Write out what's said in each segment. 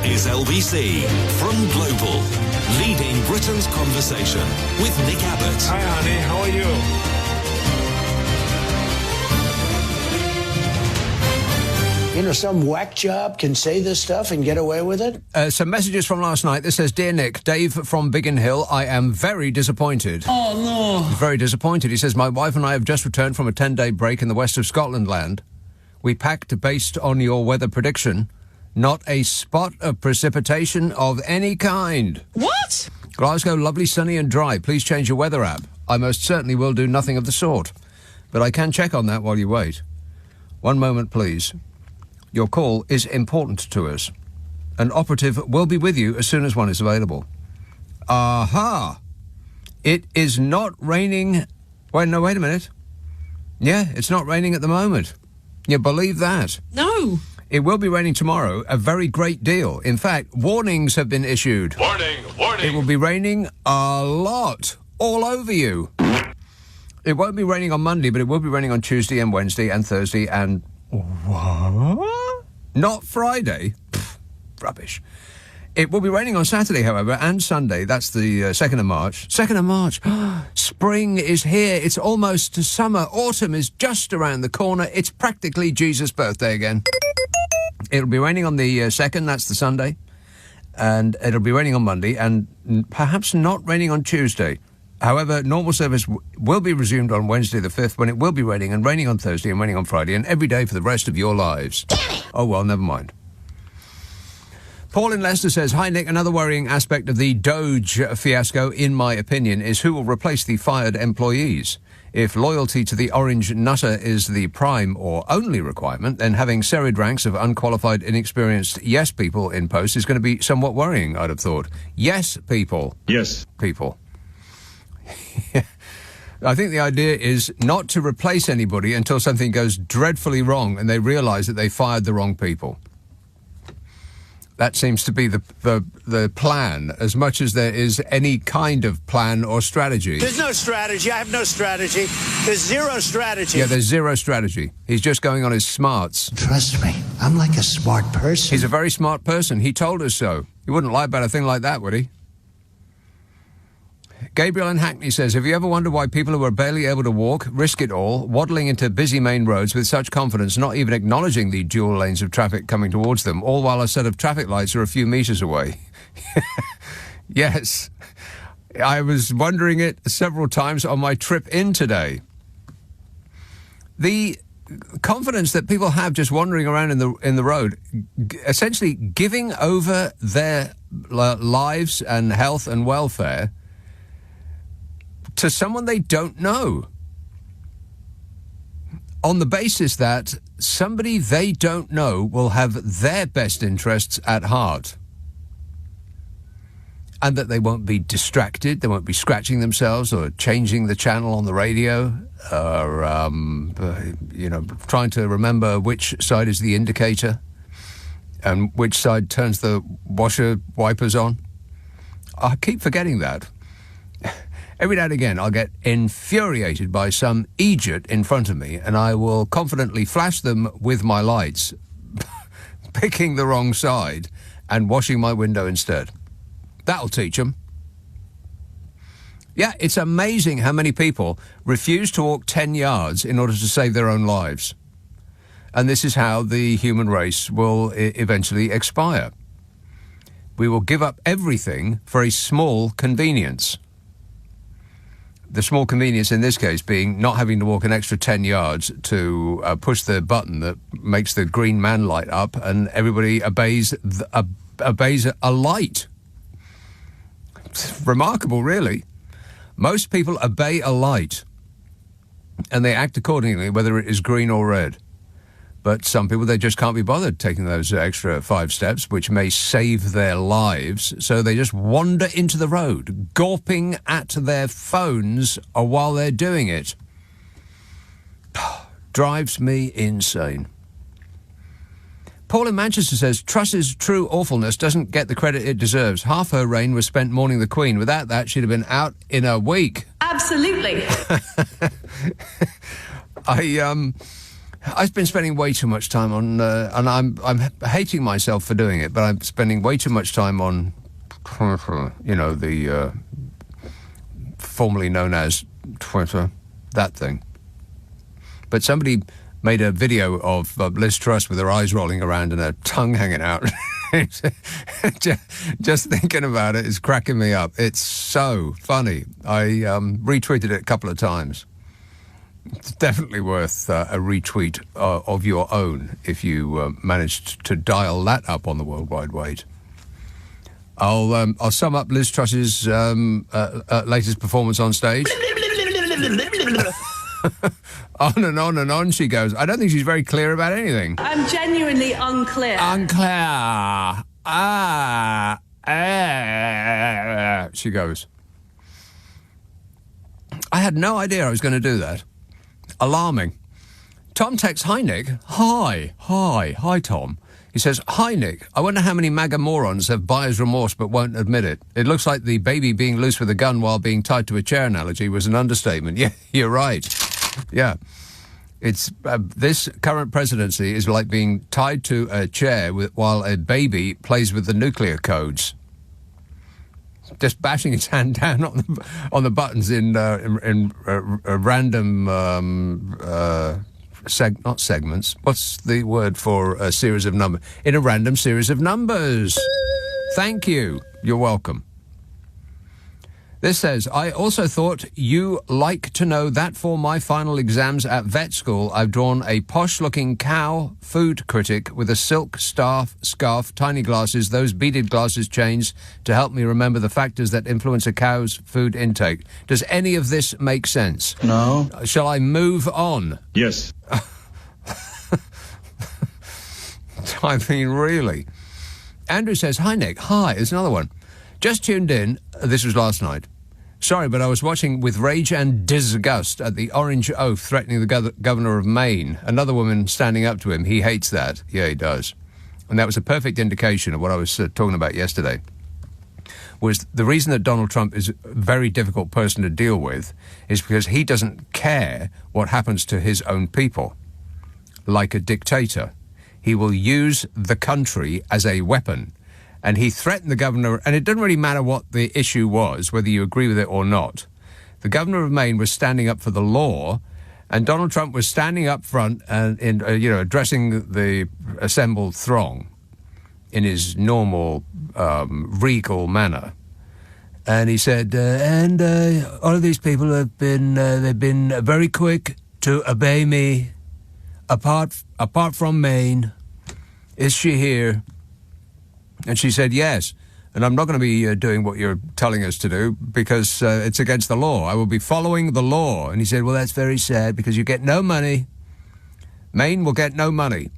is LBC from Global, leading Britain's conversation with Nick Abbott. Hi, honey. How are you? You know, some whack job can say this stuff and get away with it? Some messages from last night. This says, Dear Nick, Dave from Biggin Hill, I am very disappointed. Oh, no. He's very disappointed. He says, my wife and I have just returned from a 10-day break in the west of Scotland land. We packed based on your weather prediction. Not a spot of precipitation of any kind. What? Glasgow, lovely, sunny and dry. Please change your weather app. I most certainly will do nothing of the sort. But I can check on that while you wait. One moment, please. Your call is important to us. An operative will be with you as soon as one is available. Aha! It is not raining... Wait a minute. Yeah, it's not raining at the moment. You believe that? No. It will be raining tomorrow, a very great deal. In fact, warnings have been issued. Warning. It will be raining a lot, all over you. It won't be raining on Monday, but it will be raining on Tuesday and Wednesday and Thursday and... What? Not Friday. Pfft, rubbish. It will be raining on Saturday, however, and Sunday. That's the 2nd of March. 2nd of March. Spring is here. It's almost summer. Autumn is just around the corner. It's practically Jesus' birthday again. It'll be raining on the 2nd. That's the Sunday. And it'll be raining on Monday and perhaps not raining on Tuesday. However, normal service will be resumed on Wednesday the 5th when it will be raining and raining on Thursday and raining on Friday and every day for the rest of your lives. Oh, well, never mind. Paul in Leicester says, Hi, Nick. Another worrying aspect of the Doge fiasco, in my opinion, is who will replace the fired employees. If loyalty to the orange nutter is the prime or only requirement, then having serried ranks of unqualified, inexperienced yes people in post is going to be somewhat worrying, I'd have thought. Yes people. Yes. People. I think the idea is not to replace anybody until something goes dreadfully wrong and they realise that they fired the wrong people. That seems to be the plan, as much as there is any kind of plan or strategy. There's no strategy. I have no strategy. There's zero strategy. Yeah, there's zero strategy. He's just going on his smarts. Trust me, I'm like a smart person. He's a very smart person. He told us so. He wouldn't lie about a thing like that, would he? Gabriel in Hackney says, have you ever wondered why people who are barely able to walk risk it all, waddling into busy main roads with such confidence, not even acknowledging the dual lanes of traffic coming towards them, all while a set of traffic lights are a few metres away? Yes. I was wondering it several times on my trip in today. The confidence that people have just wandering around in the road, essentially giving over their lives and health and welfare to someone they don't know, on the basis that somebody they don't know will have their best interests at heart, and that they won't be distracted, they won't be scratching themselves or changing the channel on the radio, or trying to remember which side is the indicator and which side turns the washer wipers on. I keep forgetting that. Every now and again, I'll get infuriated by some idiot in front of me, and I will confidently flash them with my lights, picking the wrong side and washing my window instead. That'll teach them. Yeah, it's amazing how many people refuse to walk 10 yards in order to save their own lives. And this is how the human race will eventually expire. We will give up everything for a small convenience. The small convenience in this case being not having to walk an extra 10 yards to push the button that makes the green man light up, and everybody obeys a light. It's remarkable, really. Most people obey a light, and they act accordingly, whether it is green or red. But some people, they just can't be bothered taking those extra 5 steps, which may save their lives. So they just wander into the road, gawping at their phones while they're doing it. Drives me insane. Paul in Manchester says, Truss's true awfulness doesn't get the credit it deserves. Half her reign was spent mourning the Queen. Without that, she'd have been out in a week. Absolutely. I've been spending way too much time on, and I'm hating myself for doing it, but I'm spending way too much time on, the formerly known as Twitter, that thing. But somebody made a video of Liz Truss with her eyes rolling around and her tongue hanging out. Just thinking about it is cracking me up. It's so funny. I retweeted it a couple of times. It's definitely worth a retweet of your own if you managed to dial that up on the World Wide Web. I'll sum up Liz Truss's latest performance on stage. On and on and on she goes. I don't think she's very clear about anything. I'm genuinely unclear. She goes. I had no idea I was going to do that. Alarming. Tom texts, "Hi, Nick." Hi, Tom. He says, "Hi, Nick. I wonder how many MAGA morons have buyer's remorse but won't admit it. It looks like the baby being loose with a gun while being tied to a chair analogy was an understatement." Yeah, you're right. Yeah. It's this current presidency is like being tied to a chair while a baby plays with the nuclear codes. Just bashing his hand down on the buttons in random not segments. What's the word for a series of numbers? In a random series of numbers. Thank you. You're welcome. This says, "I also thought you like to know that for my final exams at vet school, I've drawn a posh-looking cow food critic with a silk scarf, tiny glasses, those beaded glasses chains to help me remember the factors that influence a cow's food intake. Does any of this make sense?" No. Shall I move on? Yes. I mean, really. Andrew says, "Hi, Nick." Hi, there's another one. "Just tuned in." This was last night. "Sorry, but I was watching with rage and disgust at the orange oath threatening the governor of Maine. Another woman standing up to him. He hates that." Yeah, he does. And that was a perfect indication of what I was talking about yesterday. Was the reason that Donald Trump is a very difficult person to deal with is because he doesn't care what happens to his own people. Like a dictator. He will use the country as a weapon. And he threatened the governor, and it doesn't really matter what the issue was, whether you agree with it or not. The governor of Maine was standing up for the law, and Donald Trump was standing up front and addressing the assembled throng in his normal, regal manner. And he said, all of these people have been, they've been very quick to obey me. Apart from Maine, is she here? And she said, "Yes. And I'm not going to be doing what you're telling us to do because it's against the law. I will be following the law." And he said, "Well, that's very sad because you get no money. Maine will get no money.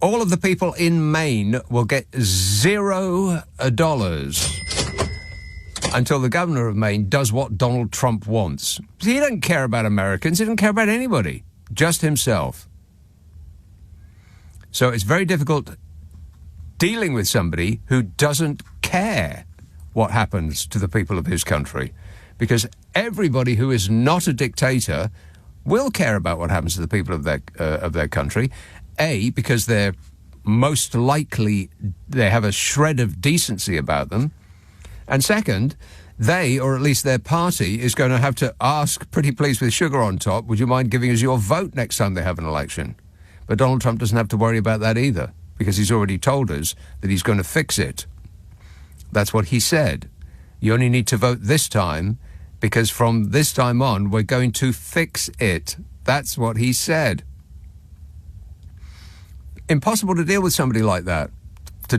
All of the people in Maine will get $0 until the governor of Maine does what Donald Trump wants." He doesn't care about Americans. He doesn't care about anybody. Just himself. So it's very difficult dealing with somebody who doesn't care what happens to the people of his country. Because everybody who is not a dictator will care about what happens to the people of their country. A, because they're most likely, they have a shred of decency about them. And second, they, or at least their party, is going to have to ask, pretty please with sugar on top, would you mind giving us your vote next time they have an election? But Donald Trump doesn't have to worry about that either, because he's already told us that he's going to fix it. That's what he said. You only need to vote this time, because from this time on, we're going to fix it. That's what he said. Impossible to deal with somebody like that. To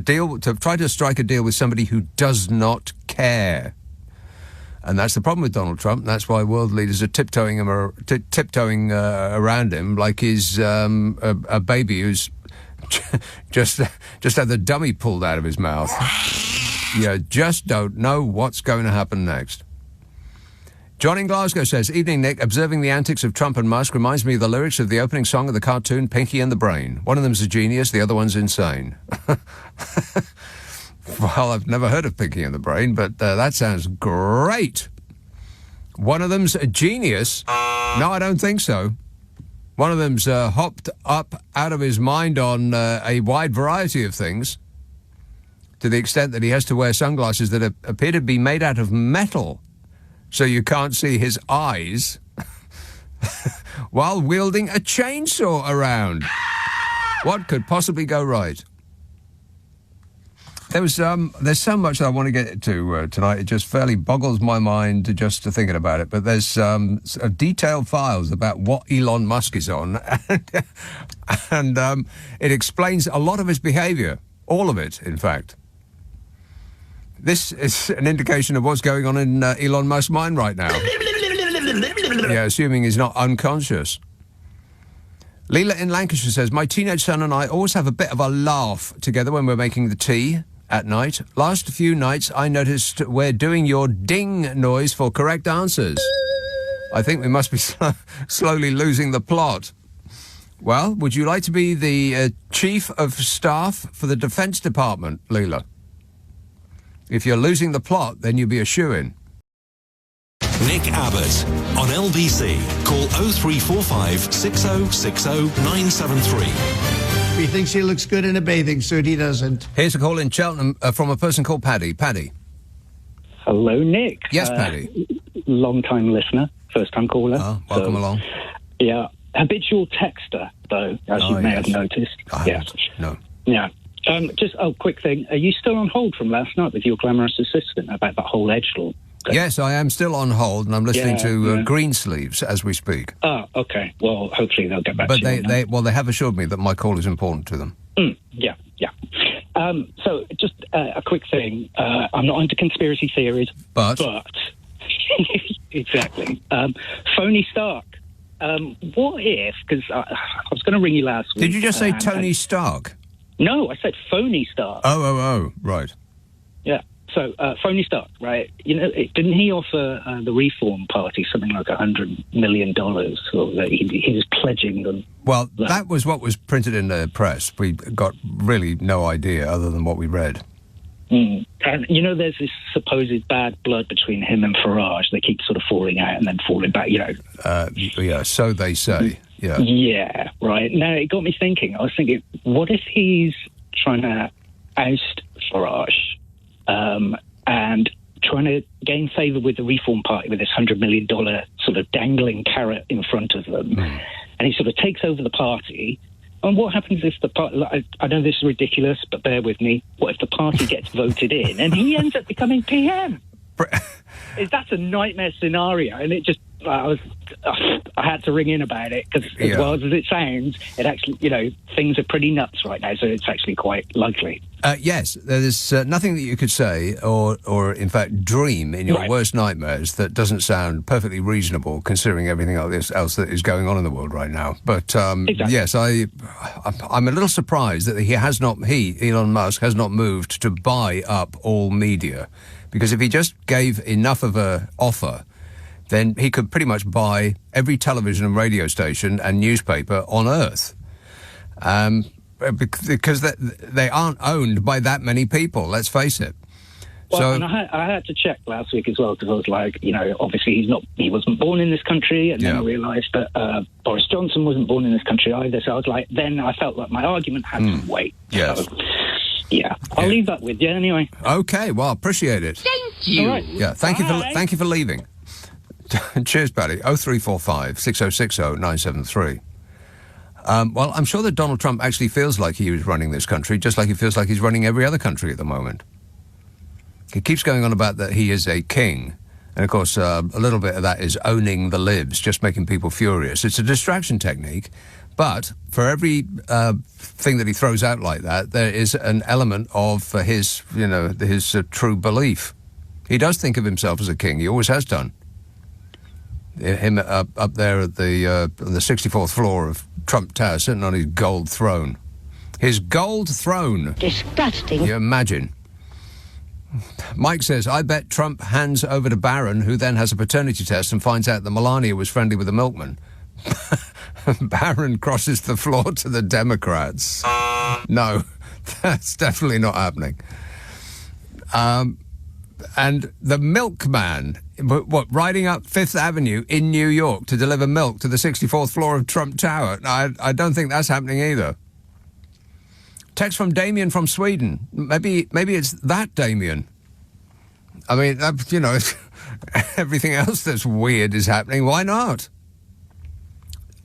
try to strike a deal with somebody who does not care. And that's the problem with Donald Trump. That's why world leaders are tiptoeing around him like he's a baby who's just had the dummy pulled out of his mouth. You just don't know what's going to happen next. John in Glasgow says, "Evening, Nick. Observing the antics of Trump and Musk reminds me of the lyrics of the opening song of the cartoon Pinky and the Brain. One of them's a genius, the other one's insane." Well, I've never heard of Pinky and the Brain, but that sounds great. One of them's a genius? No, I don't think so. One of them's hopped up out of his mind on a wide variety of things, to the extent that he has to wear sunglasses that appear to be made out of metal, so you can't see his eyes, while wielding a chainsaw around. What could possibly go right? There's so much that I want to get to tonight. It just fairly boggles my mind just to thinking about it. But there's detailed files about what Elon Musk is on, and it explains a lot of his behaviour, all of it, in fact. This is an indication of what's going on in Elon Musk's mind right now. Yeah, assuming he's not unconscious. Leela in Lancashire says, my teenage son and I always have a bit of a laugh together when we're making the tea at night. Last few nights, I noticed we're doing your ding noise for correct answers. I think we must be slowly losing the plot. Well, would you like to be the Chief of Staff for the Defence Department, Leela? If you're losing the plot, then you'll be a shoo-in. Nick Abbott on LBC. Call 0345 6060 973. He thinks he looks good in a bathing suit. He doesn't. Here's a call in Cheltenham from a person called Paddy. Paddy. Hello, Nick. Yes, Paddy. Long-time listener, first-time caller. Oh, welcome along. Yeah. Habitual texter, though, as you may have noticed. Yes. No. Yeah. Just a quick thing. Are you still on hold from last night with your glamorous assistant about that whole edgelord? Yes, I am still on hold, and I'm listening to Greensleeves as we speak. Oh, okay. Well, hopefully they'll get back to you. But they have assured me that my call is important to them. Yeah. So just a quick thing. I'm not into conspiracy theories, but exactly. Phony Stark. What if? Because I was going to ring you last week. Did you just say Tony Stark? No, I said Phony Stark. Oh, right. Yeah. So, Phony Stark, right? You know, didn't he offer the Reform Party something like $100 million? Or that he was pledging them? Well, that was what was printed in the press. We got really no idea other than what we read. And, you know, there's this supposed bad blood between him and Farage. They keep sort of falling out and then falling back, you know. Yeah, so they say. Yeah. Yeah, right. Now, it got me thinking. I was thinking, what if he's trying to oust Farage and trying to gain favour with the Reform Party with this $100 million sort of dangling carrot in front of them? And he sort of takes over the party. And what happens if the party... I know this is ridiculous, but bear with me. What if the party gets voted in and he ends up becoming PM? That's a nightmare scenario, and it just... I had to ring in about it, because as well as it sounds, it actually, you know, things are pretty nuts right now, so it's actually quite likely. Yes, there's nothing that you could say or in fact dream in your worst nightmares that doesn't sound perfectly reasonable, considering everything else that is going on in the world right now. But exactly. Yes, I'm a little surprised that Elon Musk has not moved to buy up all media, because if he just gave enough of a offer, then he could pretty much buy every television and radio station and newspaper on Earth. Because they aren't owned by that many people, let's face it. Well, and I had to check last week as well, because I was like, you know, obviously he wasn't born in this country, and then I realised that Boris Johnson wasn't born in this country either, so I was like, then I felt like my argument had some weight. Yes. So, I'll leave that with you anyway. Okay, well, appreciate it. Thank you. All right. Yeah, thank you for leaving. Cheers, Paddy. 0345 6060 973. Well, I'm sure that Donald Trump actually feels like he was running this country, just like he feels like he's running every other country at the moment. He keeps going on about that he is a king. And, of course, a little bit of that is owning the libs, just making people furious. It's a distraction technique. But for every thing that he throws out like that, there is an element of his true belief. He does think of himself as a king. He always has done. Him up there at the 64th floor of Trump Tower, sitting on his gold throne. His gold throne. Disgusting. You imagine. Mike says, I bet Trump hands over to Barron, who then has a paternity test and finds out that Melania was friendly with the milkman. Barron crosses the floor to the Democrats. No, that's definitely not happening. And the milkman But what, riding up Fifth Avenue in New York to deliver milk to the 64th floor of Trump Tower? No, I don't think that's happening either. Text from Damien from Sweden. Maybe it's that Damien. I mean, you know, everything else that's weird is happening. Why not?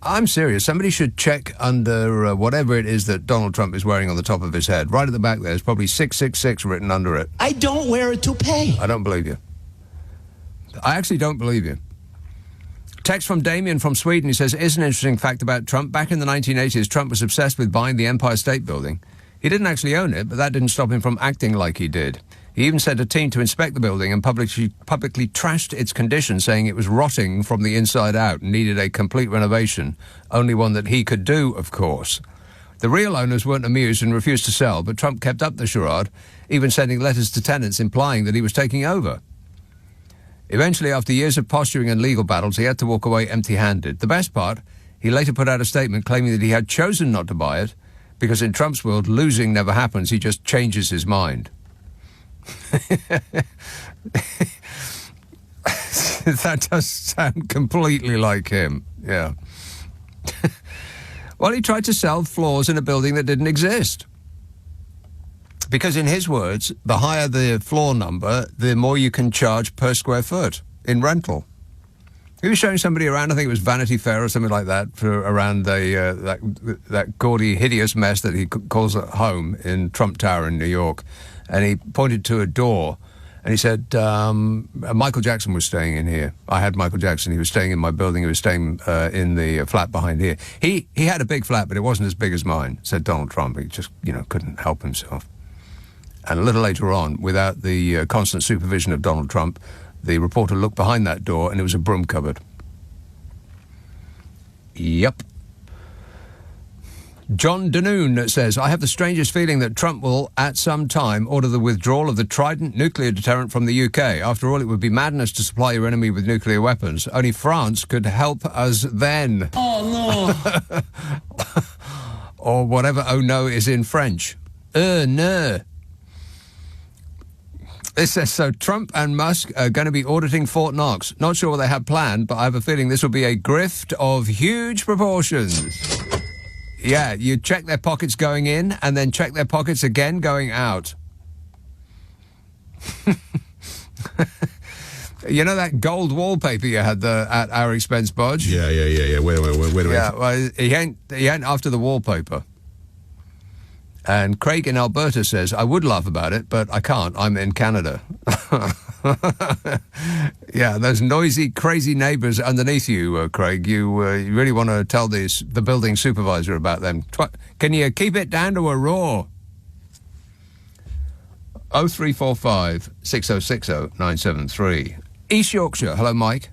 I'm serious. Somebody should check under whatever it is that Donald Trump is wearing on the top of his head. Right at the back there's probably 666 written under it. I don't wear a toupee. I don't believe you. I actually don't believe you. Text from Damien from Sweden. He says, "Here's an interesting fact about Trump. Back in the 1980s, Trump was obsessed with buying the Empire State Building. He didn't actually own it, but that didn't stop him from acting like he did. He even sent a team to inspect the building and publicly trashed its condition, saying it was rotting from the inside out and needed a complete renovation, only one that he could do, of course. The real owners weren't amused and refused to sell, but Trump kept up the charade, even sending letters to tenants implying that he was taking over. Eventually, after years of posturing and legal battles, he had to walk away empty-handed. The best part, he later put out a statement claiming that he had chosen not to buy it, because in Trump's world, losing never happens, he just changes his mind." That does sound completely like him, yeah. Well, he tried to sell floors in a building that didn't exist. Because in his words, the higher the floor number, the more you can charge per square foot in rental. He was showing somebody around, I think it was Vanity Fair or something like that, around that gaudy, hideous mess that he calls at home in Trump Tower in New York. And he pointed to a door, and he said, Michael Jackson was staying in here. I had Michael Jackson. He was staying in my building. He was staying in the flat behind here. He had a big flat, but it wasn't as big as mine, said Donald Trump. He just, couldn't help himself. And a little later on, without the constant supervision of Donald Trump, the reporter looked behind that door, and it was a broom cupboard. Yep. John Danoon says, "I have the strangest feeling that Trump will, at some time, order the withdrawal of the Trident nuclear deterrent from the UK. After all, it would be madness to supply your enemy with nuclear weapons. Only France could help us then." Oh, no. Or whatever "oh no" is in French. No. It says, so Trump and Musk are going to be auditing Fort Knox. Not sure what they have planned, but I have a feeling this will be a grift of huge proportions. Yeah, you check their pockets going in and then check their pockets again going out. You know that gold wallpaper you had at our expense, Bodge? Yeah. Wait a minute. Yeah, well, he ain't after the wallpaper. And Craig in Alberta says, "I would laugh about it, but I can't. I'm in Canada." Yeah, those noisy, crazy neighbours underneath you, Craig. You really want to tell the building supervisor about them. Can you keep it down to a roar? 0345 6060 973. East Yorkshire. Hello, Mike.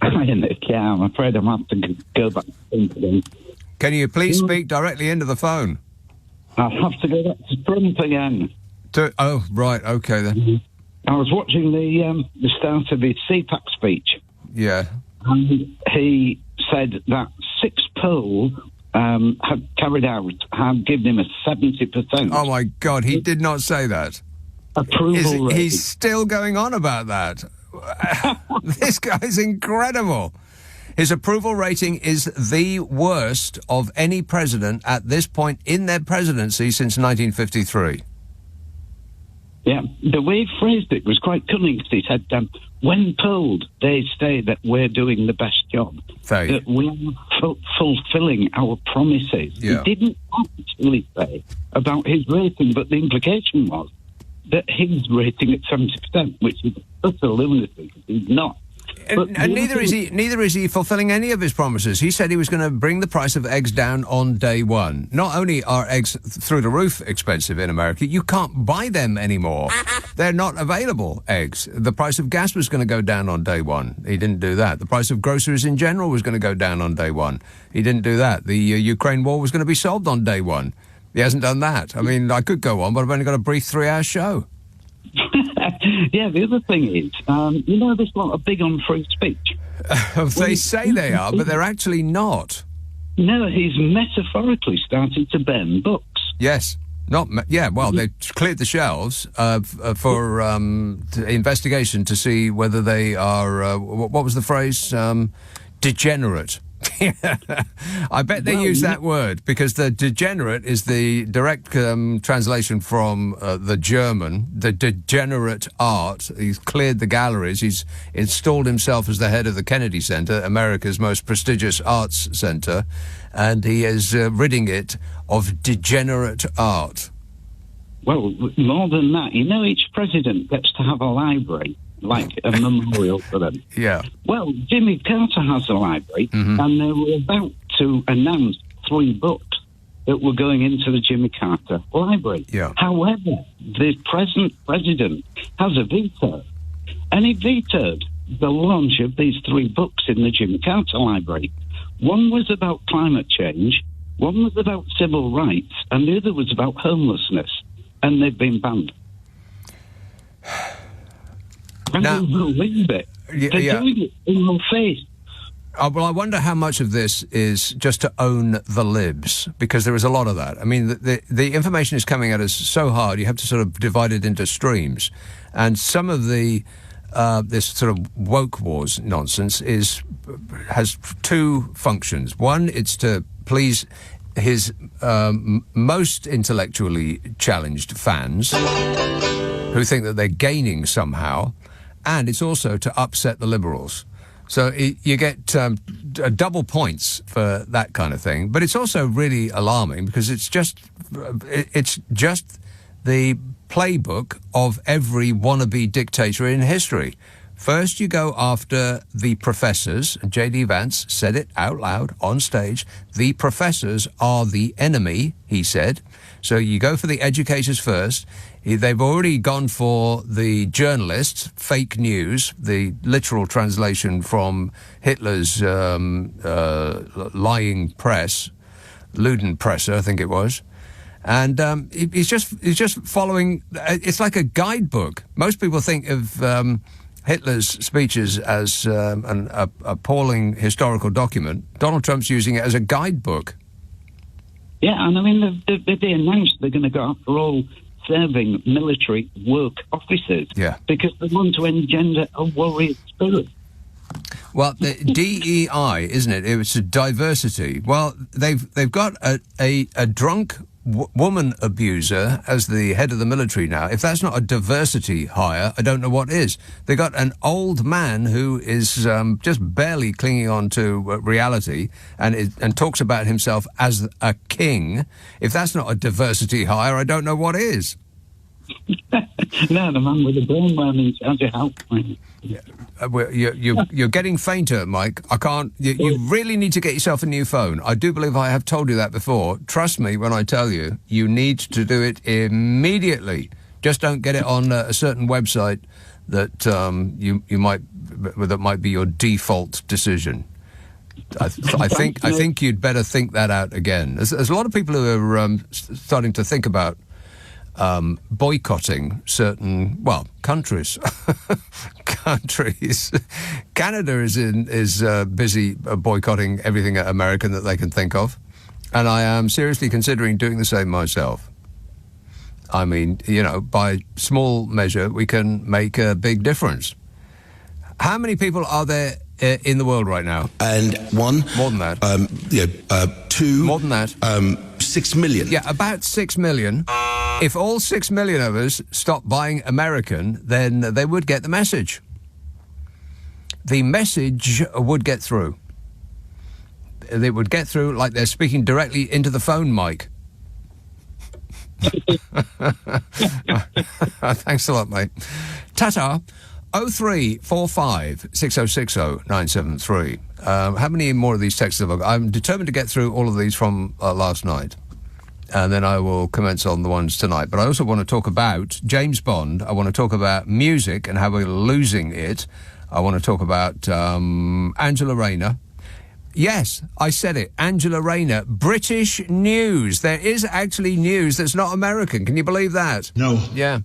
Hi, Nick. Yeah, I'm afraid I'm going to have to go back to today. Can you please speak directly into the phone? I'll have to go back to Trump again. Oh, right, okay then. I was watching the start of his CPAC speech. Yeah. And he said that 6 polls had carried out had given him a 70%. Oh, my God, he did not say that. Approval rate. He's still going on about that. This guy's incredible. His approval rating is the worst of any president at this point in their presidency since 1953. Yeah, the way he phrased it was quite cunning. He said, when polled, they say that we're doing the best job, that we are fulfilling our promises. Yeah. He didn't actually say about his rating, but the implication was that he's rating at 70%, which is utter lunacy. He's not. And neither is he fulfilling any of his promises. He said he was going to bring the price of eggs down on day one. Not only are eggs through the roof expensive in America, you can't buy them anymore. They're not available, eggs. The price of gas was going to go down on day one. He didn't do that. The price of groceries in general was going to go down on day one. He didn't do that. The Ukraine war was going to be solved on day one. He hasn't done that. I mean, I could go on, but I've only got a brief 3-hour show. Yeah, the other thing is, there's a lot of big on free speech. They say they are, but they're actually not. No, he's metaphorically started to burn books. Yes. They cleared the shelves for investigation to see whether they are, what was the phrase? Degenerate. I bet they use that word because the degenerate is the direct translation from the German, the degenerate art. He's cleared the galleries. He's installed himself as the head of the Kennedy Center, America's most prestigious arts center, and he is ridding it of degenerate art. Well, more than that, each president gets to have a library, like a memorial for them. Yeah. Well, Jimmy Carter has a library, and they were about to announce 3 books that were going into the Jimmy Carter library. Yeah. However, the present president has a veto, and he vetoed the launch of these 3 books in the Jimmy Carter library. One was about climate change, one was about civil rights, and the other was about homelessness, and they've been banned. I don't believe it. They're doing it in your face. Well, I wonder how much of this is just to own the libs, because there is a lot of that. I mean, the information is coming at us so hard, you have to sort of divide it into streams. And some of the this sort of woke wars nonsense has 2 functions. One, it's to please his most intellectually challenged fans who think that they're gaining somehow, and it's also to upset the liberals. So you get double points for that kind of thing. But it's also really alarming because it's just the playbook of every wannabe dictator in history. First, you go after the professors. J.D. Vance said it out loud on stage. The professors are the enemy, he said. So you go for the educators first. They've already gone for the journalists, fake news, the literal translation from Hitler's lying press, Ludenpresse, I think it was. And he's just following. It's like a guidebook. Most people think of Hitler's speeches as an appalling historical document. Donald Trump's using it as a guidebook. Yeah, and I mean, they announced they're going to go after all serving military work officers because they want to engender a warrior spirit. Well, the DEI, isn't it? It's a diversity. Well, they've got a drunk woman abuser as the head of the military now. If that's not a diversity hire, I don't know what is. They got an old man who is just barely clinging on to reality and talks about himself as a king. If that's not a diversity hire, I don't know what is. No, the man with the brainworm in charge of health. You're getting fainter, Mike. I can't. You really need to get yourself a new phone. I do believe I have told you that before. Trust me when I tell you, you need to do it immediately. Just don't get it on a certain website that that might be your default decision. I think you'd better think that out again. There's a lot of people who are starting to think about boycotting certain countries. Canada is busy boycotting everything American that they can think of, and I am seriously considering doing the same myself. I mean, by small measure we can make a big difference. How many people are there in the world right now? And one. More than that. Two. More than that. 6 million. Yeah, about 6 million. If all 6 million of us stopped buying American, then they would get the message. The message would get through. They would get through like they're speaking directly into the phone mic. Thanks a lot, mate. Ta-ta. 0345 6060 973. How many more of these texts have I got? I'm determined to get through all of these from last night, and then I will commence on the ones tonight. But I also want to talk about James Bond. I want to talk about music and how we're losing it. I want to talk about Angela Rayner. Yes, I said it. Angela Rayner. British news. There is actually news that's not American. Can you believe that? No. Yeah.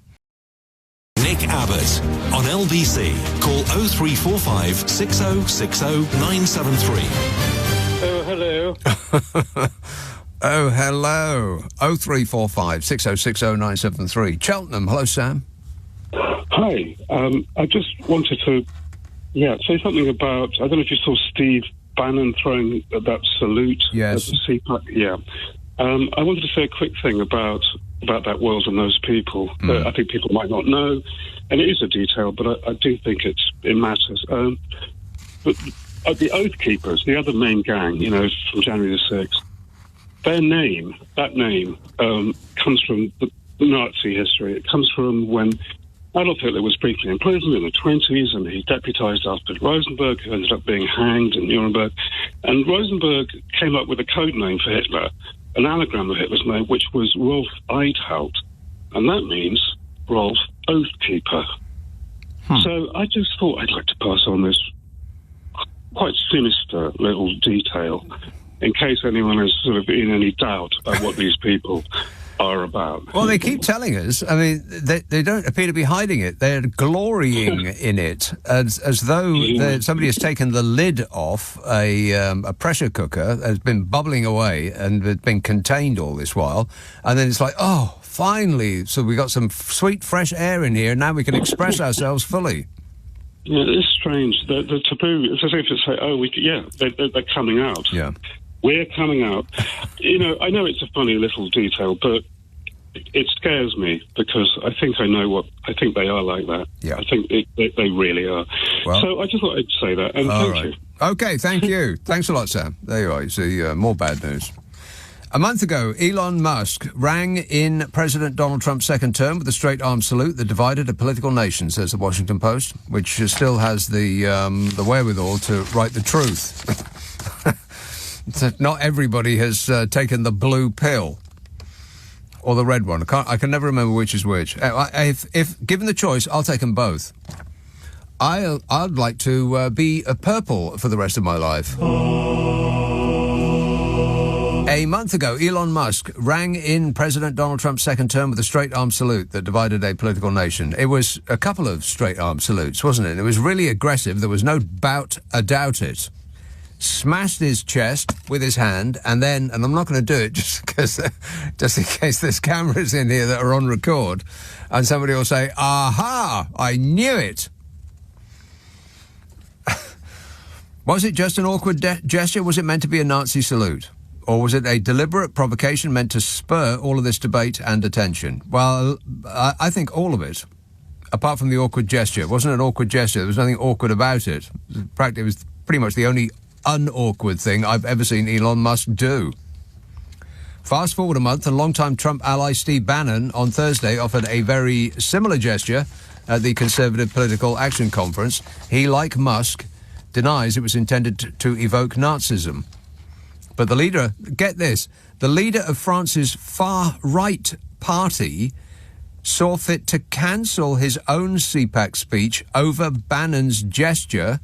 Nick Abbott on LBC. Call 0345 6060 973. Oh, hello. Oh, hello. 0345 6060 973. Cheltenham. Hello, Sam. Hi. I just wanted to, say something about, I don't know if you saw Steve Bannon throwing that salute at the CPAC. Yeah. I wanted to say a quick thing about that world and those people that I think people might not know, and it is a detail, but I do think it matters. But the Oath Keepers, the other main gang, from January the 6th, that name comes from the Nazi history. It comes from when Adolf Hitler was briefly in prison in the 1920s, and he deputized Alfred Rosenberg, who ended up being hanged in Nuremberg. And Rosenberg came up with a code name for Hitler, an anagram of Hitler's name, which was Rolf Eidhalt, and that means Rolf Oathkeeper. So I just thought I'd like to pass on this quite sinister little detail in case anyone is sort of in any doubt about what these people are about. Well, they keep telling us. I mean, they don't appear to be hiding it. They're glorying in it, as though somebody has taken the lid off a pressure cooker that has been bubbling away and has been contained all this while, and then it's like, oh, finally, so we got some sweet, fresh air in here, and now we can express ourselves fully. Yeah, it's strange. The taboo, it's as if it's like, they're coming out. Yeah. We're coming out. I know it's a funny little detail, but it scares me because I think they are like that. Yeah. I think they really are. Well, so I just thought I'd say that, and thank you. Okay, thank you. Thanks a lot, Sam. There you are. You see, more bad news. A month ago, Elon Musk rang in President Donald Trump's second term with a straight-arm salute that divided a political nation, says the Washington Post, which still has the wherewithal to write the truth. Not everybody has taken the blue pill or the red one. I can never remember which is which. If given the choice, I'll take them both. I'd like to be a purple for the rest of my life. A month ago, Elon Musk rang in President Donald Trump's second term with a straight-arm salute that divided a political nation. It was a couple of straight-arm salutes, wasn't it? It was really aggressive. There was no doubt about it. Smashed his chest with his hand, and then, and I'm not going to do it just in case there's cameras in here that are on record, and somebody will say, aha, I knew it. Was it just an awkward gesture? Was it meant to be a Nazi salute? Or was it a deliberate provocation meant to spur all of this debate and attention? Well, I think all of it, apart from the awkward gesture. It wasn't an awkward gesture. There was nothing awkward about it. In fact, it was pretty much the only unawkward thing I've ever seen Elon Musk do. Fast forward a month, and longtime Trump ally Steve Bannon on Thursday offered a very similar gesture at the Conservative Political Action Conference. He, like Musk, denies it was intended to evoke Nazism. But the leader, get this, the leader of France's far-right party saw fit to cancel his own CPAC speech over Bannon's gesture,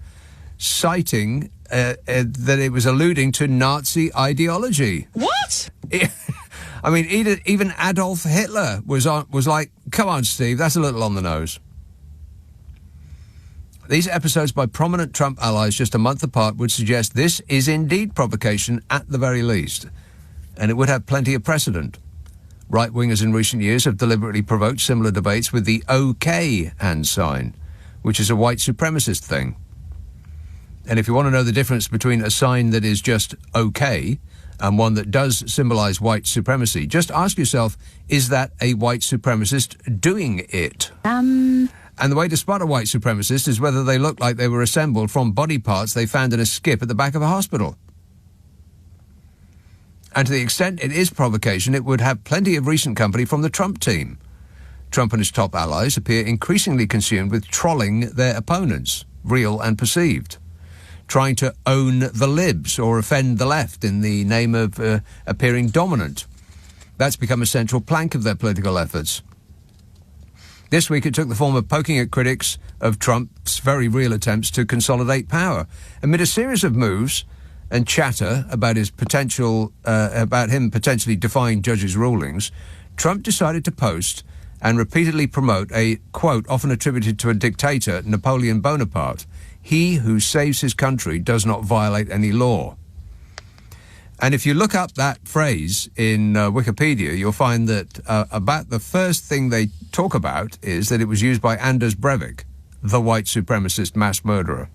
citing that it was alluding to Nazi ideology. What? I mean, even Adolf Hitler was like, come on, Steve, that's a little on the nose. These episodes by prominent Trump allies just a month apart would suggest this is indeed provocation at the very least, and it would have plenty of precedent. Right-wingers in recent years have deliberately provoked similar debates with the OK hand sign, which is a white supremacist thing. And if you want to know the difference between a sign that is just OK and one that does symbolize white supremacy, just ask yourself, is that a white supremacist doing it? And the way to spot a white supremacist is whether they look like they were assembled from body parts they found in a skip at the back of a hospital. And to the extent it is provocation, it would have plenty of recent company from the Trump team. Trump and his top allies appear increasingly consumed with trolling their opponents, real and perceived, trying to own the libs or offend the left in the name of appearing dominant. That's become a central plank of their political efforts. This week it took the form of poking at critics of Trump's very real attempts to consolidate power. Amid a series of moves and chatter about his potential, about him potentially defying judges' rulings, Trump decided to post and repeatedly promote a quote often attributed to a dictator, Napoleon Bonaparte: "He who saves his country does not violate any law." And if you look up that phrase in Wikipedia, you'll find that about the first thing they talk about is that it was used by Anders Breivik, the white supremacist mass murderer.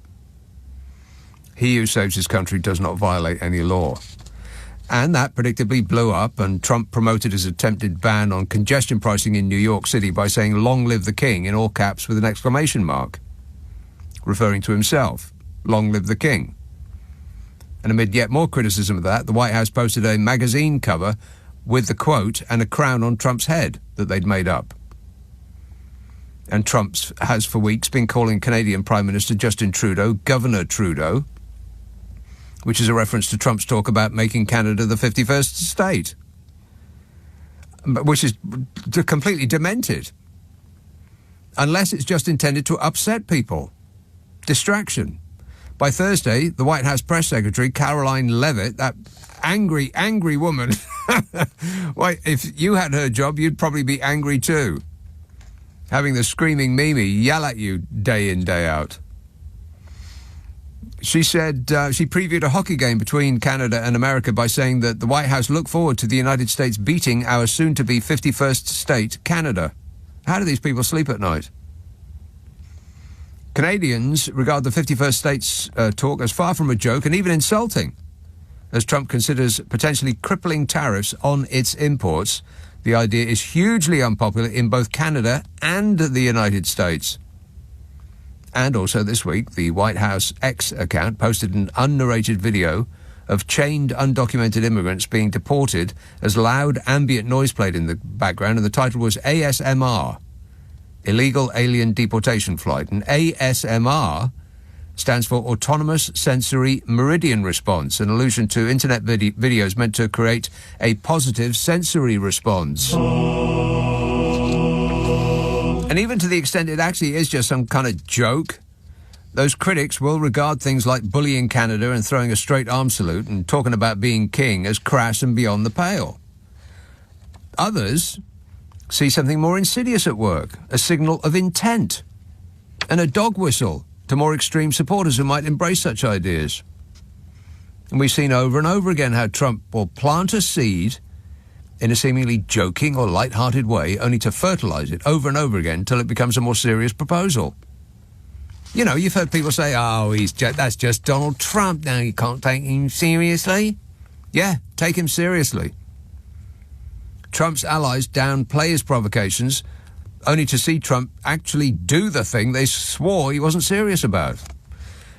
He who saves his country does not violate any law. And that predictably blew up, and Trump promoted his attempted ban on congestion pricing in New York City by saying, "Long live the king," in all caps with an exclamation mark, referring to himself. Long live the king. And amid yet more criticism of that, the White House posted a magazine cover with the quote and a crown on Trump's head that they'd made up. And Trump has for weeks been calling Canadian Prime Minister Justin Trudeau Governor Trudeau, which is a reference to Trump's talk about making Canada the 51st state, which is completely demented, unless it's just intended to upset people. Distraction. By Thursday, the White House press secretary, Caroline Leavitt, that angry, angry woman, well, if you had her job, you'd probably be angry too, having the screaming Mimi yell at you day in, day out. She said she previewed a hockey game between Canada and America by saying that the White House looked forward to the United States beating our soon-to-be 51st state, Canada. How do these people sleep at night? Canadians regard the 51st states talk as far from a joke and even insulting. As Trump considers potentially crippling tariffs on its imports, the idea is hugely unpopular in both Canada and the United States. And also this week, the White House X account posted an unnarrated video of chained undocumented immigrants being deported as loud ambient noise played in the background, and the title was ASMR, Illegal Alien Deportation Flight. And ASMR stands for Autonomous Sensory Meridian Response, an allusion to internet videos meant to create a positive sensory response. And even to the extent it actually is just some kind of joke, those critics will regard things like bullying Canada and throwing a straight arm salute and talking about being king as crass and beyond the pale. Others see something more insidious at work, a signal of intent, and a dog whistle to more extreme supporters who might embrace such ideas. And we've seen over and over again how Trump will plant a seed in a seemingly joking or light-hearted way, only to fertilise it over and over again until it becomes a more serious proposal. You know, you've heard people say, "Oh, that's just Donald Trump. Now you can't take him seriously." Yeah, take him seriously. Trump's allies downplay his provocations, only to see Trump actually do the thing they swore he wasn't serious about.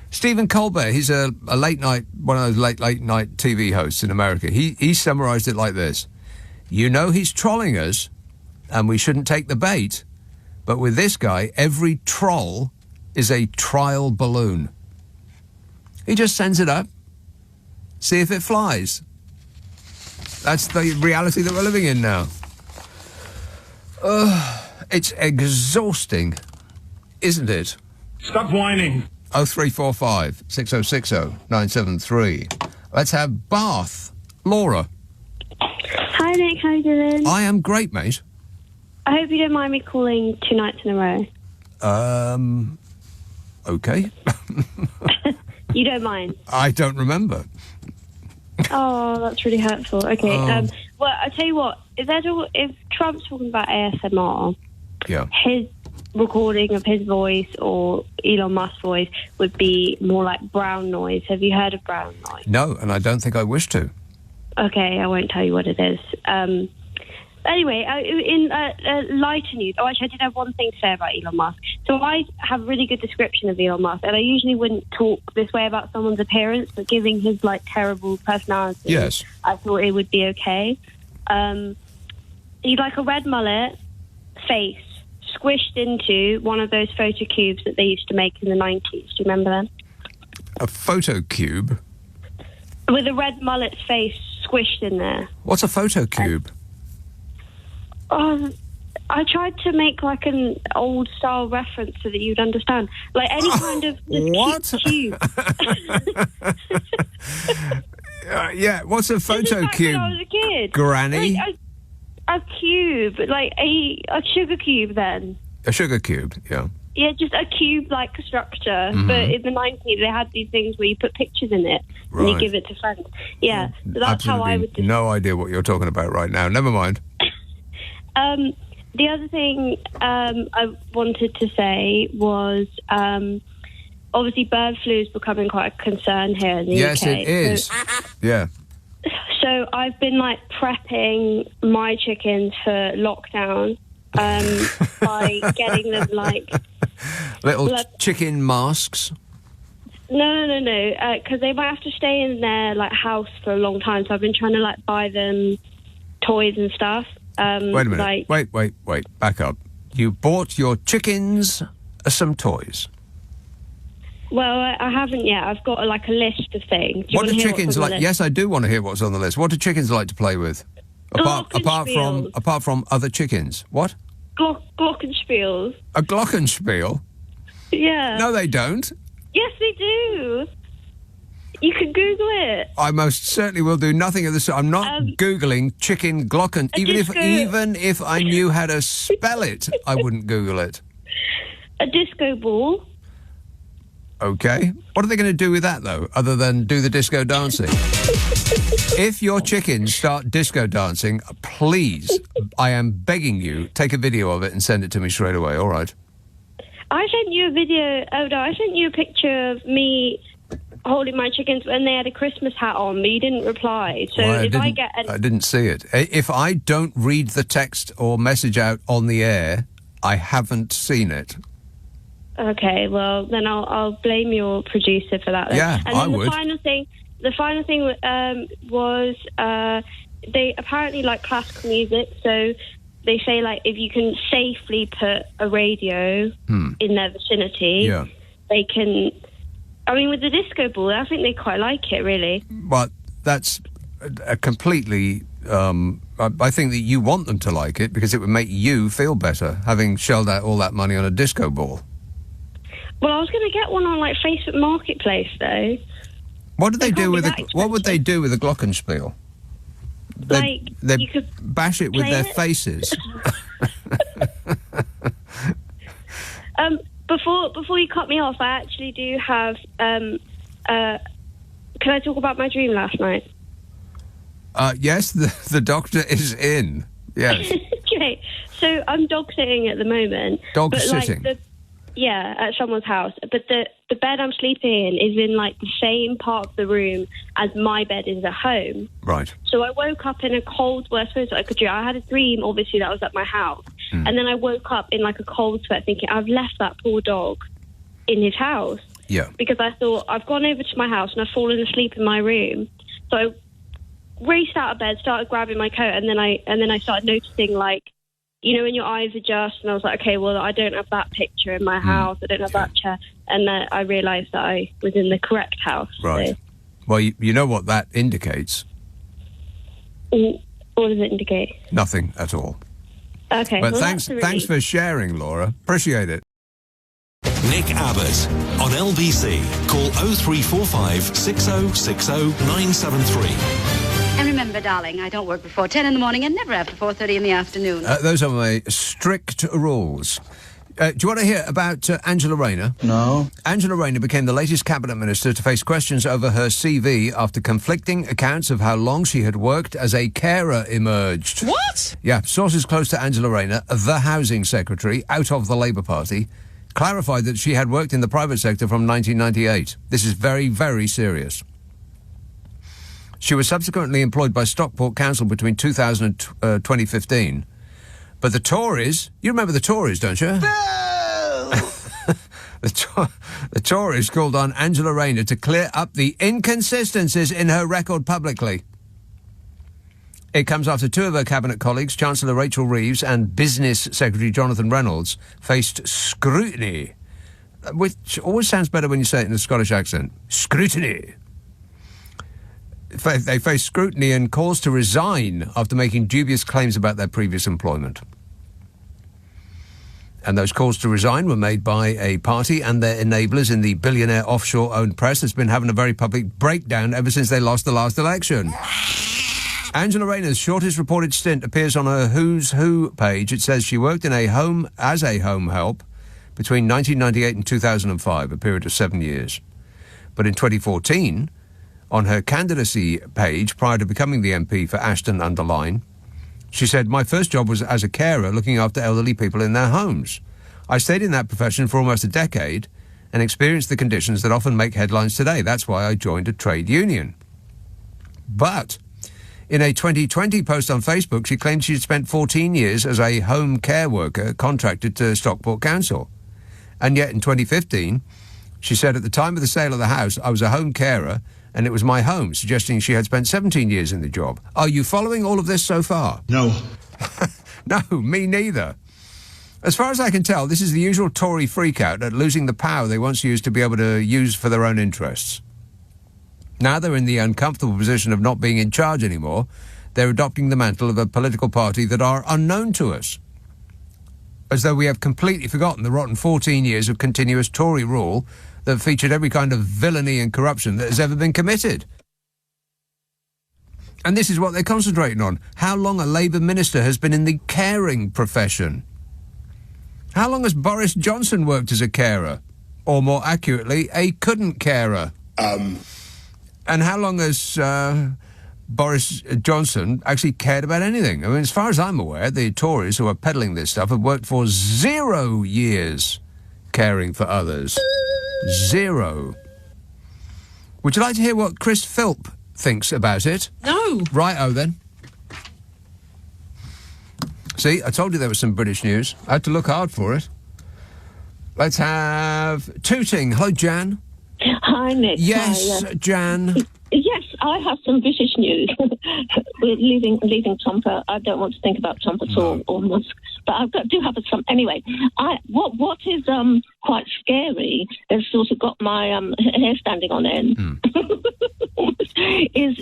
Stephen Colbert, he's a late-night, one of those late-night TV hosts in America. He summarised it like this: "You know he's trolling us, and we shouldn't take the bait, but with this guy, every troll is a trial balloon. He just sends it up, see if it flies." That's the reality that we're living in now. It's exhausting, isn't it? Stop whining. 0345 6060 973. Let's have Bath. Laura. Hi, Nick. How you doing? I am great, mate. I hope you don't mind me calling 2 nights in a row. Okay. You don't mind? I don't remember. Oh, that's really hurtful. Okay. Well, I'll tell you what. If Trump's talking about ASMR, yeah, his recording of his voice or Elon Musk's voice would be more like brown noise. Have you heard of brown noise? No, and I don't think I wish to. Okay, I won't tell you what it is. Anyway, in lighter news, actually I did have one thing to say about Elon Musk. So I have a really good description of Elon Musk, and I usually wouldn't talk this way about someone's appearance, but giving his, terrible personality, yes, I thought it would be okay. He'd like a red mullet, face, squished into one of those photo cubes that they used to make in the 90s. Do you remember them? A photo cube? With a red mullet's face squished in there. What's a photo cube? I tried to make an old style reference so that you'd understand. Like any kind of cube. Yeah, what's a photo cube? When I was a kid. Granny? A cube, a sugar cube then. A sugar cube, yeah. Yeah, just a cube-like structure. Mm-hmm. But in the 90s, they had these things where you put pictures in it and you give it to friends. Yeah, so that's Absolutely how I would. No idea what you're talking about right now. Never mind. The other thing I wanted to say was, obviously, bird flu is becoming quite a concern here in the UK. Yes, it is. Yeah. So I've been prepping my chickens for lockdown by getting them little chicken masks. No, because they might have to stay in their house for a long time. So I've been trying to buy them toys and stuff. Wait a minute. Wait. Back up. You bought your chickens some toys. Well, I haven't yet. I've got a list of things. What do chickens like? Yes, I do want to hear what's on the list. What do chickens like to play with? Apart from other chickens. What? Glockenspiels. A glockenspiel? Yeah. No, they don't. Yes, they do. You can Google it. I most certainly will do nothing of the sort. I'm not Googling chicken glocken. Even if I knew how to spell it, I wouldn't Google it. A disco ball. Okay. What are they going to do with that, though, other than do the disco dancing? If your chickens start disco dancing, please, I am begging you, take a video of it and send it to me straight away, all right? I sent you a video. Oh, no, I sent you a picture of me holding my chickens when they had a Christmas hat on, but you didn't reply. So well, I didn't see it. If I don't read the text or message out on the air, I haven't seen it. Okay, well, then I'll blame your producer for that. Then. Yeah, and then I would. The final thing was they apparently like classical music, so they say if you can safely put a radio in their vicinity, they can. I mean, with the disco ball, I think they quite like it, really. But that's a completely. I think that you want them to like it because it would make you feel better having shelled out all that money on a disco ball. Well, I was going to get one on Facebook Marketplace, though. What do they do with what would they do with a glockenspiel? You could bash it with their faces. Before you cut me off, I actually do have. Can I talk about my dream last night? Yes, the doctor is in. Yes. Okay, so I'm dog sitting at the moment. Dog sitting. At someone's house. But the bed I'm sleeping in is in the same part of the room as my bed is at home. Right. So I woke up in a cold, worst way I could do. I had a dream, obviously, that I was at my house. And then I woke up in a cold sweat thinking, I've left that poor dog in his house. Yeah. Because I thought, I've gone over to my house and I've fallen asleep in my room. So I raced out of bed, started grabbing my coat, and then I started noticing when your eyes adjust, and I was like, okay, well, I don't have that picture in my house, I don't have that chair, and then I realised that I was in the correct house. Right. So. Well, you know what that indicates? What does it indicate? Nothing at all. Okay. But thanks for sharing, Laura. Appreciate it. Nick Abbott on LBC. Call 0345 6060 973. And remember, darling, I don't work before 10 in the morning and never after 4:30 in the afternoon. Those are my strict rules. Do you want to hear about Angela Rayner? No. Angela Rayner became the latest cabinet minister to face questions over her CV after conflicting accounts of how long she had worked as a carer emerged. What? Yeah, sources close to Angela Rayner, the housing secretary out of the Labour Party, clarified that she had worked in the private sector from 1998. This is very, very serious. She was subsequently employed by Stockport Council between 2000 and 2015. But the Tories... You remember the Tories, don't you? The Tories called on Angela Rayner to clear up the inconsistencies in her record publicly. It comes after two of her cabinet colleagues, Chancellor Rachel Reeves and Business Secretary Jonathan Reynolds, faced scrutiny, which always sounds better when you say it in a Scottish accent. Scrutiny. They faced scrutiny and calls to resign after making dubious claims about their previous employment. And those calls to resign were made by a party and their enablers in the billionaire offshore-owned press that's been having a very public breakdown ever since they lost the last election. Angela Rayner's shortest reported stint appears on her Who's Who page. It says she worked in a home as a home help between 1998 and 2005, a period of 7 years. But in 2014, on her candidacy page prior to becoming the MP for Ashton-under-Lyne, she said, "My first job was as a carer looking after elderly people in their homes. I stayed in that profession for almost a decade and experienced the conditions that often make headlines today. That's why I joined a trade union." But in a 2020 post on Facebook, she claimed she'd spent 14 years as a home care worker contracted to Stockport Council. And yet in 2015, she said, "At the time of the sale of the house, I was a home carer and it was my home," suggesting she had spent 17 years in the job. Are you following all of this so far? No. No, me neither. As far as I can tell, this is the usual Tory freakout at losing the power they once used to be able to use for their own interests. Now they're in the uncomfortable position of not being in charge anymore. They're adopting the mantle of a political party that are unknown to us. As though we have completely forgotten the rotten 14 years of continuous Tory rule that featured every kind of villainy and corruption that has ever been committed. And this is what they're concentrating on. How long a Labour minister has been in the caring profession. How long has Boris Johnson worked as a carer? Or more accurately, a couldn't carer? And how long has Boris Johnson actually cared about anything? I mean, as far as I'm aware, the Tories who are peddling this stuff have worked for 0 years caring for others. 0. Would you like to hear what Chris Philp thinks about it? No. Righto then. See, I told you there was some British news. I had to look hard for it. Let's have Tooting. Hello, Jan. Hi, Nick. Yes, Hi, Jan. Yes, I have some British news. We're leaving Trump out. I don't want to think about Trump at all, or Musk. But I do have some. Anyway, what is quite scary, has sort of got my hair standing on end, is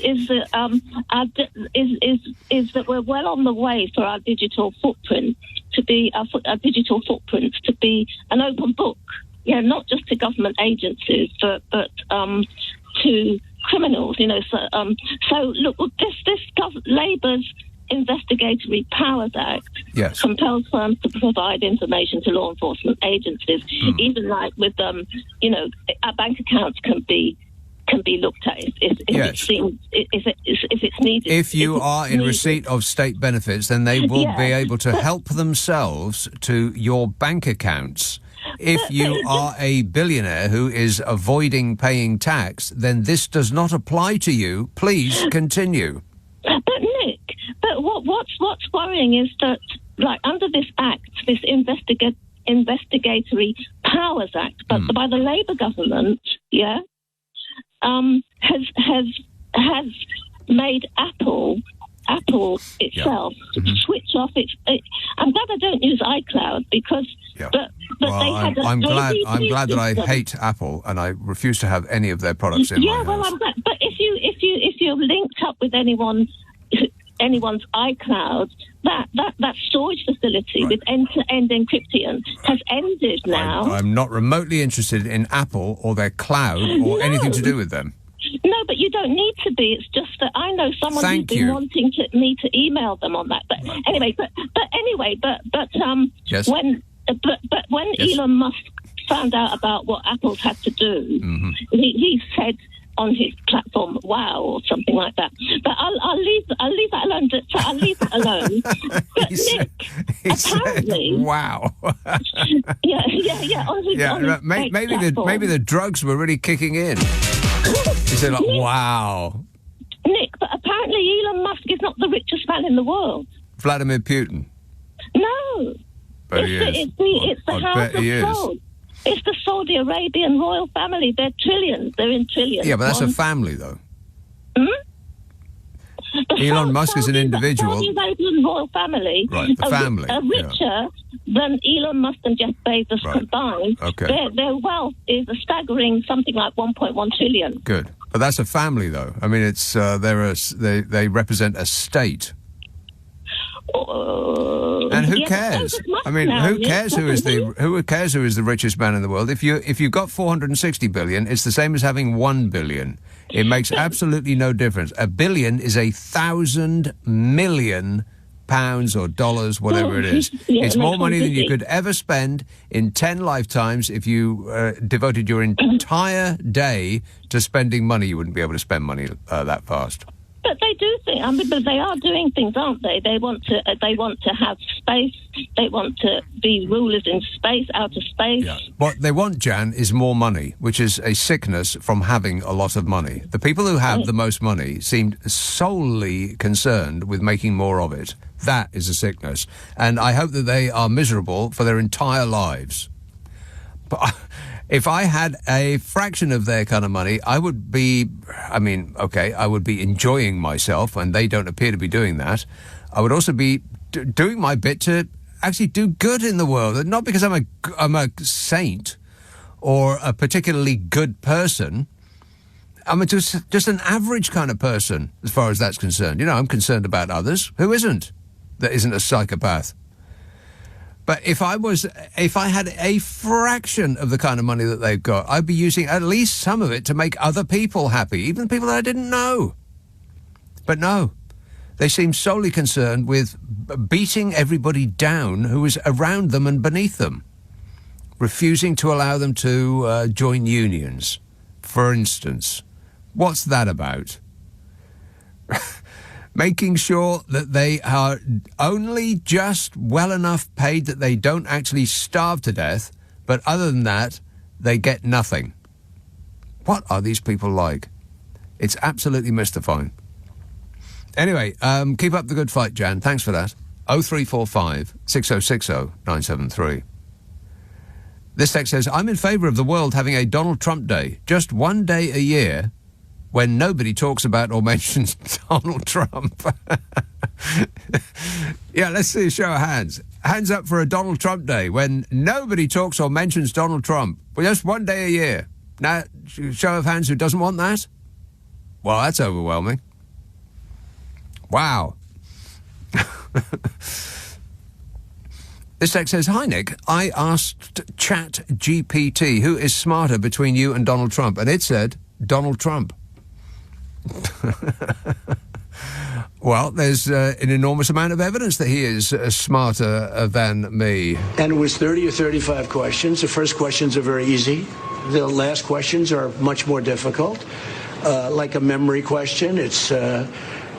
that we're well on the way for our digital footprint to be our digital footprints to be an open book. Yeah, not just to government agencies, but to criminals. You know, so look, this Labour's Investigatory Powers Act compels firms to provide information to law enforcement agencies, even like with our bank accounts can be looked at if it's needed. If you are in receipt of state benefits, then they will be able to help themselves to your bank accounts. If you are a billionaire who is avoiding paying tax, then this does not apply to you. Please continue. But Nick, what's worrying is that, like, under this act, this Investigatory Powers Act, but by the Labour government, has made Apple itself switch off its. I'm glad I don't use iCloud because. But they had I'm glad that I hate Apple and I refuse to have any of their products in my house. Well, I'm glad. But if you're linked up with anyone's iCloud, that storage facility with end-to-end encryption has ended now. I'm not remotely interested in Apple or their cloud or anything to do with them. No, but you don't need to be. It's just that I know someone who's been wanting me to email them on that. But anyway, when Elon Musk found out about what Apple's had to do, he said on his platform, "Wow," or something like that. But I'll leave that alone. I'll leave it alone. But Nick, apparently, said, "Wow." Maybe the drugs were really kicking in. He said, like, "Wow." Nick, but apparently Elon Musk is not the richest man in the world. Vladimir Putin. No. It's the House of Saud. It's the Saudi Arabian royal family. They're trillions. They're in trillions. Yeah, but that's a family, though. Elon Musk is an individual. The Saudi Arabian royal family, the family, are richer than Elon Musk and Jeff Bezos combined. Okay. Their wealth is a staggering something like 1.1 trillion. Good, but that's a family, though. I mean, it's they represent a state. And who cares? I mean, who cares who is the richest man in the world? If you've got 460 billion, it's the same as having 1 billion. It makes absolutely no difference. A billion is 1,000 million pounds or dollars, whatever it is. Yeah, it's no, more money than you completely. could ever spend in 10 lifetimes if you devoted your entire day to spending money. You wouldn't be able to spend money that fast. But they do think. I mean, but they are doing things, aren't they? They want to have space. They want to be rulers in space, outer space. Yeah. What they want, Jan, is more money, which is a sickness from having a lot of money. The people who have the most money seem solely concerned with making more of it. That is a sickness. And I hope that they are miserable for their entire lives. But if I had a fraction of their kind of money, I would be, I would be enjoying myself, and they don't appear to be doing that. I would also be doing my bit to actually do good in the world, not because I'm a saint or a particularly good person. I'm just an average kind of person as far as that's concerned. You know, I'm concerned about others. Who isn't? That isn't a psychopath. But if I had a fraction of the kind of money that they've got, I'd be using at least some of it to make other people happy, even people that I didn't know. But no, they seem solely concerned with beating everybody down who is around them and beneath them, refusing to allow them to join unions, for instance. What's that about? Making sure that they are only just well enough paid that they don't actually starve to death, but other than that, they get nothing. What are these people like? It's absolutely mystifying. Anyway, keep up the good fight, Jan. Thanks for that. 0345 6060 973. This text says, I'm in favour of the world having a Donald Trump Day, just one day a year, when nobody talks about or mentions Donald Trump. Yeah, let's see a show of hands. Hands up for a Donald Trump Day when nobody talks or mentions Donald Trump. Well, just one day a year. Now, show of hands who doesn't want that? Well, that's overwhelming. Wow. This text says, hi, Nick. I asked ChatGPT, who is smarter between you and Donald Trump? And it said, Donald Trump. Well, there's an enormous amount of evidence that he is smarter than me. And it was 30 or 35 questions. The first questions are very easy. The last questions are much more difficult. Like a memory question, it's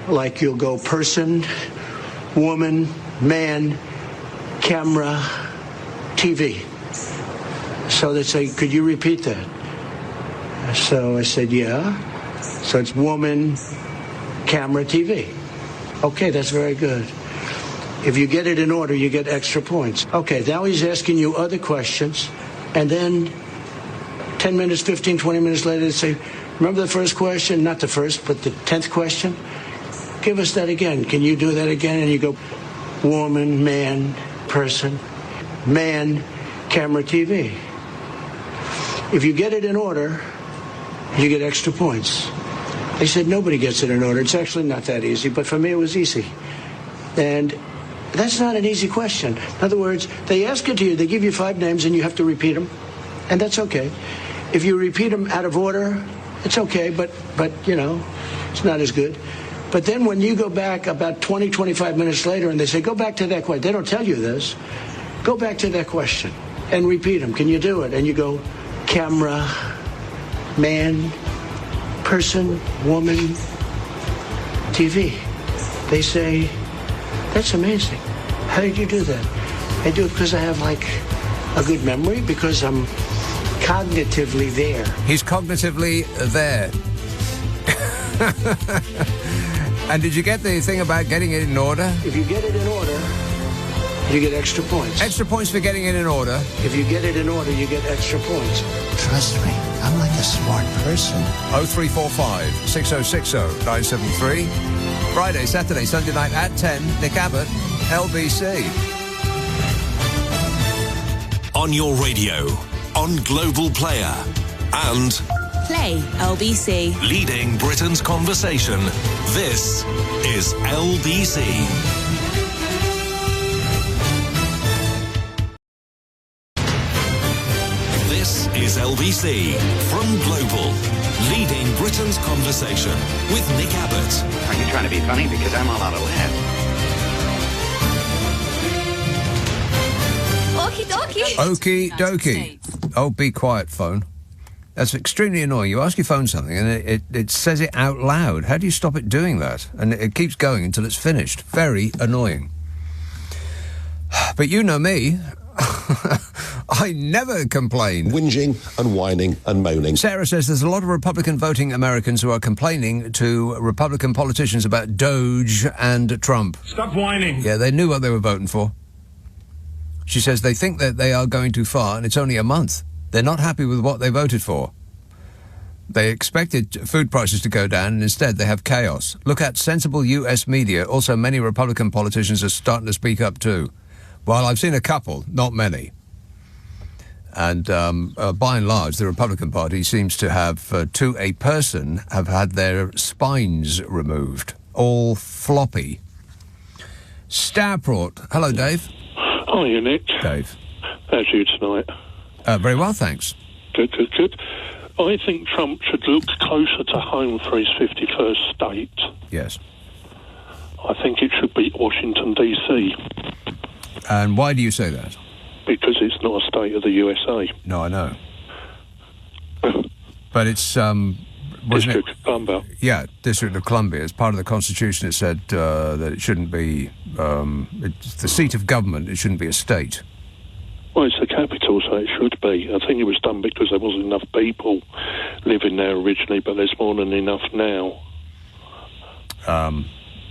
like you'll go person, woman, man, camera, TV. So they say, could you repeat that? So I said, yeah. So it's woman, camera, TV. Okay, that's very good. If you get it in order, you get extra points. Okay, now he's asking you other questions, and then 10 minutes, 15, 20 minutes later, they say, remember the first question? Not the first, but the 10th question? Give us that again. Can you do that again? And you go, woman, man, person, man, camera, TV. If you get it in order, you get extra points. They said nobody gets it in order. It's actually not that easy, but for me it was easy. And that's not an easy question. In other words, they ask it to you, they give you 5 names and you have to repeat them, and that's okay. If you repeat them out of order, it's okay, but you know, it's not as good. But then when you go back about 20, 25 minutes later and they say, go back to that question, they don't tell you this, go back to that question and repeat them. Can you do it? And you go, camera, man, person, woman, TV. They say, that's amazing. How did you do that? I do it because I have like a good memory, because I'm cognitively there. He's cognitively there. And did you get the thing about getting it in order? If you get it in order, you get extra points. Extra points for getting it in order. If you get it in order, you get extra points. Trust me, I'm like a smart person. 0345 6060 973. Friday, Saturday, Sunday night at 10. Nick Abbot, LBC. On your radio, on Global Player, and Play LBC. leading Britain's conversation. This is LBC. This is LBC from Global, leading Britain's conversation with Nick Abbott. Are you trying to be funny? Because I'm all out of lead. Okie dokie. Okie dokie. Oh, be quiet, phone. That's extremely annoying. You ask your phone something and it says it out loud. How do you stop it doing that? And it keeps going until it's finished. Very annoying. But you know me. I never complain. Whinging and whining and moaning. Sarah says there's a lot of Republican voting Americans who are complaining to Republican politicians about Doge and Trump. Stop whining. Yeah, they knew what they were voting for. She says they think that they are going too far and it's only a month. They're not happy with what they voted for. They expected food prices to go down and instead they have chaos. Look at sensible US media. Also, many Republican politicians are starting to speak up too. Well, I've seen a couple, not many. And by and large, the Republican Party seems to have, to a person, have had their spines removed. All floppy. Starport. Hello, Dave. Hi, Nick. Dave. How's you tonight? Very well, thanks. Good. I think Trump should look closer to home for his 51st state. Yes. I think it should be Washington, D.C. And why do you say that? Because it's not a state of the USA. No, I know. But it's, District of Columbia. Yeah, District of Columbia. As part of the Constitution, it said that it shouldn't be, it's the seat of government, it shouldn't be a state. Well, it's the capital, so it should be. I think it was done because there wasn't enough people living there originally, but there's more than enough now.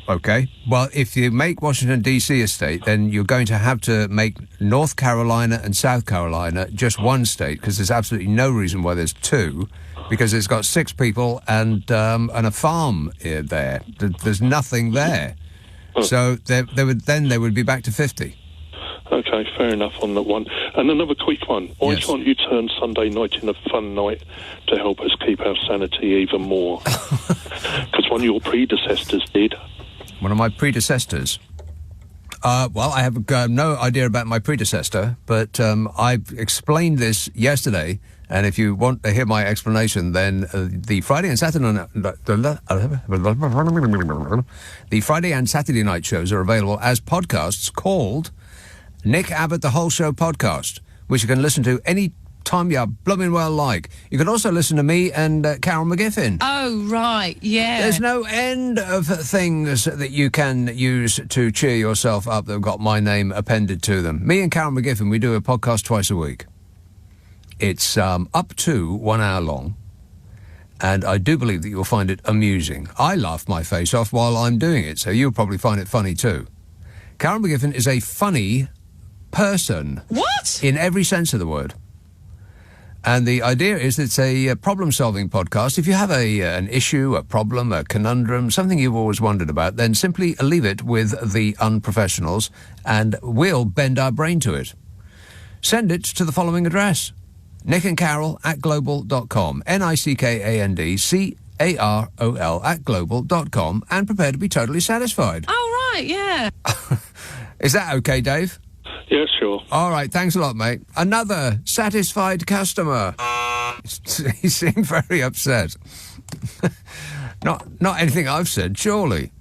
Okay. Well, if you make Washington, D.C. a state, then you're going to have to make North Carolina and South Carolina just one state, because there's absolutely no reason why there's two, because it's got 6 people and a farm there. There's nothing there. So they would be back to 50. Okay, fair enough on that one. And another quick one. Why can't you turn Sunday night into a fun night to help us keep our sanity even more? Because one of your predecessors did. One of my predecessors? Well, I have no idea about my predecessor, but I explained this yesterday, and if you want to hear my explanation, then the Friday and Saturday night shows are available as podcasts called Nick Abbot The Whole Show Podcast, which you can listen to any time you blooming well like. You can also listen to me and Carol McGiffin. Oh, right, yeah. There's no end of things that you can use to cheer yourself up that have got my name appended to them. Me and Carol McGiffin, we do a podcast twice a week. It's up to 1 hour long, and I do believe that you'll find it amusing. I laugh my face off while I'm doing it, so you'll probably find it funny too. Carol McGiffin is a funny person. What? In every sense of the word. And the idea is it's a problem-solving podcast. If you have an issue, a problem, a conundrum, something you've always wondered about, then simply leave it with the unprofessionals and we'll bend our brain to it. Send it to the following address: nickandcarol@global.com, nickandcarol@global.com, and prepare to be totally satisfied. Oh, right, yeah. Is that okay, Dave? Yeah, sure. All right, thanks a lot, mate. Another satisfied customer. He seemed very upset. Not anything I've said, surely.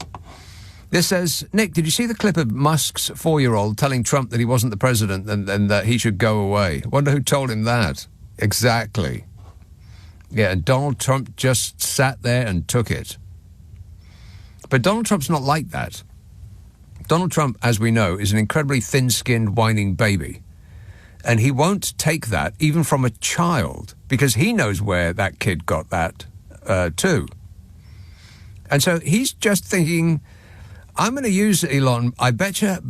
This says, Nick, did you see the clip of Musk's 4-year-old telling Trump that he wasn't the president and that he should go away? Wonder who told him that. Exactly. Yeah, and Donald Trump just sat there and took it. But Donald Trump's not like that. Donald Trump, as we know, is an incredibly thin-skinned, whining baby. And he won't take that, even from a child, because he knows where that kid got that, too. And so he's just thinking, I'm going to use Elon. I betcha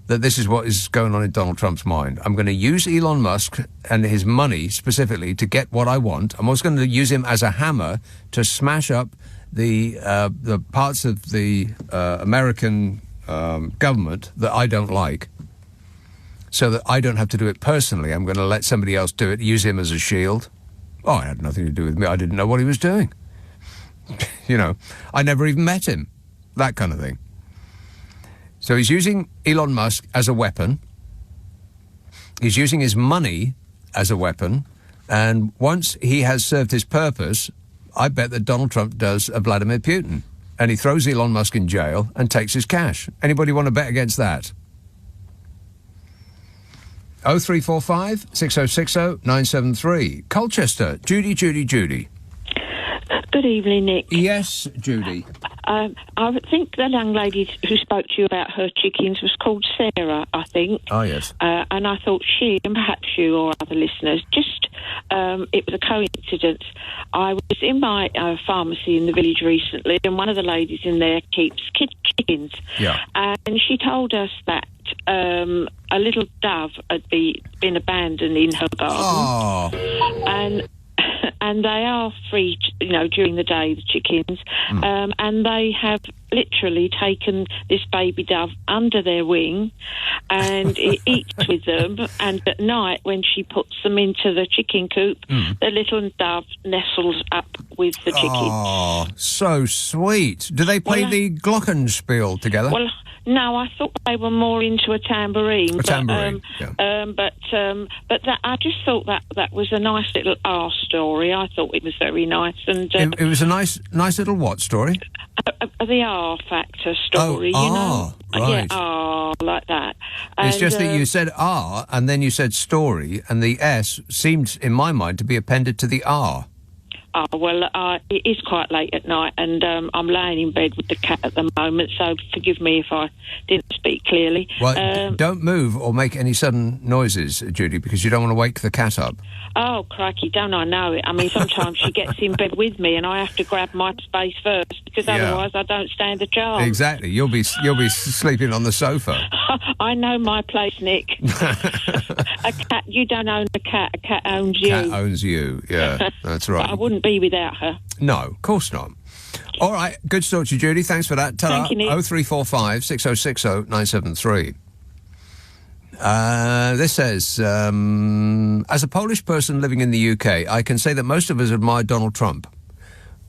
that this is what is going on in Donald Trump's mind. I'm going to use Elon Musk and his money specifically to get what I want. I'm also going to use him as a hammer to smash up the parts of the American government that I don't like, so that I don't have to do it personally. I'm going to let somebody else do it, use him as a shield. Oh, it had nothing to do with me. I didn't know what he was doing. You know, I never even met him. That kind of thing. So he's using Elon Musk as a weapon. He's using his money as a weapon. And once he has served his purpose, I bet that Donald Trump does a Vladimir Putin. And he throws Elon Musk in jail and takes his cash. Anybody want to bet against that? 0345 6060 973. Colchester, Judy. Good evening, Nick. Yes, Judy. I think the young lady who spoke to you about her chickens was called Sarah, I think. Oh, yes. And I thought she, and perhaps you or other listeners, it was a coincidence. I was in my pharmacy in the village recently, and one of the ladies in there keeps chickens. Yeah. And she told us that a little dove had been abandoned in her garden. Oh. And they are free, during the day, the chickens. And they have literally taken this baby dove under their wing, and it eats with them. And at night, when she puts them into the chicken coop, the little dove nestles up with the chickens. Oh, so sweet. Do they play the glockenspiel together? Well, no, I thought they were more into a tambourine. But that, I just thought that was a nice little R story. I thought it was very nice, and it was a nice little what story? The R factor story. Right. Yeah, R like that. It's just that you said R and then you said story, and the S seemed, in my mind, to be appended to the R. Oh, well, it is quite late at night, and I'm laying in bed with the cat at the moment, so forgive me if I didn't speak clearly. Well, don't move or make any sudden noises, Judy, because you don't want to wake the cat up. Oh, crikey, don't I know it? I mean, sometimes she gets in bed with me, and I have to grab my space first, because otherwise I don't stand a chance. Exactly. You'll be sleeping on the sofa. I know my place, Nick. A cat, you don't own a cat. A cat owns you. Cat owns you, yeah, that's right. But I wouldn't be without her. No, of course not. All right, good to talk to you, Judy. Thanks for that. Thank you, Nick. 0345 6060 973. This says, as a Polish person living in the UK, I can say that most of us admire Donald Trump.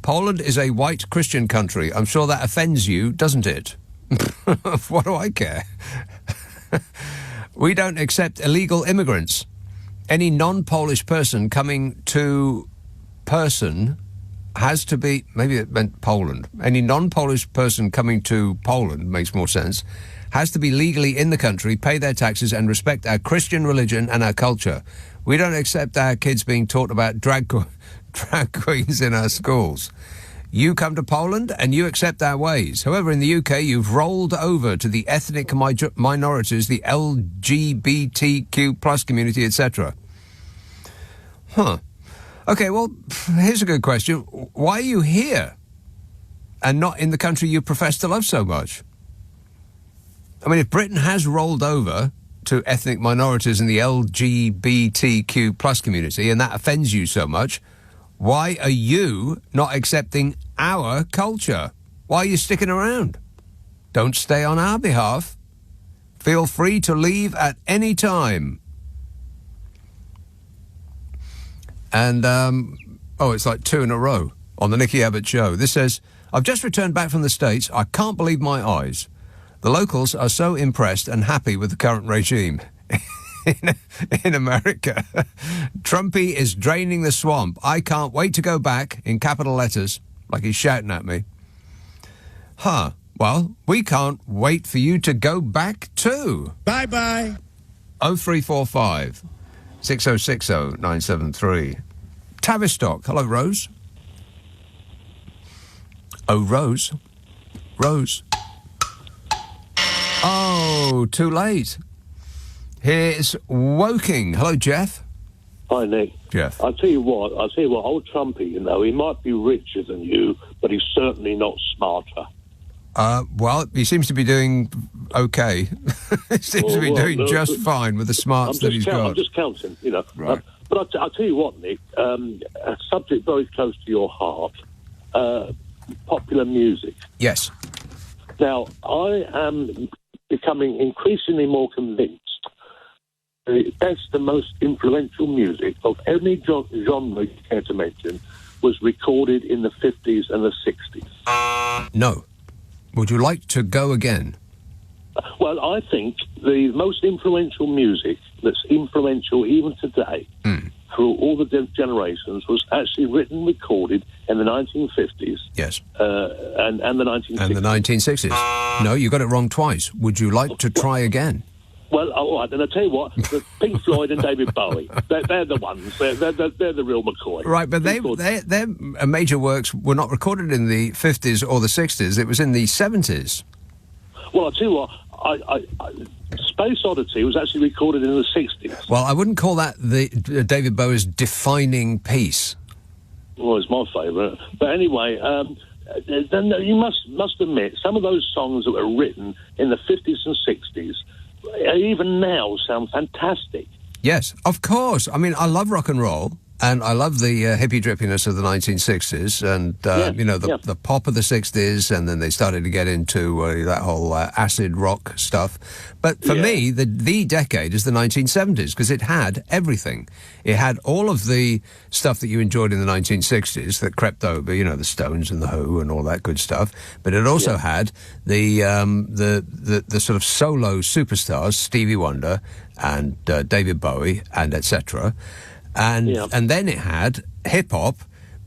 Poland is a white Christian country. I'm sure that offends you, doesn't it? What do I care? We don't accept illegal immigrants. Any non-Polish person coming to has to be, maybe it meant Poland. Any non-Polish person coming to Poland, makes more sense, has to be legally in the country, pay their taxes, and respect our Christian religion and our culture. We don't accept our kids being taught about drag queens in our schools. You come to Poland and you accept our ways. However, in the UK, you've rolled over to the ethnic minorities, the LGBTQ plus community, etc. Huh. Okay, well, here's a good question. Why are you here and not in the country you profess to love so much? I mean, if Britain has rolled over to ethnic minorities in the LGBTQ plus community and that offends you so much, why are you not accepting our culture? Why are you sticking around? Don't stay on our behalf. Feel free to leave at any time. And, it's like two in a row on the Nicky Abbott show. This says, I've just returned back from the States. I can't believe my eyes. The locals are so impressed and happy with the current regime. In America, Trumpy is draining the swamp. I can't wait to go back, in capital letters, like he's shouting at me. Huh. Well, we can't wait for you to go back too. Bye-bye. 0345 6060 973. Tavistock. Hello, Rose. Oh, Rose. Rose. Oh, too late. Here's Woking. Hello, Jeff. Hi, Nick. Jeff. I'll tell you what, old Trumpy, he might be richer than you, but he's certainly not smarter. Well, he seems to be doing okay. He seems to be doing just fine with the smarts that he's got. I'm just counting, Right. But I'll tell you what, Nick, a subject very close to your heart, popular music. Yes. Now, I am becoming increasingly more convinced that's the most influential music of any genre you care to mention was recorded in the 50s and the 60s. No. Would you like to go again? Well, I think the most influential music that's influential even today through all the generations was actually written and recorded in the 1950s. Yes. And the 1960s. And the 1960s. No, you got it wrong twice. Would you like to try again? Well, all right, then I'll tell you what, the Pink Floyd and David Bowie, they're the ones. They're the real McCoy. Right, but their major works were not recorded in the 50s or the 60s. It was in the 70s. Well, I'll tell you what, Space Oddity was actually recorded in the 60s. Well, I wouldn't call that the David Bowie's defining piece. Well, it's my favourite. But anyway, then you must admit, some of those songs that were written in the 50s and 60s, even now, sound fantastic. Yes, of course. I mean, I love rock and roll, and I love the hippie drippiness of the 1960s, and the pop of the 60s, and then they started to get into that whole acid rock stuff. But for me, the decade is the 1970s, because it had everything. It had all of the stuff that you enjoyed in the 1960s that crept over, the Stones and the Who and all that good stuff. But it also had the sort of solo superstars, Stevie Wonder and David Bowie and etc. And then it had hip-hop,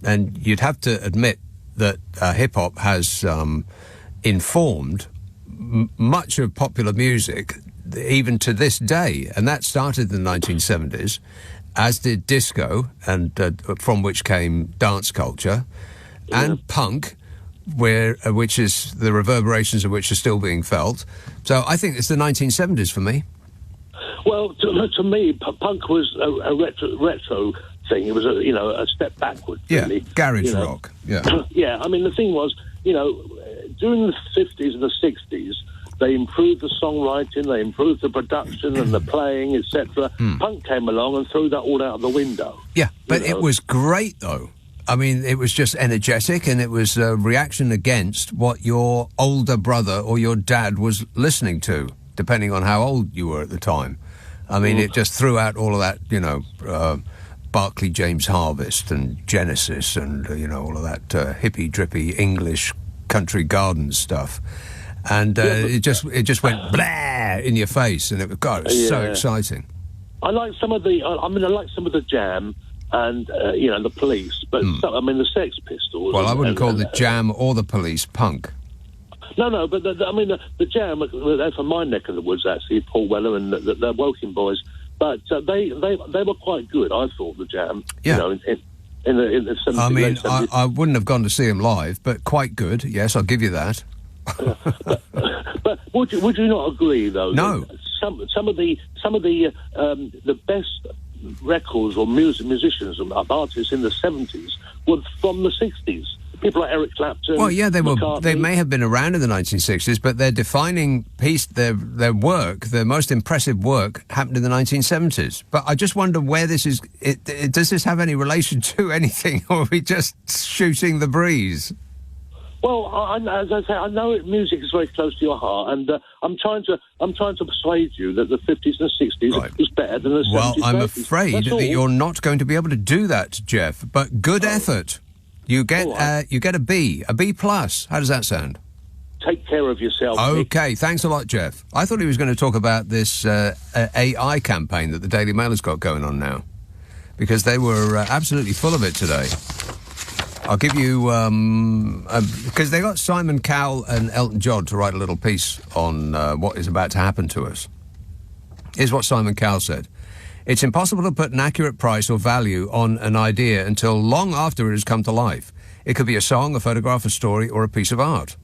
and you'd have to admit that hip-hop has informed much of popular music, even to this day, and that started in the 1970s, as did disco, and from which came dance culture, and punk, which is the reverberations of which are still being felt. So I think it's the 1970s for me. Well, to me, punk was a retro thing. It was a step backward. Really. Garage rock. Yeah. Yeah. I mean, the thing was, during the 50s and the 60s, they improved the songwriting, they improved the production and the playing, etc. Punk came along and threw that all out of the window. Yeah, but it was great, though. I mean, it was just energetic, and it was a reaction against what your older brother or your dad was listening to, depending on how old you were at the time. I mean, it just threw out all of that, Barclay James Harvest and Genesis and, all of that hippy-drippy English country garden stuff. And it just went blah in your face, and it was so exciting. I like some of the Jam and the Police, but the Sex Pistols. Well, I wouldn't call the Jam or the Police punk. No, but the Jam, they're from my neck of the woods, actually, Paul Weller and the Woking Boys. But they were quite good, I thought, the Jam. Yeah. In the 70s. I mean, I wouldn't have gone to see them live, but quite good. Yes, I'll give you that. But would you not agree, though? No. Some of the best records or musicians of artists in the 70s were from the 60s. People like Eric Clapton. Well, yeah, McCartney. They may have been around in the 1960s, but their defining piece, their work, their most impressive work, happened in the 1970s. But I just wonder where this is. Does this have any relation to anything, or are we just shooting the breeze? Well, as I say, I know music is very close to your heart, and I'm trying to persuade you that the 50s and 60s was better than the 70s. Well, I'm 30s. afraid that you're not going to be able to do that, Jeff. But good effort. You get a B plus. How does that sound? Take care of yourself. Okay, Nick. Thanks a lot, Jeff. I thought he was going to talk about this AI campaign that the Daily Mail has got going on now, because they were absolutely full of it today. I'll give you because they got Simon Cowell and Elton John to write a little piece on what is about to happen to us. Here's what Simon Cowell said. It's impossible to put an accurate price or value on an idea until long after it has come to life. It could be a song, a photograph, a story, or a piece of art.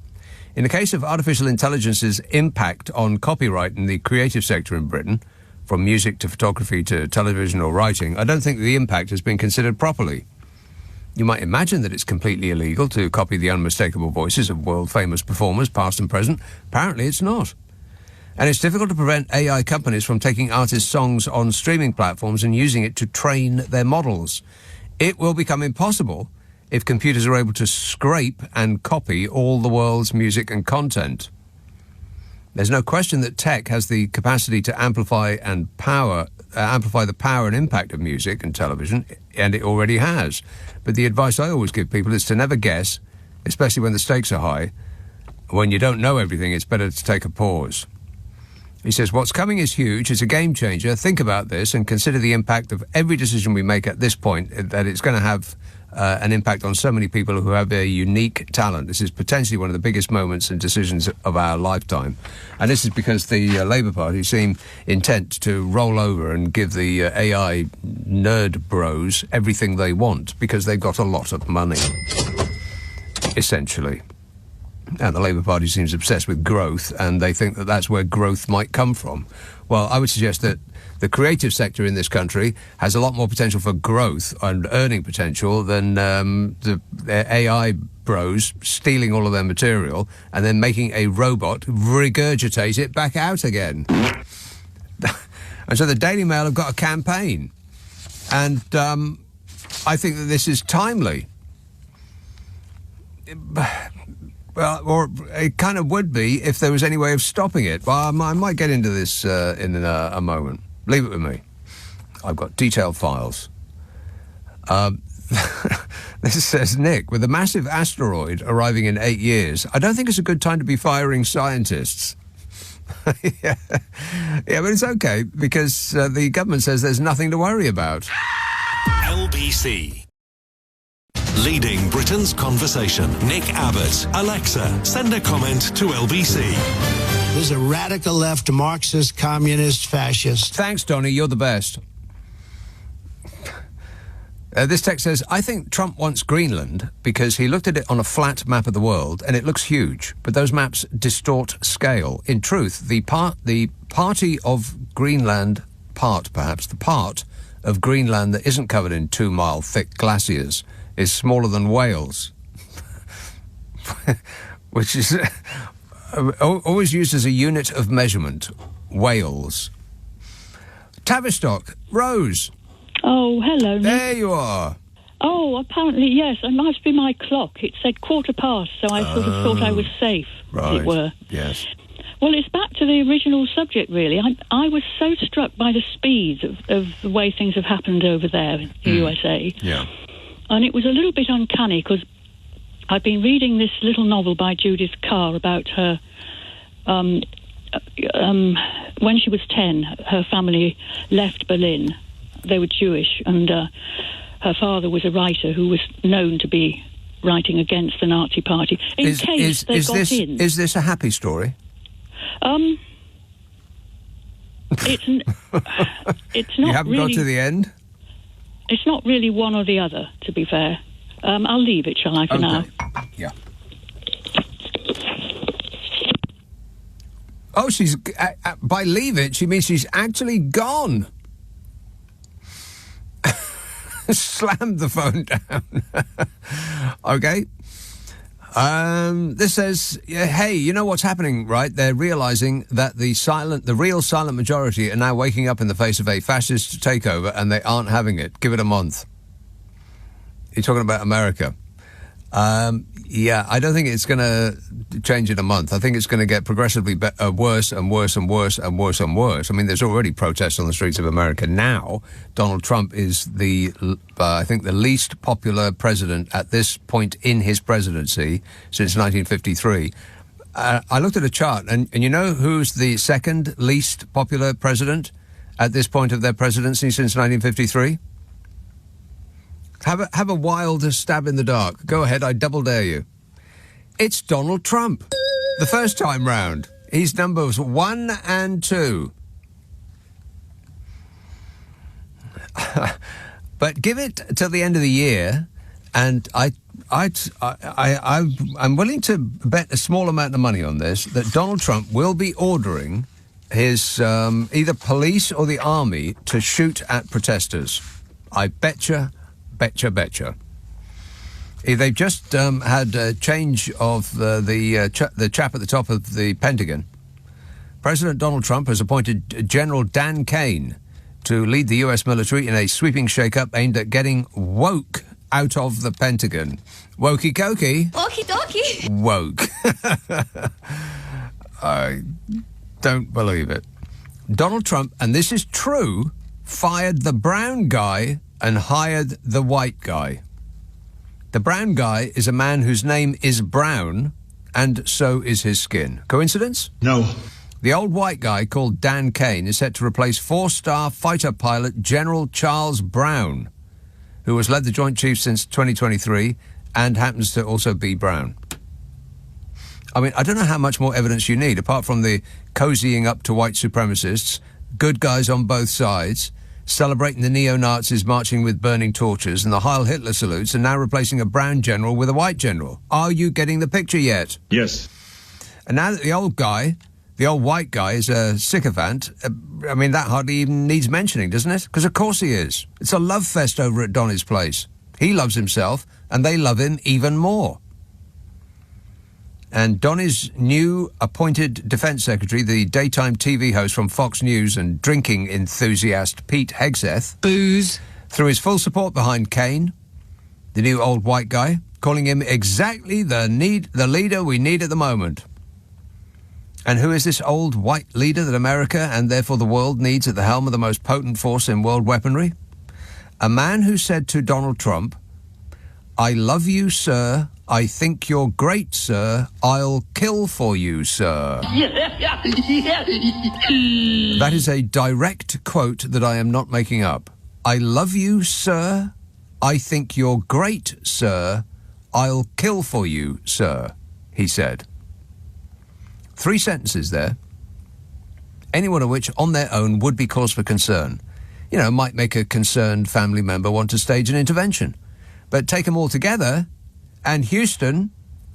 In the case of artificial intelligence's impact on copyright in the creative sector in Britain, from music to photography to television or writing, I don't think the impact has been considered properly. You might imagine that it's completely illegal to copy the unmistakable voices of world-famous performers, past and present. Apparently it's not. And it's difficult to prevent AI companies from taking artists' songs on streaming platforms and using it to train their models. It will become impossible if computers are able to scrape and copy all the world's music and content. There's no question that tech has the capacity to amplify the power and impact of music and television, and it already has. But the advice I always give people is to never guess, especially when the stakes are high. When you don't know everything, it's better to take a pause. He says, what's coming is huge. It's a game changer. Think about this and consider the impact of every decision we make at this point, that it's going to have an impact on so many people who have a unique talent. This is potentially one of the biggest moments and decisions of our lifetime. And this is because the Labour Party seem intent to roll over and give the AI nerd bros everything they want because they've got a lot of money, essentially. And the Labour Party seems obsessed with growth, and they think that that's where growth might come from. Well, I would suggest that the creative sector in this country has a lot more potential for growth and earning potential than the AI bros stealing all of their material and then making a robot regurgitate it back out again. And so the Daily Mail have got a campaign. And I think that this is timely. Well, or it kind of would be if there was any way of stopping it. Well, I might get into this in a moment. Leave it with me. I've got detailed files. This says, Nick, with a massive asteroid arriving in 8 years, I don't think it's a good time to be firing scientists. Yeah, but it's okay, because the government says there's nothing to worry about. LBC. Leading Britain's conversation. Nick Abbot. Alexa, send a comment to LBC. This is a radical left, Marxist, communist, fascist. Thanks, Donny. You're the best. This text says, I think Trump wants Greenland because he looked at it on a flat map of the world and it looks huge, but those maps distort scale. In truth, the party of Greenland part of Greenland that isn't covered in 2-mile thick glaciers is smaller than Wales, which is always used as a unit of measurement. Wales. Tavistock, Rose. Oh, hello, Nick. There you are. Oh, apparently, yes. It must be my clock. It said 15:15, so I sort of thought I was safe, as it were. Yes. Well, it's back to the original subject, really. I was so struck by the speed of the way things have happened over there in the USA. Yeah. And it was a little bit uncanny, because I've been reading this little novel by Judith Carr about her... when she was 10, her family left Berlin. They were Jewish, and her father was a writer who was known to be writing against the Nazi Party. Is this a happy story? It's not. You haven't really, got to the end? It's not really one or the other, to be fair. I'll leave it, shall I, for now? Yeah. Oh, she's... by leave it, she means she's actually gone. Slammed the phone down. Okay. This says, hey, you know what's happening, right? They're realising that the real silent majority are now waking up in the face of a fascist takeover, and they aren't having it. Give it a month. You're talking about America. Yeah, I don't think it's going to change in a month. I think it's going to get progressively worse and worse and worse and worse and worse. I mean, there's already protests on the streets of America now. Donald Trump is I think, the least popular president at this point in his presidency since 1953. I looked at a chart, and you know who's the second least popular president at this point of their presidency since 1953? Have a wild stab in the dark. Go ahead, I double dare you. It's Donald Trump. The first time round. His numbers 1 and 2. But give it till the end of the year, and I'm willing to bet a small amount of money on this, that Donald Trump will be ordering his either police or the army to shoot at protesters. I betcha. They've just had a change of the chap at the top of the Pentagon. President Donald Trump has appointed General Dan Kane to lead the U.S. military in a sweeping shake-up aimed at getting woke out of the Pentagon. Wokey-cokey. Okie-dokie. Woke. I don't believe it. Donald Trump, and this is true, fired the brown guy and hired the white guy. The brown guy is a man whose name is Brown, and so is his skin. Coincidence? No. The old white guy, called Dan Kane, is set to replace 4-star fighter pilot General Charles Brown. who has led the Joint Chiefs since 2023 and happens to also be brown. I mean, I don't know how much more evidence you need, apart from the cozying up to white supremacists, good guys on both sides, celebrating the neo-Nazis marching with burning torches and the Heil Hitler salutes, and now replacing a brown general with a white general. Are you getting the picture yet? Yes. And now that the old white guy is a sycophant, I mean, that hardly even needs mentioning, doesn't it? Because of course he is. It's a love fest over at Donny's place. He loves himself, and they love him even more. And Donny's new appointed defence secretary, the daytime TV host from Fox News and drinking enthusiast Pete Hegseth, booze, threw his full support behind Kane, the new old white guy, calling him exactly the leader we need at the moment. And who is this old white leader that America, and therefore the world, needs at the helm of the most potent force in world weaponry? A man who said to Donald Trump, "I love you, sir. I think you're great, sir. I'll kill for you, sir." That is a direct quote that I am not making up. "I love you, sir. I think you're great, sir. I'll kill for you, sir," he said. 3 sentences there, any one of which on their own would be cause for concern. You know, might make a concerned family member want to stage an intervention. But take them all together, and Houston,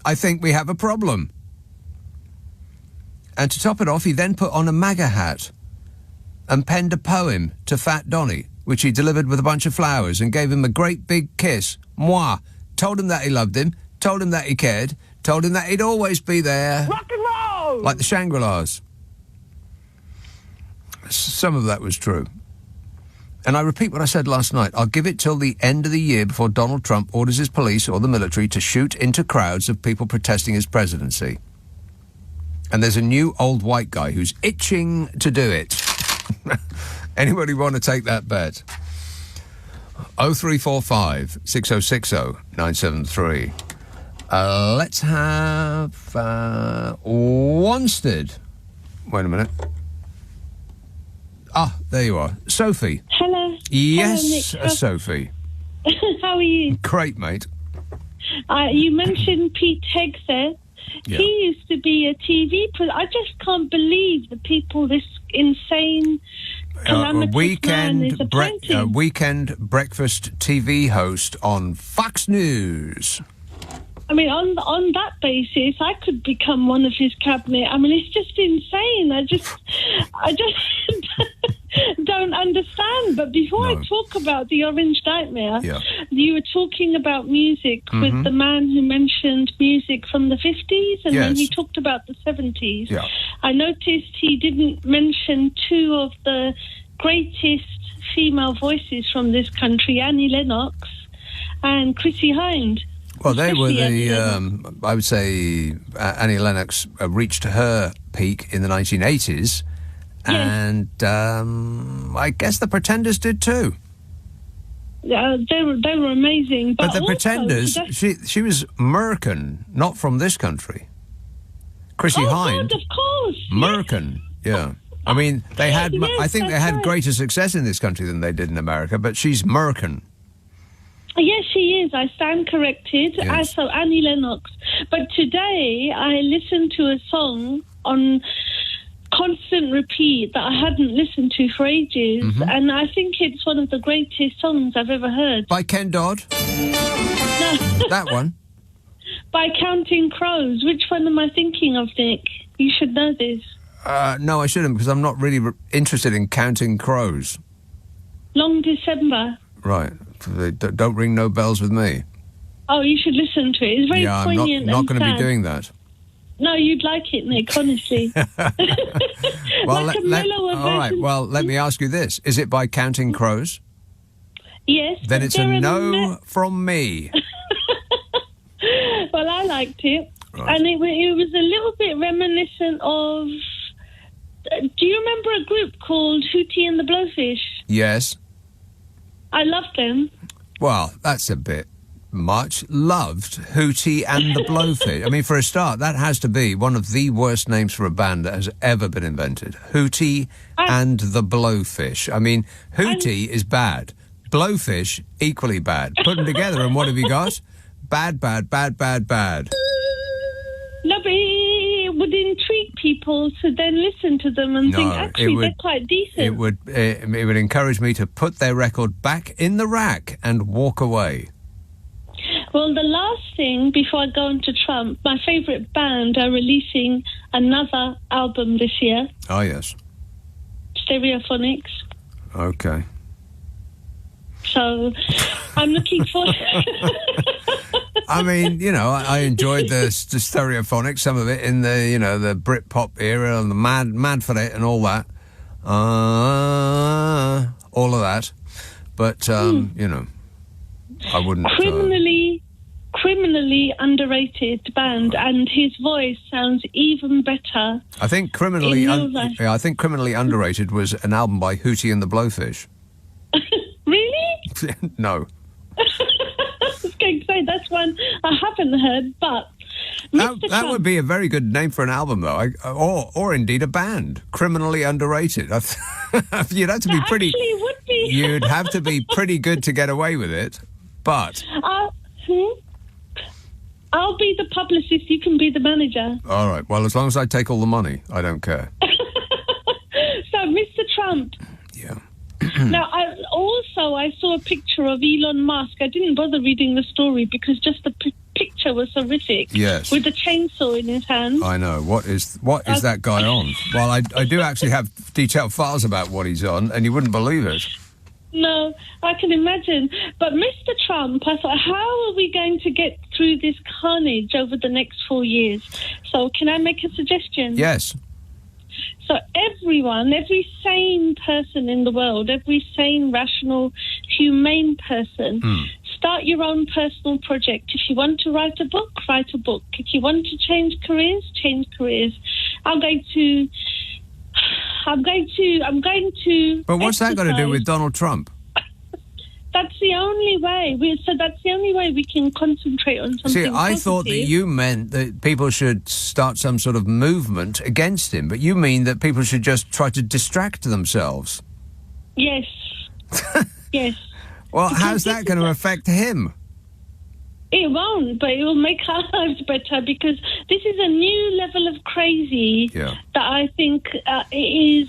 I think we have a problem. And to top it off, he then put on a MAGA hat and penned a poem to Fat Donny, which he delivered with a bunch of flowers and gave him a great big kiss. Mwah! Told him that he loved him, told him that he cared, told him that he'd always be there. Rock and roll! Like the Shangri-Las. Some of that was true. And I repeat what I said last night. I'll give it till the end of the year before Donald Trump orders his police or the military to shoot into crowds of people protesting his presidency. And there's a new old white guy who's itching to do it. Anybody want to take that bet? 0345 6060 973. Let's have Wanstead. Wait a minute. Ah, there you are. Sophie. Hello. Yes, Hello, Nick. Sophie. How are you? Great, mate. You mentioned Pete Hegseth. Yeah. He used to be a TV I just can't believe the people this insane, calamitous man is appointing. Weekend breakfast TV host on Fox News. I mean, on that basis, I could become one of his cabinet. I mean, it's just insane. I just don't understand. But before I talk about the Orange Nightmare, you were talking about music with the man who mentioned music from the 50s, and then he talked about the 70s. Yeah. I noticed he didn't mention two of the greatest female voices from this country, Annie Lennox and Chrissie Hynde. Well, they were I would say Annie Lennox reached her peak in the 1980s, and I guess the Pretenders did too. They were amazing. But the Pretenders, she was American, not from this country. Chrissie Hynde. God, of course. American, yeah. I mean, they had. I think they had greater success in this country than they did in America, but she's American. Yes, she is. I stand corrected. Yes. So Annie Lennox. But today I listened to a song on constant repeat that I hadn't listened to for ages, and I think it's one of the greatest songs I've ever heard. By Ken Dodd? No. That one? By Counting Crows. Which one am I thinking of, Nick? You should know this. No, I shouldn't, because I'm not really interested in Counting Crows. Long December. Right. They don't ring no bells with me. Oh, you should listen to it. It's very poignant. I'm not going to be sad. doing that. No, you'd like it, Nick, honestly. Well, like a mellower all right, version. well, let me ask you this. Is it by Counting Crows? Yes. Then it's a no from me. Well, I liked it. Right. And it was a little bit reminiscent of... do you remember a group called Hootie and the Blowfish? Yes. I loved them. Well, that's a bit much. Loved Hootie and the Blowfish. I mean, for a start, that has to be one of the worst names for a band that has ever been invented. Hootie and the Blowfish. I mean, Hootie is bad. blowfish, equally bad. Put them together and what have you got? Bad, bad, bad, bad, bad. No, but it would intrigue people to then listen to them and think, actually, they're quite decent. It would encourage me to put their record back in the rack and walk away. Well, the last thing, before I go on to Trump, my favourite band are releasing another album this year. Oh, yes. Stereophonics. Okay. So, I'm looking forward... I mean, I enjoyed the Stereophonics, some of it in the, the Britpop era and the mad for it and all that. All of that. But, I wouldn't... Criminally underrated band, and his voice sounds even better. I think criminally underrated was an album by Hootie and the Blowfish. Really? No. I was going to say that's one I haven't heard, but that would be a very good name for an album, though, or indeed a band. Criminally underrated. You'd have to be pretty. Actually, it would be. You'd have to be pretty good to get away with it, but. I'll be the publicist, you can be the manager. All right, well, as long as I take all the money, I don't care. So, Mr. Trump. Yeah. Now, I saw a picture of Elon Musk. I didn't bother reading the story because just the picture was horrific. Yes. With a chainsaw in his hand. I know. What is that guy on? Well, I do actually have detailed files about what he's on, and you wouldn't believe it. No, I can imagine. But Mr. Trump, I thought, how are we going to get through this carnage over the next 4 years? So can I make a suggestion? Yes. So every sane person in the world, every sane, rational, humane person, start your own personal project. If you want to write a book, write a book. If you want to change careers, change careers. I'm going to... But what's that got to do with Donald Trump? That's the only way. That's the only way we can concentrate on something. See, I thought that you meant that people should start some sort of movement against him, but you mean that people should just try to distract themselves. Yes. Yes. Well, how's that going to affect him? It won't, but it will make our lives better because this is a new level of crazy that I think is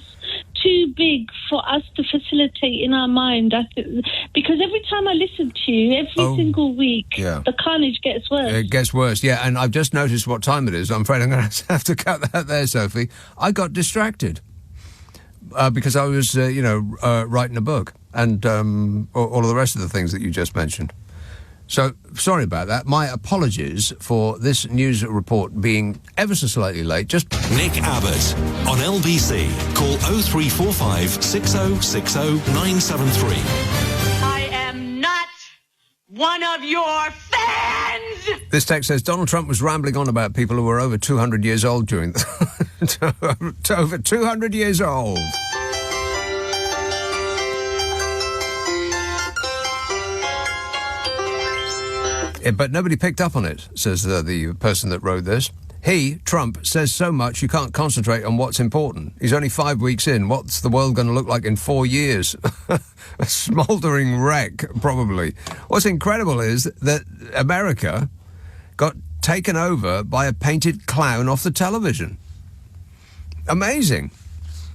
too big for us to facilitate in our mind. Because every time I listen to you, every single week, the carnage gets worse. It gets worse, yeah, and I've just noticed what time it is. I'm afraid I'm going to have to cut that there, Sophie. I got distracted because I was, writing a book and all of the rest of the things that you just mentioned. So, sorry about that. My apologies for this news report being ever so slightly late. Nick Abbott on LBC. Call 0345 6060 973. I am not one of your fans! This text says, Donald Trump was rambling on about people who were over 200 years old during over 200 years old. But nobody picked up on it, says the person that wrote this. He, Trump, says so much you can't concentrate on what's important. He's only 5 weeks in. What's the world going to look like in 4 years? A smouldering wreck, probably. What's incredible is that America got taken over by a painted clown off the television. Amazing.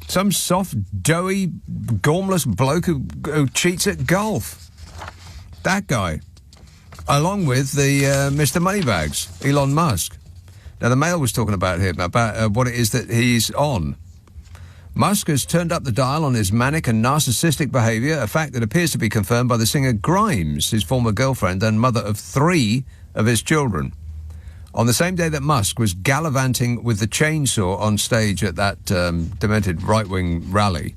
Some soft, doughy, gormless bloke who cheats at golf. That guy. Along with the Mr. Moneybags, Elon Musk. Now, the Mail was talking about him, about what it is that he's on. Musk has turned up the dial on his manic and narcissistic behaviour, a fact that appears to be confirmed by the singer Grimes, his former girlfriend and mother of 3 of his children. On the same day that Musk was gallivanting with the chainsaw on stage at that demented right-wing rally,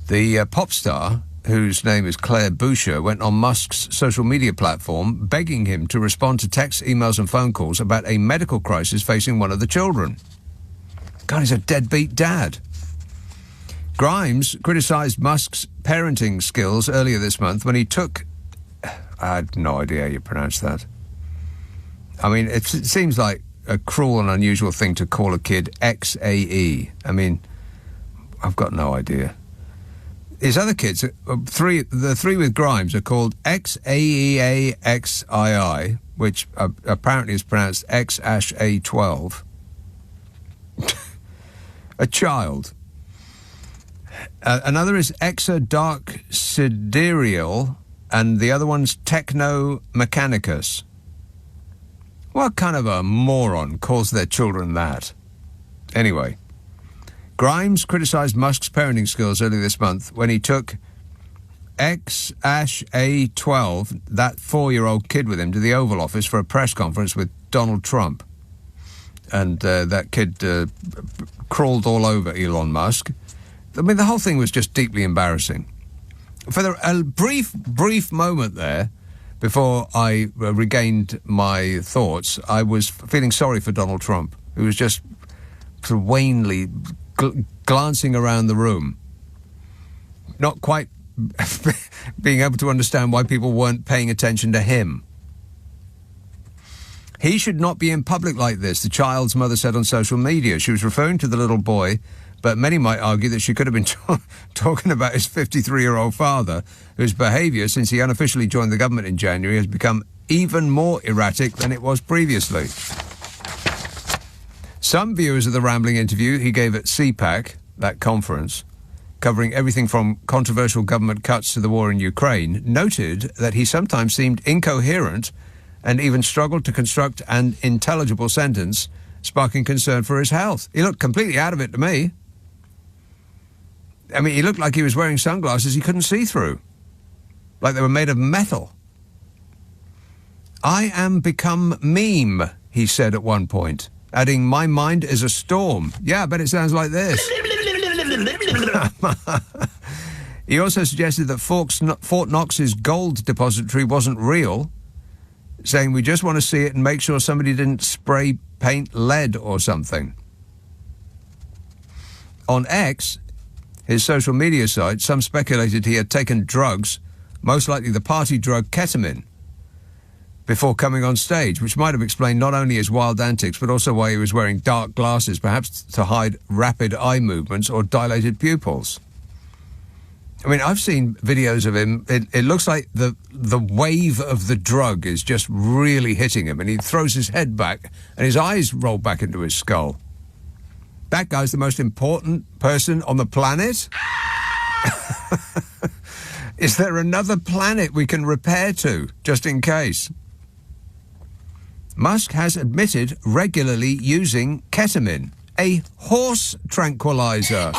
the pop star, whose name is Claire Boucher, went on Musk's social media platform begging him to respond to texts, emails and phone calls about a medical crisis facing one of the children. God, he's a deadbeat dad. Grimes criticised Musk's parenting skills earlier this month when he took... I had no idea how you pronounce that. I mean, it seems like a cruel and unusual thing to call a kid XAE. I mean, I've got no idea. his other kids, the three with Grimes, are called XAEAXII, which apparently is pronounced XAA12. A child. Another is Exa Dark Sidereal, and the other one's Techno Mechanicus. What kind of a moron calls their children that? Anyway, Grimes criticised Musk's parenting skills earlier this month when he took XAA12, that 4-year-old kid with him, to the Oval Office for a press conference with Donald Trump. And that kid crawled all over Elon Musk. I mean, the whole thing was just deeply embarrassing. For a brief moment there, before I regained my thoughts, I was feeling sorry for Donald Trump, who was just sort of wanly glancing around the room, not quite being able to understand why people weren't paying attention to him. He should not be in public like this, the child's mother said on social media. She was referring to the little boy, but many might argue that she could have been talking about his 53-year-old father, whose behaviour since he unofficially joined the government in January has become even more erratic than it was previously. Some viewers of the rambling interview he gave at CPAC, that conference, covering everything from controversial government cuts to the war in Ukraine, noted that he sometimes seemed incoherent and even struggled to construct an intelligible sentence, sparking concern for his health. He looked completely out of it to me. I mean, he looked like he was wearing sunglasses he couldn't see through, like they were made of metal. "I am become meme," he said at one point, adding, "My mind is a storm." Yeah, I bet it sounds like this. He also suggested that Fort Knox's gold depository wasn't real, saying, "We just want to see it and make sure somebody didn't spray paint lead or something." On X, his social media site, some speculated he had taken drugs, most likely the party drug ketamine, before coming on stage, which might have explained not only his wild antics, but also why he was wearing dark glasses, perhaps to hide rapid eye movements or dilated pupils. I mean, I've seen videos of him. It looks like the wave of the drug is just really hitting him, and he throws his head back, and his eyes roll back into his skull. That guy's the most important person on the planet? Is there another planet we can repair to, just in case? Musk has admitted regularly using ketamine, a horse tranquilizer,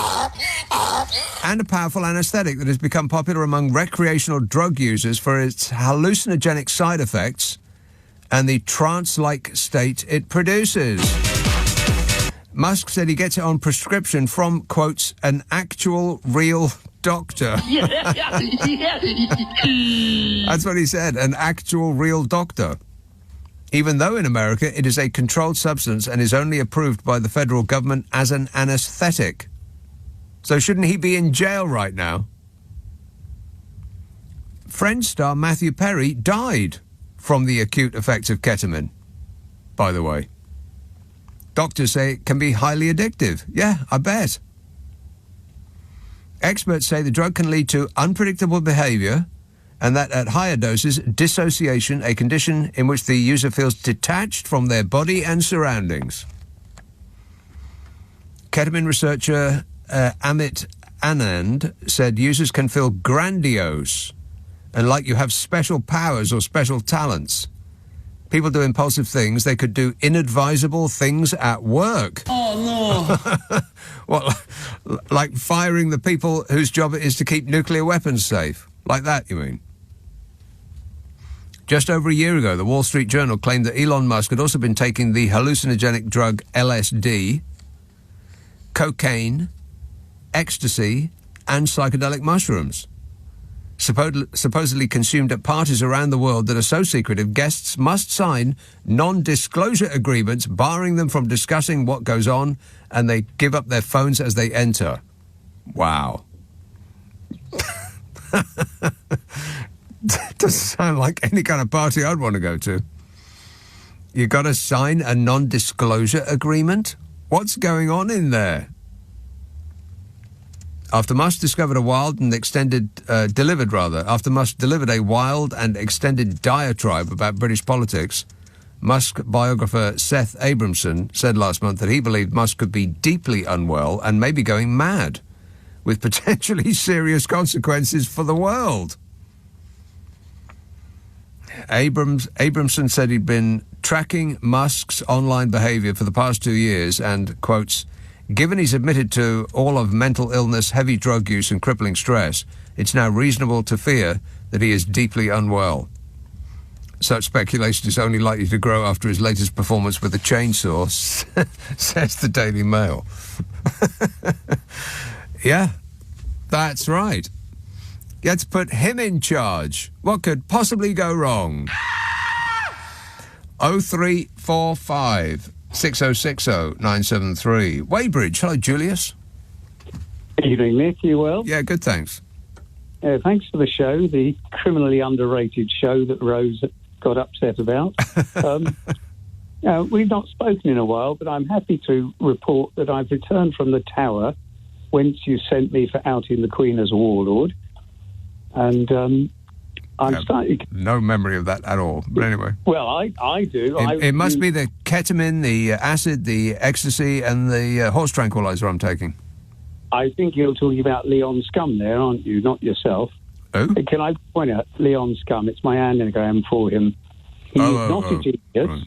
and a powerful anesthetic that has become popular among recreational drug users for its hallucinogenic side effects and the trance-like state it produces. Musk said he gets it on prescription from, quotes, an actual real doctor. That's what he said, an actual real doctor. Even though in America it is a controlled substance and is only approved by the federal government as an anesthetic. So shouldn't he be in jail right now? Friends star Matthew Perry died from the acute effects of ketamine, by the way. Doctors say it can be highly addictive. Yeah, I bet. Experts say the drug can lead to unpredictable behaviour, and that at higher doses, dissociation, a condition in which the user feels detached from their body and surroundings. Ketamine researcher Amit Anand said users can feel grandiose and like you have special powers or special talents. People do impulsive things. They could do inadvisable things at work. Oh, no. What, like firing the people whose job it is to keep nuclear weapons safe? Like that, you mean? Just over a year ago, the Wall Street Journal claimed that Elon Musk had also been taking the hallucinogenic drug LSD, cocaine, ecstasy, and psychedelic mushrooms. Supposedly consumed at parties around the world that are so secretive, guests must sign non-disclosure agreements barring them from discussing what goes on, and they give up their phones as they enter. Wow. Doesn't sound like any kind of party I'd want to go to. You got to sign a non-disclosure agreement? What's going on in there? After Musk delivered a wild and extended diatribe about British politics, Musk biographer Seth Abramson said last month that he believed Musk could be deeply unwell and maybe going mad, with potentially serious consequences for the world. Abramson said he'd been tracking Musk's online behaviour for the past 2 years and, quotes, given he's admitted to all of mental illness, heavy drug use and crippling stress, it's now reasonable to fear that he is deeply unwell. Such speculation is only likely to grow after his latest performance with a chainsaw, says the Daily Mail. Yeah, that's right. Let's put him in charge. What could possibly go wrong? 0345 6060 973. Weybridge. Hello, Julius. Evening, Nick. You well? Yeah, good, thanks. Thanks for the show, the criminally underrated show that Rose got upset about. We've not spoken in a while, but I'm happy to report that I've returned from the Tower, whence you sent me for outing the Queen as a warlord. And I'm starting... No memory of that at all. But anyway. Well, I do. It must be the ketamine, the acid, the ecstasy, and the horse tranquilizer I'm taking. I think you're talking about Leon Scum there, aren't you? Not yourself. Oh? Can I point out Leon Scum? It's my anagram for him. He is not a genius. Right.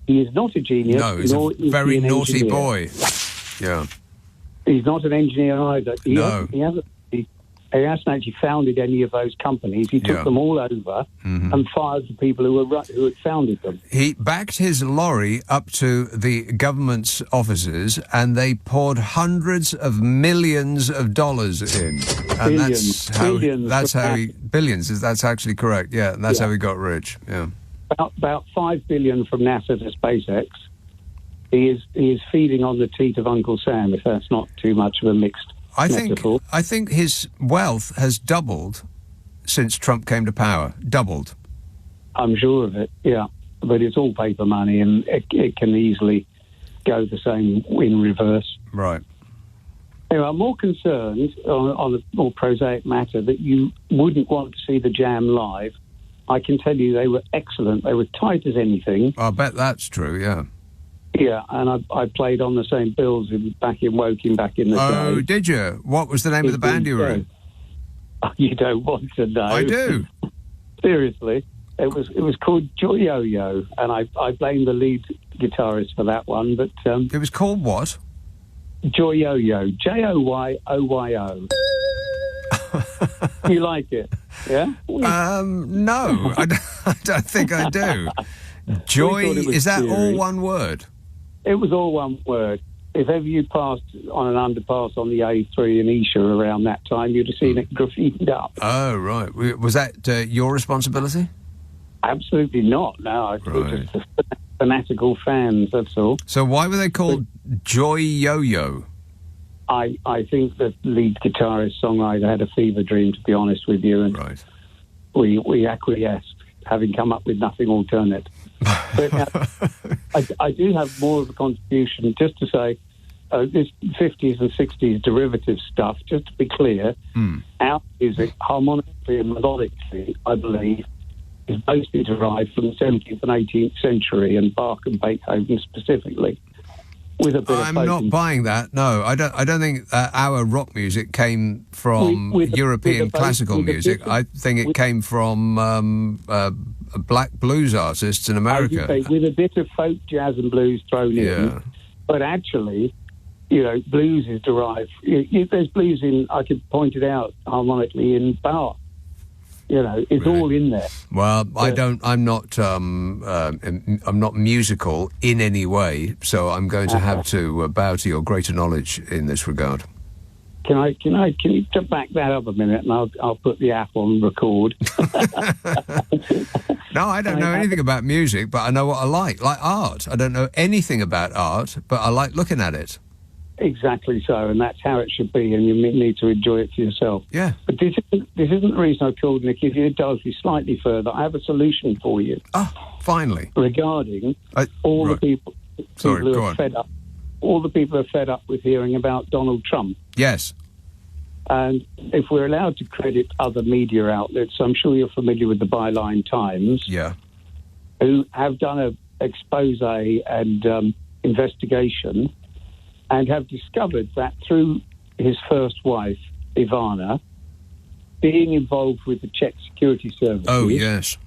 He is not a genius. No, he's a very naughty boy. Yeah. He's not an engineer either. He hasn't actually founded any of those companies. He took them all over and fired the people who had founded them. He backed his lorry up to the government's offices and they poured hundreds of millions of dollars in. And Billions. That's actually correct, yeah. And that's how he got rich, yeah. About $5 billion from NASA to SpaceX. He is feeding on the teat of Uncle Sam, if that's not too much of a mixed metaphor. I think his wealth has doubled since Trump came to power. Doubled. I'm sure of it, yeah. But it's all paper money, and it can easily go the same in reverse. Right. Anyway, I'm more concerned on a more prosaic matter that you wouldn't want to see the Jam live. I can tell you they were excellent. They were tight as anything. I bet that's true, yeah. Yeah, and I played on the same bills back in Woking back in the day. Oh, did you? What was the name of the band you were in? You don't want to know. I do. Seriously. It was called Joy-Yo-Yo, and I blamed the lead guitarist for that one. But it was called what? Joy-Yo-Yo. Joyo. You like it? Yeah? No, I don't think I do. Joy, is that all one word? It was all one word. If ever you passed on an underpass on the A3 in Esher around that time, you'd have seen it graffitied up. Oh, right. Was that your responsibility? Absolutely not. No, it was just fanatical fans, that's all. So why were they called Joy-Yo-Yo? I think the lead guitarist, songwriter had a fever dream, to be honest with you, and we acquiesced, having come up with nothing alternate. But I do have more of a contribution, just to say, this 50s and 60s derivative stuff, just to be clear, our music, harmonically and melodically, I believe, is mostly derived from the 17th and 18th century, and Bach and Beethoven specifically. With a bit I'm not buying that. No, I don't think our rock music came from European classical music. I think it came from black blues artists in America. With a bit of folk, jazz and blues thrown in. But actually, blues is derived. There's blues in, I could point it out harmonically, in Bach. It's all in there. Well, I'm not musical in any way, so I'm going to have to bow to your greater knowledge in this regard. Can you back that up a minute, and I'll put the app on record. No, I don't know anything about music, but I know what I like art. I don't know anything about art, but I like looking at it. Exactly so, and that's how it should be, and you need to enjoy it for yourself. Yeah. But this isn't the reason I called, Nick. If you indulge me slightly further, I have a solution for you. Oh, finally. Regarding all the people who are fed up. All the people who are fed up with hearing about Donald Trump. Yes. And if we're allowed to credit other media outlets, I'm sure you're familiar with the Byline Times, who have done an expose and investigation and have discovered that through his first wife, Ivana, being involved with the Czech security services. Oh, yes.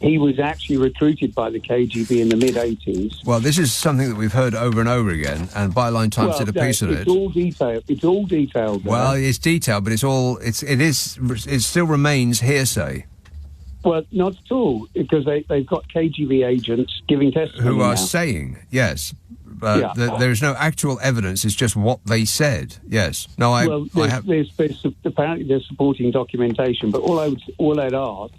He was actually recruited by the KGB in the mid-80s. Well, this is something that we've heard over and over again, and Byline Times did a piece of it. It's all detailed. Well, it's detailed, but it still remains hearsay. Well, not at all, because they've got KGB agents giving testimony who are now. saying, yes, there's no actual evidence, it's just what they said, yes. No, apparently there's supporting documentation, but all I'd ask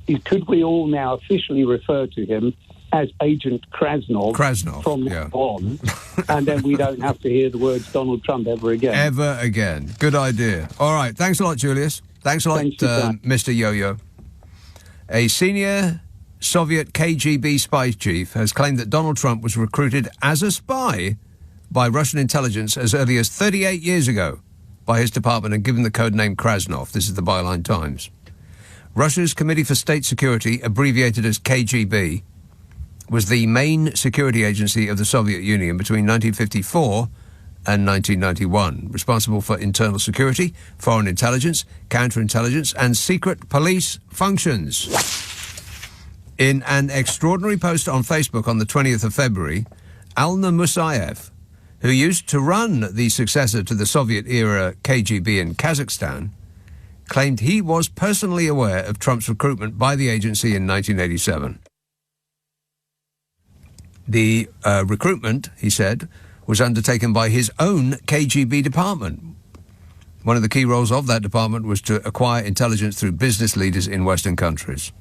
is, could we all now officially refer to him as Agent Krasnov from now on, and then we don't have to hear the words Donald Trump ever again. Ever again. Good idea. All right, thanks a lot, Julius. Thanks a lot, Mr. Yo-Yo. A senior Soviet KGB spy chief has claimed that Donald Trump was recruited as a spy by Russian intelligence as early as 38 years ago by his department and given the code name Krasnov. This is the Byline Times. Russia's Committee for State Security, abbreviated as KGB, was the main security agency of the Soviet Union between 1954 and 1991, responsible for internal security, foreign intelligence, counterintelligence, and secret police functions. In an extraordinary post on Facebook on the 20th of February, Alna Musayev, who used to run the successor to the Soviet-era KGB in Kazakhstan, claimed he was personally aware of Trump's recruitment by the agency in 1987. The recruitment, he said, was undertaken by his own KGB department. One of the key roles of that department was to acquire intelligence through business leaders in Western countries.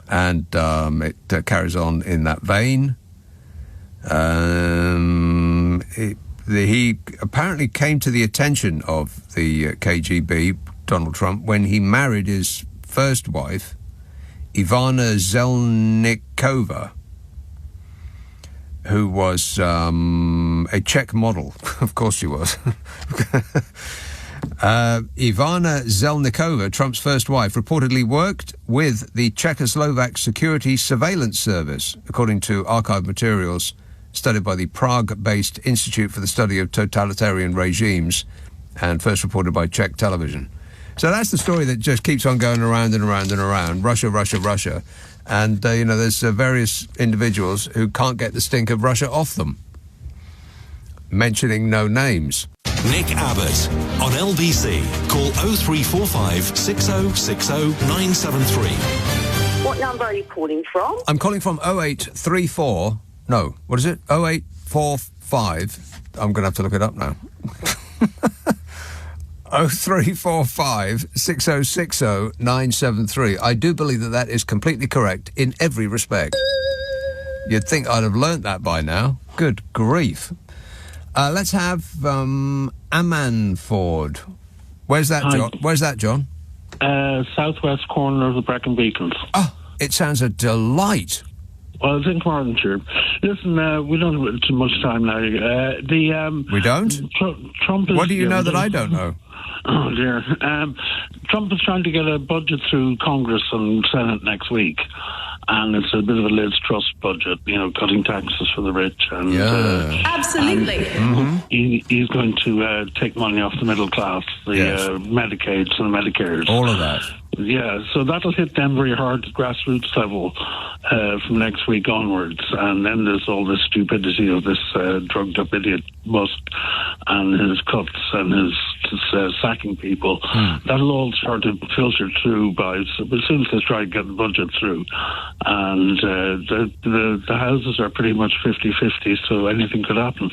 And it carries on in that vein. He apparently came to the attention of the KGB, Donald Trump, when he married his first wife, Ivana Zelnikova, who was a Czech model. Of course she was. Ivana Zelnikova, Trump's first wife, reportedly worked with the Czechoslovak Security Surveillance Service, according to archived materials studied by the Prague-based Institute for the Study of Totalitarian Regimes and first reported by Czech television. So that's the story that just keeps on going around and around and around. Russia, Russia, Russia. And, there's various individuals who can't get the stink of Russia off them. Mentioning no names. Nick Abbott on LBC. Call 0345 6060 973. What number are you calling from? I'm calling from 0834... No, what is it? 0845... I'm going to have to look it up now. 0345 6060 973. I do believe that is completely correct in every respect. You'd think I'd have learnt that by now. Good grief. Let's have Ammanford. Where's that, John? Where's that, John? Southwest corner of the Brecon Beacons. Oh, it sounds a delight. Well, it's in Carlingford. Listen, we don't have too much time now. We don't? Trump is... What do you know that I don't know? Oh, dear. Trump is trying to get a budget through Congress and Senate next week. And it's a bit of a Liz Truss budget, cutting taxes for the rich. And, Absolutely. He's going to take money off the middle class, the Medicaids and the Medicares. All of that. Yeah, so that'll hit them very hard at grassroots level from next week onwards. And then there's all this stupidity of this drugged-up idiot Musk and his cuts and his sacking people. That'll all start to filter through as soon as they try to get the budget through. And the houses are pretty much 50-50, so anything could happen.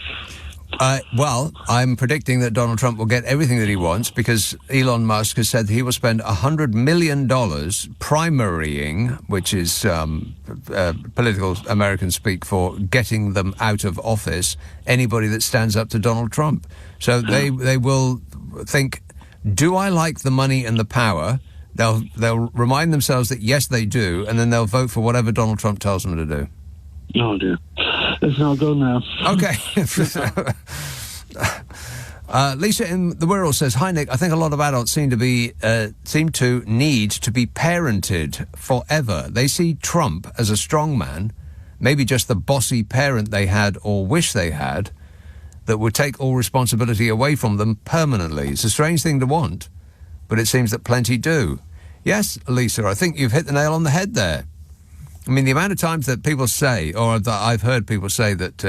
Well, I'm predicting that Donald Trump will get everything that he wants because Elon Musk has said he will spend $100 million primarying, which is political American speak for getting them out of office, anybody that stands up to Donald Trump. So they will think, do I like the money and the power? They'll remind themselves that, yes, they do, and then they'll vote for whatever Donald Trump tells them to do. Oh, dear. Listen, I'll go now. Okay. Lisa in the Wirral says, "Hi Nick, I think a lot of adults seem to need to be parented forever. They see Trump as a strongman, maybe just the bossy parent they had or wish they had, that would take all responsibility away from them permanently. It's a strange thing to want, but it seems that plenty do." Yes, Lisa, I think you've hit the nail on the head there. I mean, the amount of times that people say, or that I've heard people say that,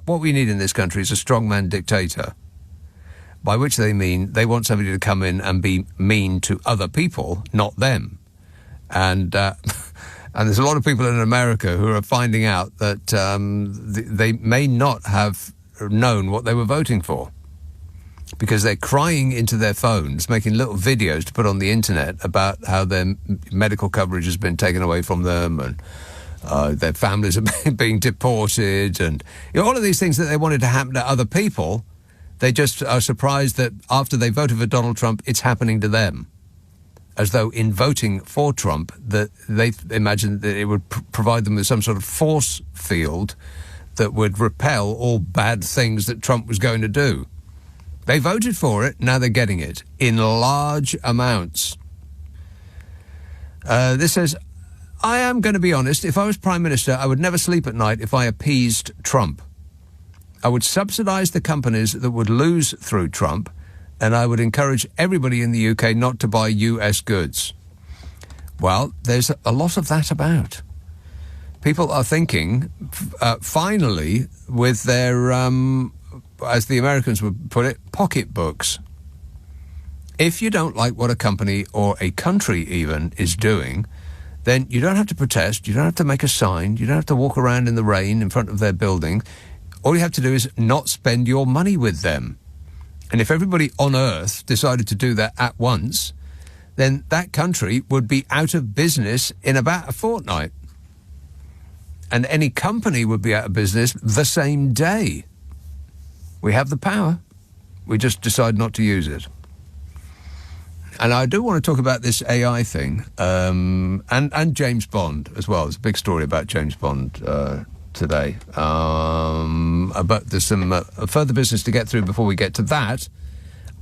what we need in this country is a strongman dictator, by which they mean they want somebody to come in and be mean to other people, not them. And and there's a lot of people in America who are finding out that they may not have known what they were voting for, because they're crying into their phones, making little videos to put on the internet about how their medical coverage has been taken away from them, and their families are being deported, and all of these things that they wanted to happen to other people. They just are surprised that after they voted for Donald Trump, it's happening to them. As though in voting for Trump, that they imagined that it would provide them with some sort of force field that would repel all bad things that Trump was going to do. They voted for it, now they're getting it in large amounts. This says, "I am going to be honest, if I was Prime Minister, I would never sleep at night if I appeased Trump. I would subsidise the companies that would lose through Trump, and I would encourage everybody in the UK not to buy US goods." Well, there's a lot of that about. People are thinking, finally, with their, as the Americans would put it, pocketbooks. If you don't like what a company or a country even is doing, then you don't have to protest, you don't have to make a sign, you don't have to walk around in the rain in front of their building. All you have to do is not spend your money with them. And if everybody on Earth decided to do that at once, then that country would be out of business in about a fortnight. And any company would be out of business the same day. We have the power. We just decide not to use it. And I do want to talk about this AI thing, and James Bond as well. There's a big story about James Bond today. But there's some further business to get through before we get to that.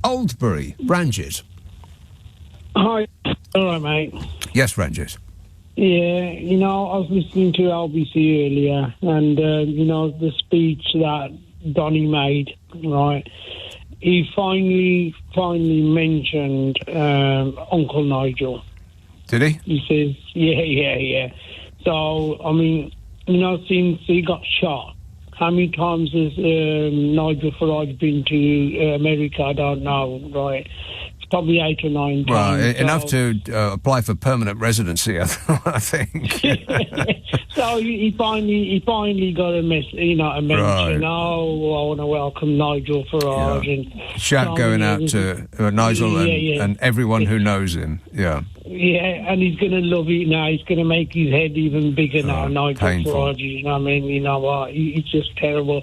Oldbury, Ranjit. Hi. All right, mate. Yes, Ranjit. Yeah, I was listening to LBC earlier, and, the speech that Donny made, right? He finally mentioned Uncle Nigel. Did he? He says, yeah. So, I mean, since he got shot, how many times has Nigel Farage been to America? I don't know, right? It's probably 8 or 9 times. Well, enough to apply for permanent residency, I think. So he finally got a mention. Right. Oh, I want to welcome Nigel Farage. Yeah. Shout going out to Nigel and everyone who knows him. Yeah. Yeah, and he's going to love it now. He's going to make his head even bigger now, Nigel painful. Farage. You know what I mean? You know what? It's just terrible.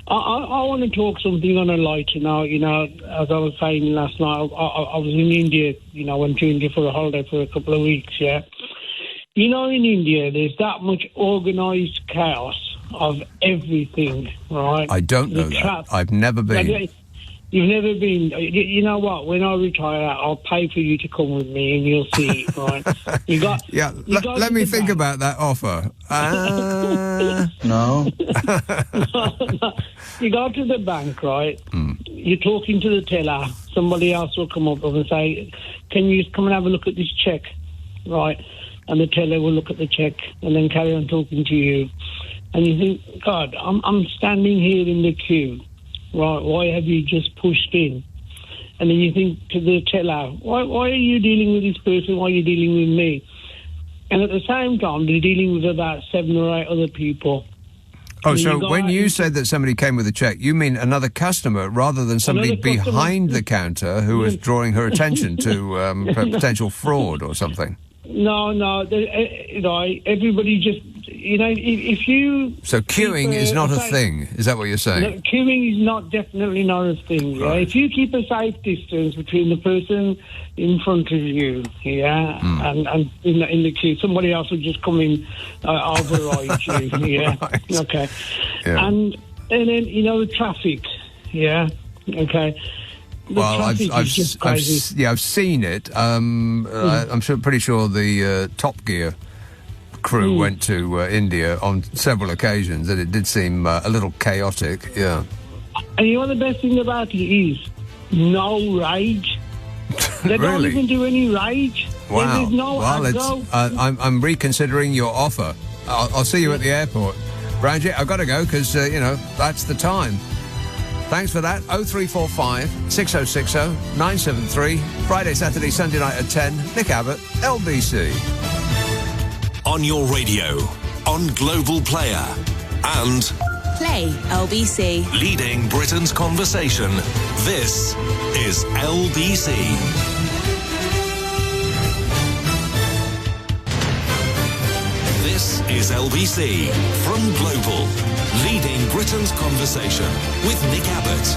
I want to talk something on a lighter note. As I was saying last night, I was in India. Went to India for a holiday for a couple of weeks, yeah. In India, there's that much organised chaos of everything, right? I don't know that. I've never been. You've never been. You know what? When I retire, I'll pay for you to come with me, and you'll see it, right? Let me think about that offer. No. You go to the bank, right? You're talking to the teller. Somebody else will come up and say, "Can you come and have a look at this check?" Right? And the teller will look at the check and then carry on talking to you. And you think, God, I'm standing here in the queue. Right, why have you just pushed in? And then you think to the teller, why are you dealing with this person? Why are you dealing with me? And at the same time, they're dealing with about 7 or 8 other people. Oh, so when you said that somebody came with a check, you mean another customer rather than somebody behind the counter who was drawing her attention to potential fraud or something? No, everybody just, if you... So queuing is not a thing, is that what you're saying? No, queuing is definitely not a thing, right. If you keep a safe distance between the person in front of you, and in the queue, somebody else will just come in, override you, Right. Okay. Yeah. And then, the traffic, Okay. The Well, traffic is just crazy. I've seen it. I'm pretty sure the Top Gear crew went to India on several occasions, and it did seem a little chaotic. Yeah. And you know what the best thing about it is? No rage. They don't Really? even do any rage. Wow. There's no Well, aggro. I'm reconsidering your offer. I'll see you at the airport. Brangie, I've got to go because, that's the time. Thanks for that. 0345 6060 973. Friday, Saturday, Sunday night at 10. Nick Abbott, LBC. On your radio, on Global Player, and Play LBC. leading Britain's conversation. This is LBC. This is LBC from Global, leading Britain's conversation with Nick Abbott.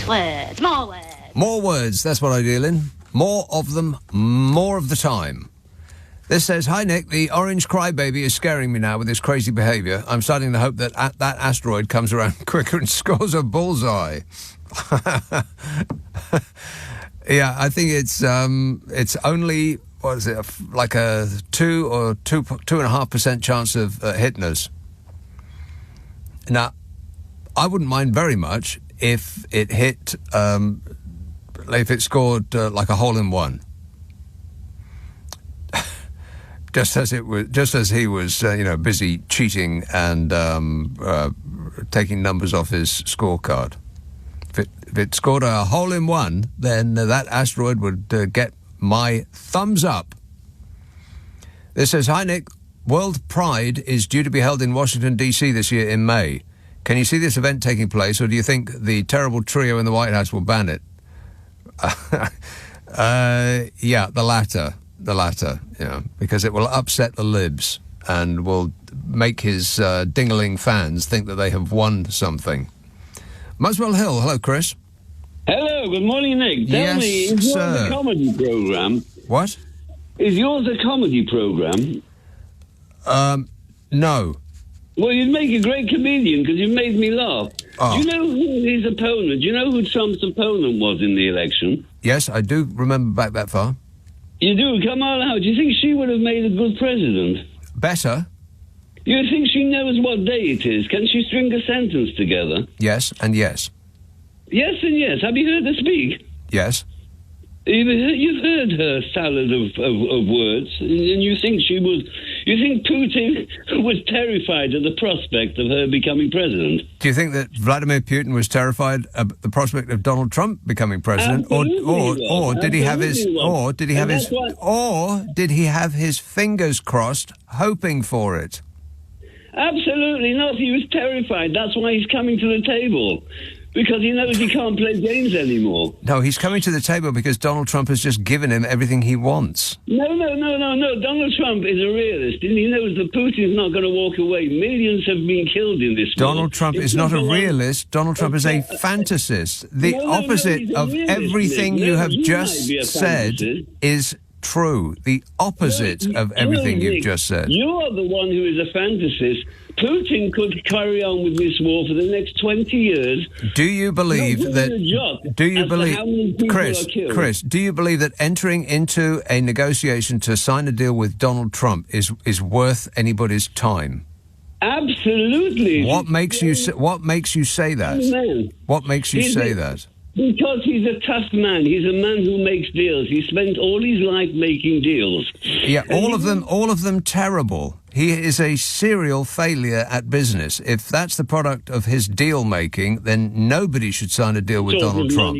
Words, more words. More words, that's what I deal in. More of them, more of the time. This says, hi Nick, the orange crybaby is scaring me now with his crazy behaviour. I'm starting to hope that that asteroid comes around quicker and scores a bullseye. Yeah, I think it's only, what is it, like a 2.5% chance of hitting us. Now, I wouldn't mind very much if it hit, if it scored like a hole-in-one. Just as he was, busy cheating and taking numbers off his scorecard. If it scored a hole-in-one, then that asteroid would get my thumbs up. This says, hi Nick, World Pride is due to be held in Washington, D.C. this year in May. Can you see this event taking place, or do you think the terrible trio in the White House will ban it? Yeah, the latter, because it will upset the libs and will make his dingling fans think that they have won something. Muswell Hill, hello, Chris. Hello, good morning, Nick. Tell me, is yours a comedy programme? What? Is yours a comedy programme? No. Well, you'd make a great comedian because you've made me laugh. Oh. Do you know who his opponent, do you know who Trump's opponent was in the election? Yes, I do remember back that far. You do? Come on out. Do you think she would have made a good president? Better? You think she knows what day it is? Can she string a sentence together? Yes and yes. Yes and yes. Have you heard her speak? Yes. You've heard her salad of words, and you think Putin was terrified at the prospect of her becoming president? Do you think that Vladimir Putin was terrified at the prospect of Donald Trump becoming president, or did he have his fingers crossed, hoping for it? Absolutely not. He was terrified. That's why he's coming to the table. Because he knows he can't play games anymore. No, he's coming to the table because Donald Trump has just given him everything he wants. No. Donald Trump is a realist, and he knows that Putin's not going to walk away. Millions have been killed in this war. Donald Trump is not a realist. Donald Trump is a fantasist. The opposite of everything you have just said is true. The opposite of everything you've just said. You are the one who is a fantasist. Putin could carry on with this war for the next 20 years. Do you believe Chris, do you believe that entering into a negotiation to sign a deal with Donald Trump is worth anybody's time? Absolutely. What makes you say that? What makes you say that? Because he's a tough man. He's a man who makes deals. He spent all his life making deals. Yeah, all of them terrible. He is a serial failure at business. If that's the product of his deal making, then nobody should sign a deal with Donald Trump.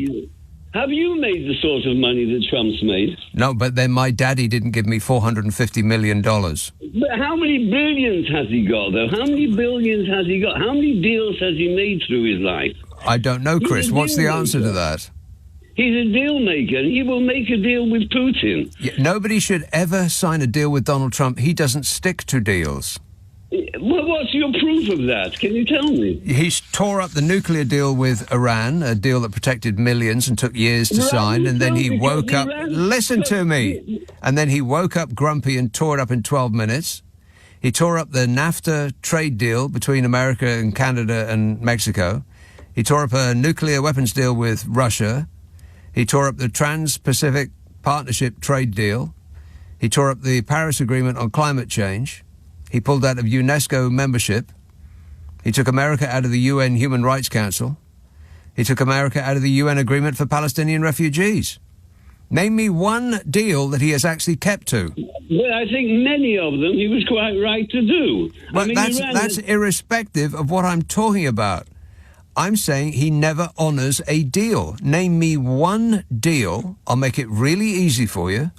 Have you made the sort of money that Trump's made? No, but then my daddy didn't give me $450 million. But how many billions has he got, though? How many billions has he got? How many deals has he made through his life? I don't know, Chris. What's the answer to that? He's a deal maker, and he will make a deal with Putin. Yeah, nobody should ever sign a deal with Donald Trump. He doesn't stick to deals. Well, what's your proof of that? Can you tell me? He tore up the nuclear deal with Iran, a deal that protected millions and took years to sign, and then he woke up... Listen to me! And then he woke up grumpy and tore it up in 12 minutes. He tore up the NAFTA trade deal between America and Canada and Mexico. He tore up a nuclear weapons deal with Russia. He tore up the Trans-Pacific Partnership trade deal. He tore up the Paris Agreement on climate change. He pulled out of UNESCO membership. He took America out of the UN Human Rights Council. He took America out of the UN Agreement for Palestinian refugees. Name me one deal that he has actually kept to. Well, I think many of them he was quite right to do. Well, that's irrespective of what I'm talking about. I'm saying he never honours a deal. Name me one deal, I'll make it really easy for you,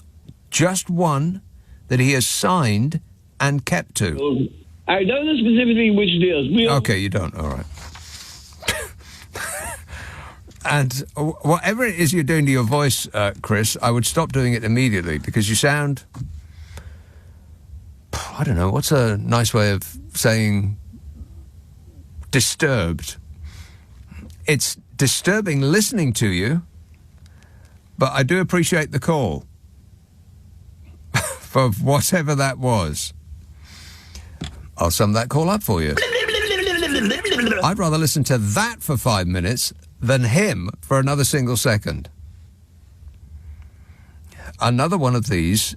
just one, that he has signed and kept to. Well, I don't know specifically which deals. Okay, you don't, all right. And whatever it is you're doing to your voice, Chris, I would stop doing it immediately because you sound, I don't know, what's a nice way of saying disturbed? It's disturbing listening to you, but I do appreciate the call for whatever that was. I'll sum that call up for you. I'd rather listen to that for 5 minutes than him for another single second. Another one of these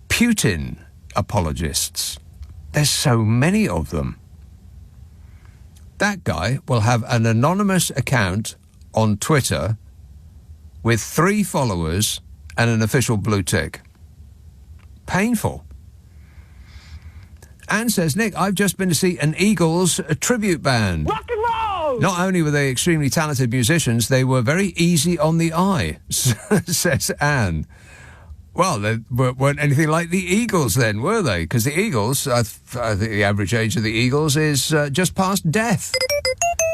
Putin Apologists. There's so many of them. That guy will have an anonymous account on Twitter with 3 followers and an official blue tick. Painful. Anne says, Nick, I've just been to see an Eagles tribute band. Rock and roll! Not only were they extremely talented musicians, they were very easy on the eye, says Anne. Well, they weren't anything like the Eagles then, were they? Because the Eagles, I think the average age of the Eagles is just past death.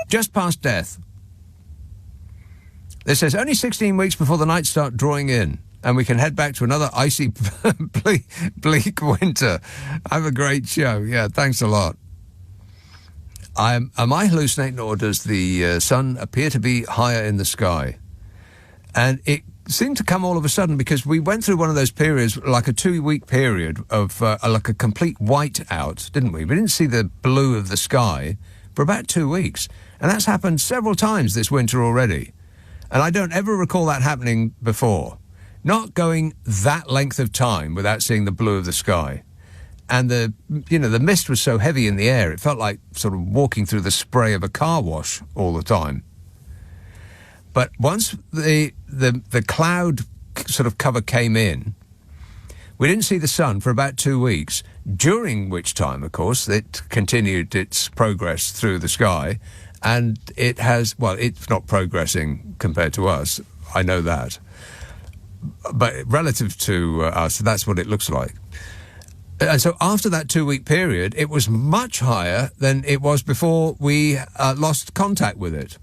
Just past death. This says, only 16 weeks before the nights start drawing in, and we can head back to another icy, bleak winter. Have a great show. Yeah, thanks a lot. Am I hallucinating, or does the sun appear to be higher in the sky? And it seemed to come all of a sudden because we went through one of those periods, like a 2-week period of like a complete white out, didn't we? We didn't see the blue of the sky for about 2 weeks. And that's happened several times this winter already. And I don't ever recall that happening before. Not going that length of time without seeing the blue of the sky. And the mist was so heavy in the air, it felt like sort of walking through the spray of a car wash all the time. But once the cloud sort of cover came in, we didn't see the sun for about 2 weeks, during which time, of course, it continued its progress through the sky. And it has, well, it's not progressing compared to us, I know that. But relative to us, that's what it looks like. And so after that 2-week period, it was much higher than it was before we lost contact with it.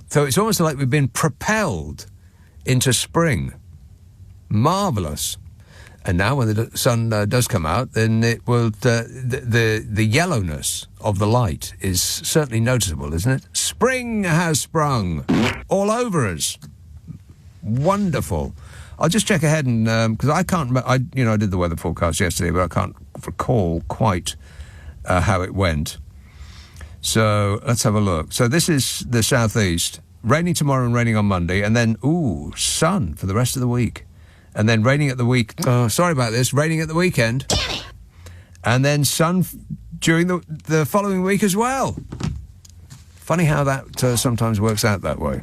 So it's almost like we've been propelled into spring. Marvellous. And now when the sun does come out, then it will the yellowness of the light is certainly noticeable, isn't it? Spring has sprung all over us. Wonderful. I'll just check ahead and because I can't remember. I did the weather forecast yesterday, but I can't recall quite how it went. So let's have a look. So this is the southeast. Raining tomorrow and raining on Monday, and then sun for the rest of the week, and then raining at the week. Oh, sorry about this. Raining at the weekend, and then sun during the following week as well. Funny how that sometimes works out that way.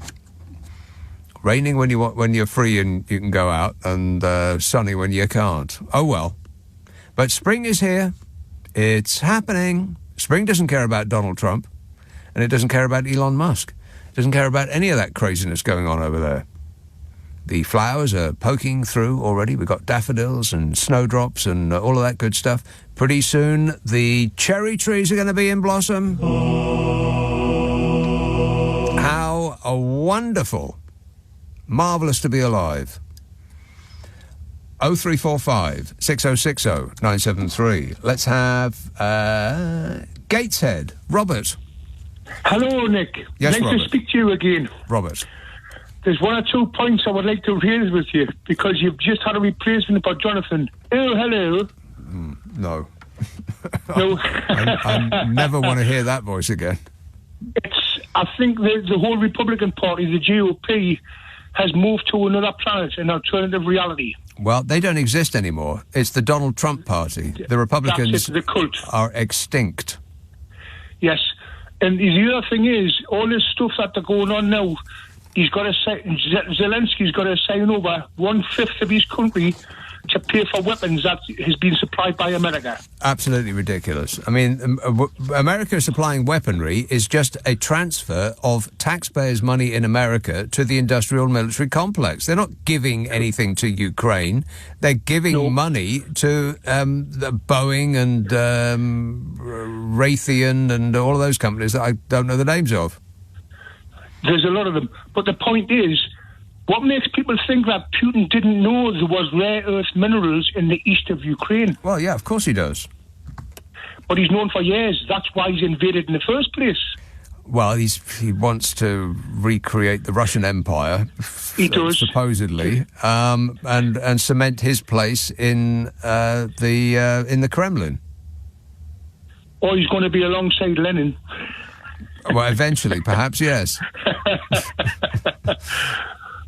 Raining when you're free and you can go out, and sunny when you can't. Oh well. But spring is here. It's happening. Spring doesn't care about Donald Trump, and it doesn't care about Elon Musk. It doesn't care about any of that craziness going on over there. The flowers are poking through already. We've got daffodils and snowdrops and all of that good stuff. Pretty soon, the cherry trees are going to be in blossom. How wonderful. Marvellous to be alive. 0345 6060 973. Let's have Gateshead. Robert. Hello, Nick. Yes, I'd like to speak to you again. Robert. There's 1 or 2 points I would like to raise with you because you've just had a replacement for Jonathan. Oh, hello. No. No. I never want to hear that voice again. I think the whole Republican Party, the GOP, has moved to another planet, an alternative reality. Well, they don't exist anymore. It's the Donald Trump Party. The Republicans the cult. are extinct. Yes. And the other thing is, all this stuff that they're going on now, Zelensky's got to sign over 1/5 of his country to pay for weapons that has been supplied by America. Absolutely ridiculous. I mean, America supplying weaponry is just a transfer of taxpayers' money in America to the industrial military complex. They're not giving anything to Ukraine. They're giving money to the Boeing and Raytheon and all of those companies that I don't know the names of. There's a lot of them. But the point is, what makes people think that Putin didn't know there was rare earth minerals in the east of Ukraine? Well, yeah, of course he does. But he's known for years. That's why he's invaded in the first place. Well, he wants to recreate the Russian Empire. He does. Supposedly, and cement his place in the Kremlin. Or he's going to be alongside Lenin. Well, eventually, perhaps, yes.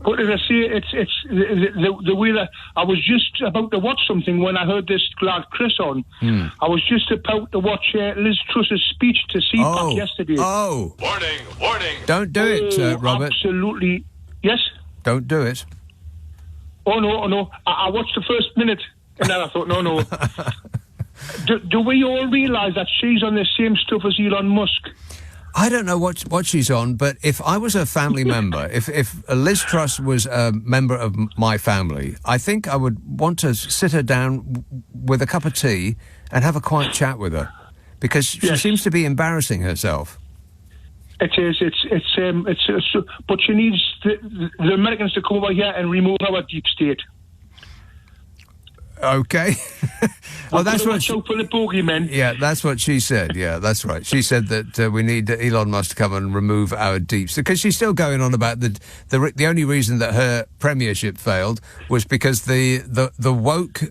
But as I say, it's the way that I was just about to watch something when I heard this lad Chris on. I was just about to watch Liz Truss's speech to CPAC yesterday. Oh! Warning! Don't do it, Robert. Absolutely. Yes? Don't do it. Oh, no. I watched the first minute and then I thought, no. Do we all realise that she's on the same stuff as Elon Musk? I don't know what she's on, but if I was a family member, if Liz Truss was a member of my family, I think I would want to sit her down with a cup of tea and have a quiet chat with her, because she seems to be embarrassing herself. It is. But she needs the Americans to come over here and remove our deep state. Okay. Oh, that's what. For the bogeymen. Yeah, that's what she said. Yeah, that's right. She said that we need Elon Musk to come and remove our deeps, because she's still going on about the only reason that her premiership failed was because the woke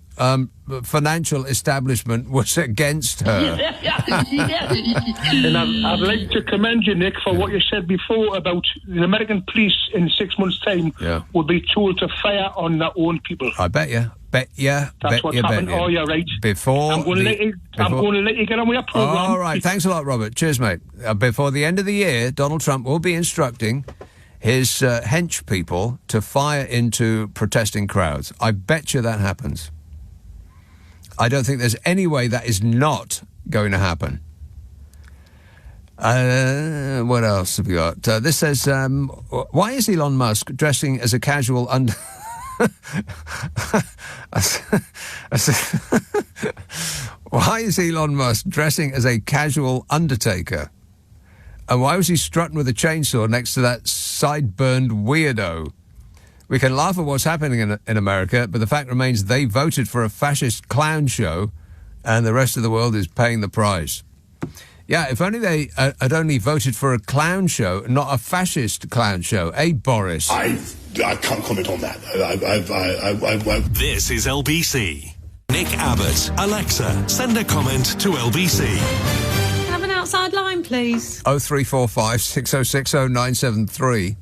financial establishment was against her. And I'd like to commend you, Nick, for what you said before about the American police in 6 months' time would be told to fire on their own people. I bet you. That's what's happened. Oh, you're right. I'm going to let you get on with your programme. All right. Thanks a lot, Robert. Cheers, mate. Before the end of the year, Donald Trump will be instructing his hench people to fire into protesting crowds. I bet you that happens. I don't think there's any way that is not going to happen. What else have we got? This says, why is Elon Musk dressing as a casual Why is Elon Musk dressing as a casual undertaker? And why was he strutting with a chainsaw next to that sideburned weirdo? We can laugh at what's happening in America, but the fact remains they voted for a fascist clown show and the rest of the world is paying the price. Yeah, if only they had only voted for a clown show, not a fascist clown show. Boris? I can't comment on that. This is LBC. Nick Abbott. Alexa, send a comment to LBC. Have an outside line, please. 0345 6060 973.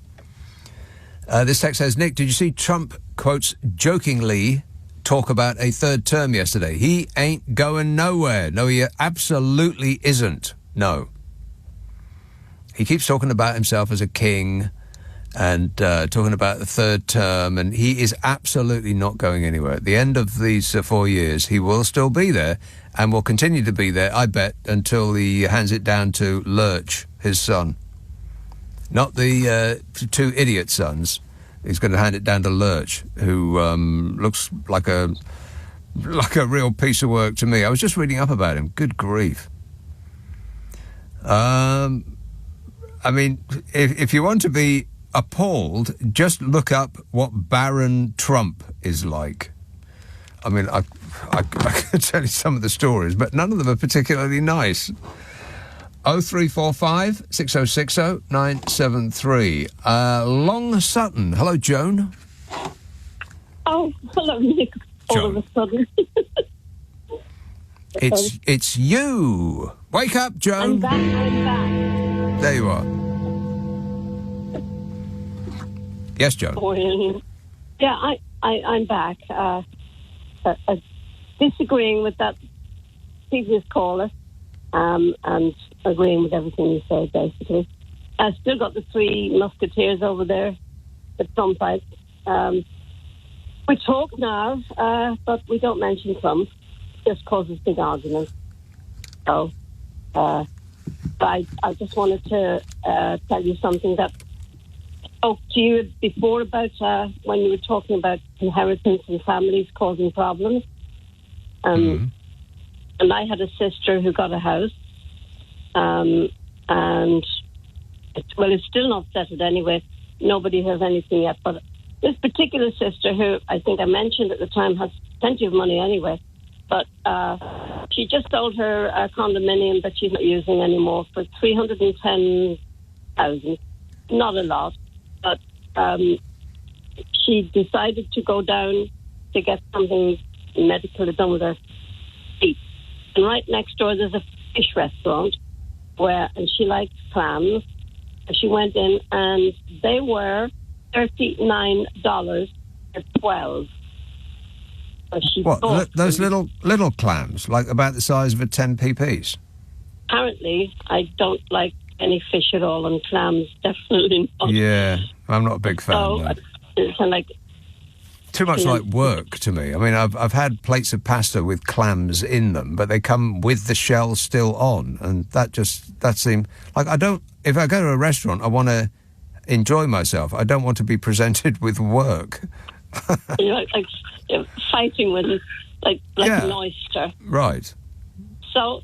This text says, Nick, did you see Trump, quotes, jokingly talk about a third term yesterday? He ain't going nowhere. No, he absolutely isn't. No. He keeps talking about himself as a king and talking about the third term, and he is absolutely not going anywhere. At the end of these 4 years, he will still be there and will continue to be there, I bet, until he hands it down to Lurch, his son. Not the two idiot sons. He's going to hand it down to Lurch, who looks like a real piece of work to me. I was just reading up about him. Good grief. I mean, if you want to be appalled, just look up what Barron Trump is like. I mean, I could tell you some of the stories, but none of them are particularly nice. 0345 6060 973. Long Sutton. Hello, Joan. Oh, hello, Nick. All of a sudden. It's you. Wake up, Joan. I'm back. There you are. Yes, Joan. Yeah, I'm back. Disagreeing with that previous caller and agreeing with everything you said, basically. I've still got the three musketeers over there, the Trumpites. We talk now, but we don't mention Trump. It just causes big arguments. So, but I just wanted to tell you something that I spoke to you before about when you were talking about inheritance and families causing problems. And I had a sister who got a house, and it's still not settled anyway. Nobody has anything yet, but this particular sister, who I think I mentioned at the time, has plenty of money anyway, but she just sold her condominium that she's not using anymore for $310,000. Not a lot, but she decided to go down to get something medical done with her feet. And right next door, there's a fish restaurant and she likes clams. And she went in, and they were $39 for 12. What? Those little clams, like about the size of a 10p piece? Apparently, I don't like any fish at all, and clams definitely not. Yeah, I'm not a big fan. So, it's kind of like too much like work to me. I mean, I've had plates of pasta with clams in them, but they come with the shell still on, and that seemed like if I go to a restaurant, I want to enjoy myself. I don't want to be presented with work. You're fighting with it, like an oyster. Right. So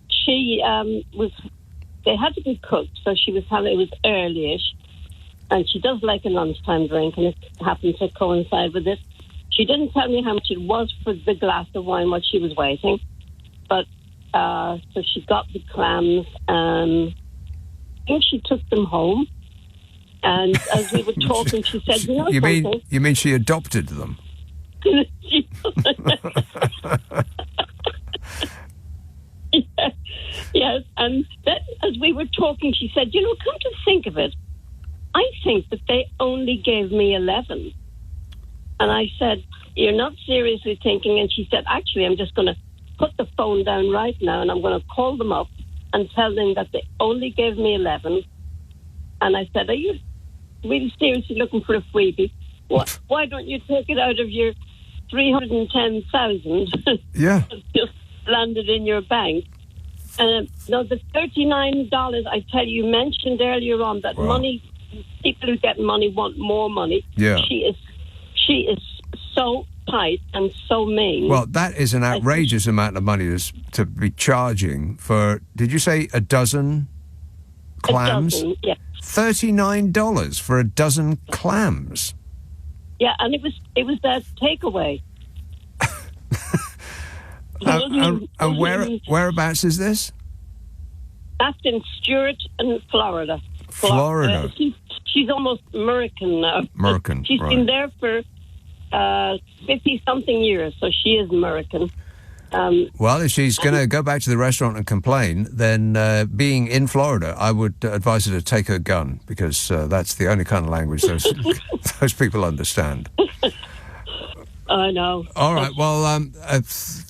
she they had to be cooked, so it was early-ish. And she does like a lunchtime drink, and it happened to coincide with it. She didn't tell me how much it was for the glass of wine while she was waiting. But, so she got the clams, and I think she took them home. And as we were talking, she said, something? You mean she adopted them? Yes, and then as we were talking, she said, come to think of it, I think that they only gave me 11. And I said, you're not seriously thinking? And she said, actually, I'm just going to put the phone down right now, and I'm going to call them up and tell them that they only gave me 11. And I said, are you really seriously looking for a freebie? Why don't you take it out of your 310,000? Yeah. Just landed in your bank. No, the $39, I tell you, mentioned earlier on that money, people who get money want more money. Yeah. She is so tight and so mean. Well, that is an outrageous amount of money to be charging for, did you say a dozen clams? A dozen, yeah. $39 for a dozen clams. Yeah, and it was their takeaway. And whereabouts is this? That's in Stewart in Florida. Florida. She's almost American now. American, She's been there for 50-something years, so she is American. Well, if she's going to go back to the restaurant and complain, then being in Florida, I would advise her to take her gun, because that's the only kind of language those people understand. I know. All right, well,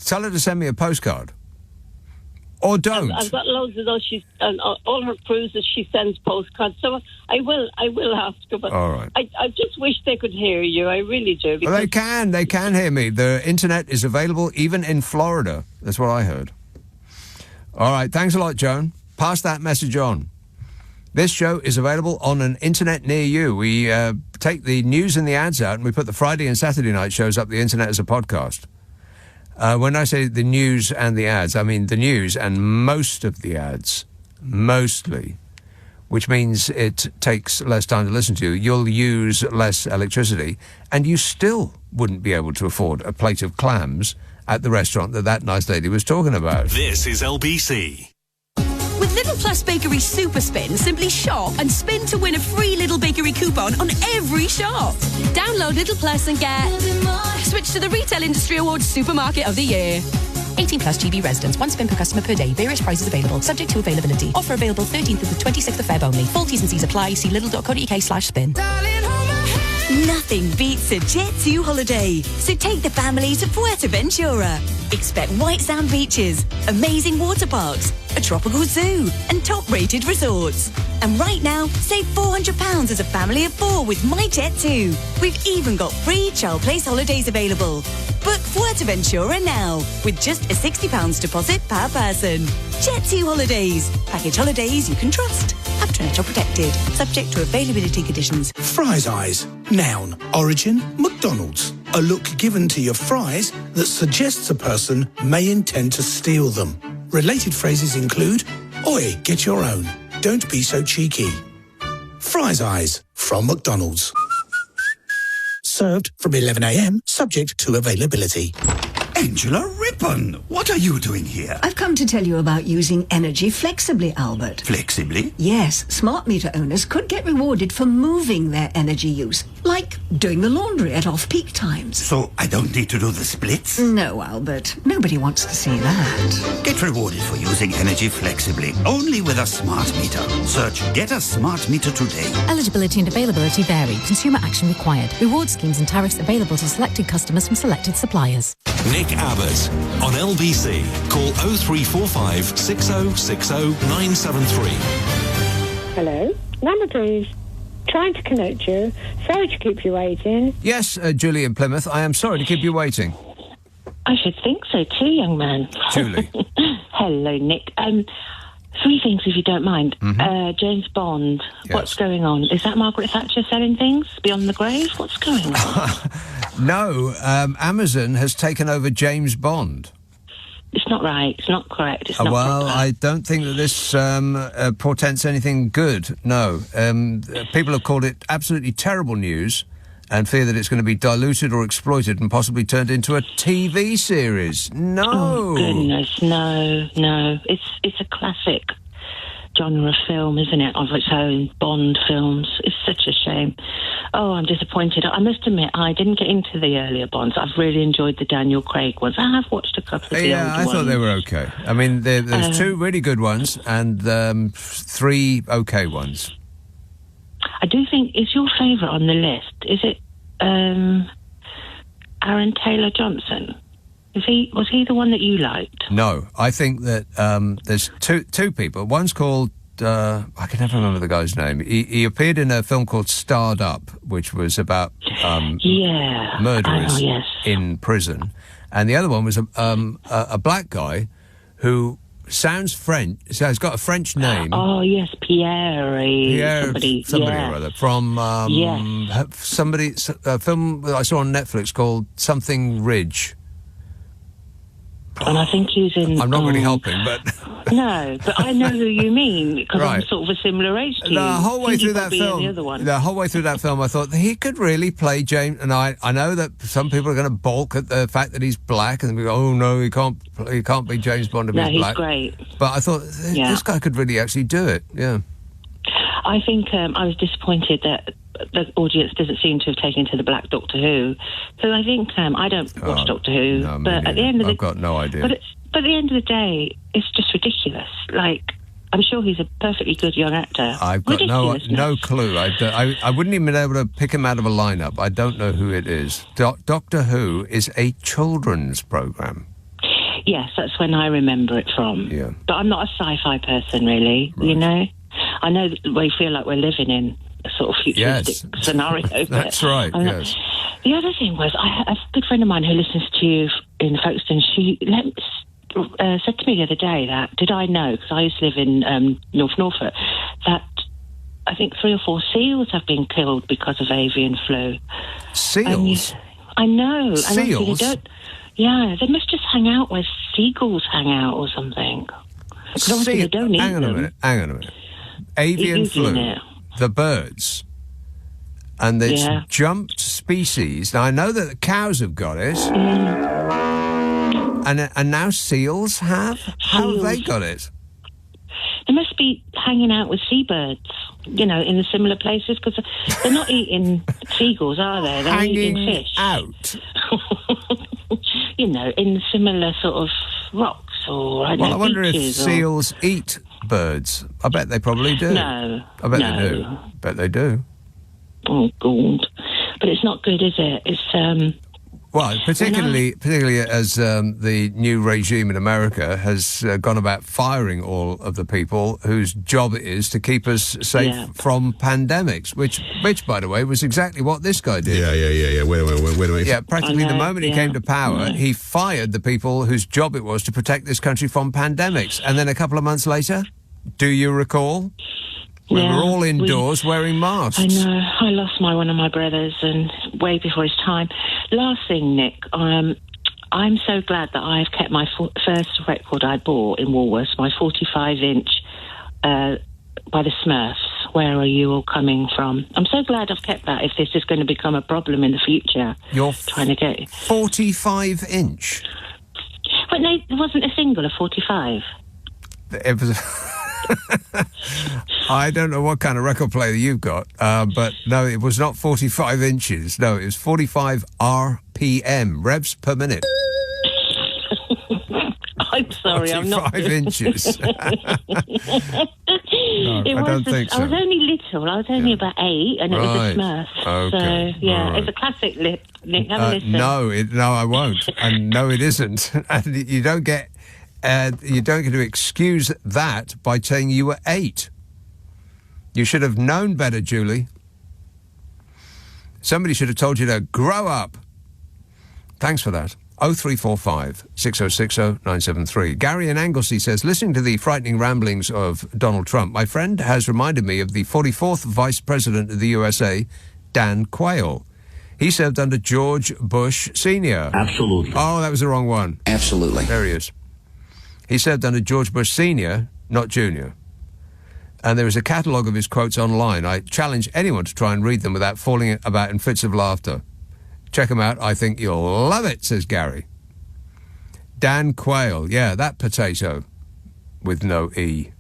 tell her to send me a postcard. Or don't. I've got loads of those. All her cruises, she sends postcards. So I will ask her. But all right. I just wish they could hear you. I really do. Well, they can hear me. The internet is available even in Florida. That's what I heard. All right, thanks a lot, Joan. Pass that message on. This show is available on an internet near you. We take the news and the ads out, and we put the Friday and Saturday night shows up the internet as a podcast. When I say the news and the ads, I mean the news and most of the ads. Mostly. Which means it takes less time to listen to. You'll use less electricity, and you still wouldn't be able to afford a plate of clams at the restaurant that nice lady was talking about. This is LBC. With Little Plus Bakery Super Spin, simply shop and spin to win a free Little Bakery coupon on every shop. Download Little Plus and get... Switch to the Retail Industry Awards Supermarket of the Year. 18 plus GB residents. 1 spin per customer per day. Various prices available. Subject to availability. Offer available 13th to the 26th of Feb only. Full T's and C's apply. See lidl.co.uk/spin. Nothing beats a Jet2 holiday. So take the family to Fuerteventura. Expect white sand beaches, amazing water parks, a tropical zoo, and top-rated resorts. And right now, save £400 as a family of 4 with My Jet2. We've even got free child place holidays available. Book Fuerteventura now with just a £60 deposit per person. Jet2 Holidays. Package holidays you can trust. After National protected. Subject to availability conditions. Fries eyes. Noun. Origin, McDonald's. A look given to your fries that suggests a person may intend to steal them. Related phrases include, oi, get your own. Don't be so cheeky. Fries eyes from McDonald's. Served from 11 a.m, subject to availability. Angela Rippon, what are you doing here? I've come to tell you about using energy flexibly, Albert. Flexibly? Yes, smart meter owners could get rewarded for moving their energy use, like doing the laundry at off-peak times. So I don't need to do the splits? No, Albert. Nobody wants to see that. Get rewarded for using energy flexibly, only with a smart meter. Search Get a Smart Meter today. Eligibility and availability vary. Consumer action required. Reward schemes and tariffs available to selected customers from selected suppliers. Nick Abbot on LBC. Call 0345 6060 973. Hello, number please. Trying to connect you. Sorry to keep you waiting. Yes, Julie in Plymouth. I am sorry to keep you waiting. I should think so too, young man. Julie. Hello, Nick. 3 things, if you don't mind. James Bond. Yes. What's going on? Is that Margaret Thatcher selling things beyond the grave? What's going on? No, Amazon has taken over James Bond. It's not right. It's not correct. It's not well, proper. I don't think that this portends anything good, no. People have called it absolutely terrible news and fear that it's going to be diluted or exploited and possibly turned into a TV series. No! Oh, goodness, no. It's a classic genre film, isn't it, of its own, Bond films. It's such a shame. Oh, I'm disappointed. I must admit, I didn't get into the earlier Bonds. I've really enjoyed the Daniel Craig ones. I have watched a couple of the older ones. Yeah, I thought they were okay. I mean, there's 2 really good ones and 3 okay ones. I do think, is your favourite on the list, is it Aaron Taylor Johnson? Was he the one that you liked? No, I think that there's two people. One's called, I can never remember the guy's name. He appeared in a film called Starred Up, which was about murderers in prison. And the other one was a black guy who sounds French, so he's got a French name. Oh, yes, Pierre somebody or other. From a film that I saw on Netflix called Something Ridge. And I think he's in... I'm not really helping, but... No, but I know who you mean, because Right. I'm sort of a similar age to you. The whole way through that film, The I thought he could really play James. And I know that some people are going to balk at the fact that he's black, and we go, "Oh no, he can't be James Bond if he's black." No, he's great. But I thought this guy could really actually do it. Yeah. I think I was disappointed that the audience doesn't seem to have taken to the Black Doctor Who. So I think I don't watch Doctor Who, but at the end of I've got no idea. But at the end of the day, it's just ridiculous. Like, I'm sure he's a perfectly good young actor. I've got no clue. I wouldn't even be able to pick him out of a lineup. I don't know who it is. Doctor Who is a children's programme. Yes, that's when I remember it from. Yeah. But I'm not a sci-fi person, really. Right. You know, I know that we feel like we're living in a sort of futuristic scenario. That's right. Yes. The other thing was, a good friend of mine who listens to you in Folkestone, she said to me the other day that, did I know, because I used to live in North Norfolk, that I think 3 or 4 seals have been killed because of avian flu. Seals? I know. Seals? Yeah, they must just hang out where seagulls hang out or something. Because obviously they don't eat them. Hang on a minute. Avian flu, the birds, and it's jumped species. Now, I know that the cows have got it, and now seals have? How have they got it? They must be hanging out with seabirds, you know, in the similar places, because they're not eating seagulls, are they? They're eating fish. Out? in similar sort of rocks or I wonder if beaches seals eat birds. I bet they probably do. No. I bet they do. Bet they do. Oh, God. But it's not good, is it? It's, Well, particularly as the new regime in America has gone about firing all of the people whose job it is to keep us safe from pandemics, which, by the way, was exactly what this guy did. Yeah. Wait a minute. Yeah, practically the moment he came to power, he fired the people whose job it was to protect this country from pandemics. And then a couple of months later, do you recall? We were all indoors wearing masks. I know. I lost one of my brothers, and way before his time. Last thing, Nick, I'm so glad that I've kept my first record I bought in Woolworths, my 45-inch by the Smurfs. Where are you all coming from? I'm so glad I've kept that if this is going to become a problem in the future. You're trying to get 45-inch? But no, it wasn't a single, a 45. It was... I don't know what kind of record player you've got, but no, it was not 45 inches. No, it was 45 RPM, revs per minute. I'm sorry, I'm not... 45 inches. No, I don't think so. I was only little. I was only about 8, and it was a Smurf. Okay. So, it's a classic, Nick. Have a listen. No, I won't. And no, it isn't. And you don't get to excuse that by saying you were 8. You should have known better, Julie. Somebody should have told you to grow up. Thanks for that. 0345 6060 973. Gary in Anglesey says, listening to the frightening ramblings of Donald Trump, my friend has reminded me of the 44th Vice President of the USA, Dan Quayle. He served under George Bush Sr. Absolutely. Oh, that was the wrong one. Absolutely. There he is. He served under George Bush Sr., not Jr. And there is a catalogue of his quotes online. I challenge anyone to try and read them without falling about in fits of laughter. Check them out. I think you'll love it, says Gary. Dan Quayle. Yeah, that potato with no E.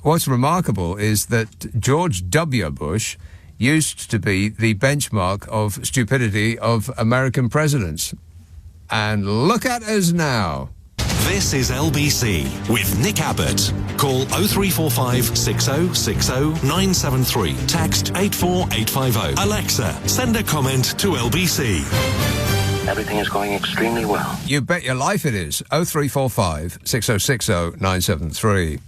What's remarkable is that George W. Bush used to be the benchmark of stupidity of American presidents. And look at us now. This is LBC with Nick Abbott. Call 0345 6060 973. Text 84850. Alexa, send a comment to LBC. Everything is going extremely well. You bet your life it is. 0345 6060 973.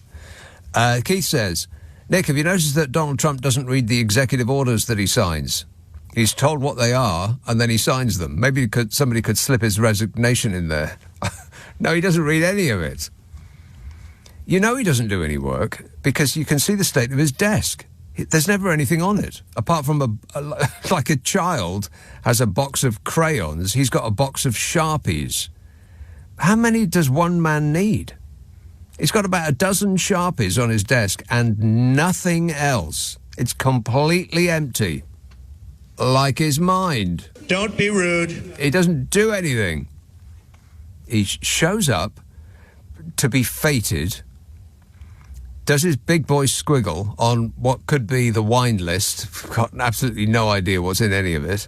Keith says, Nick, have you noticed that Donald Trump doesn't read the executive orders that he signs? He's told what they are, and then he signs them. Maybe somebody could slip his resignation in there. No, he doesn't read any of it. You know he doesn't do any work because you can see the state of his desk. There's never anything on it. Apart from like a child has a box of crayons, he's got a box of Sharpies. How many does one man need? He's got about a dozen Sharpies on his desk and nothing else. It's completely empty. Like his mind. Don't be rude. He doesn't do anything. He shows up to be feted, does his big boy squiggle on what could be the wine list, got absolutely no idea what's in any of it,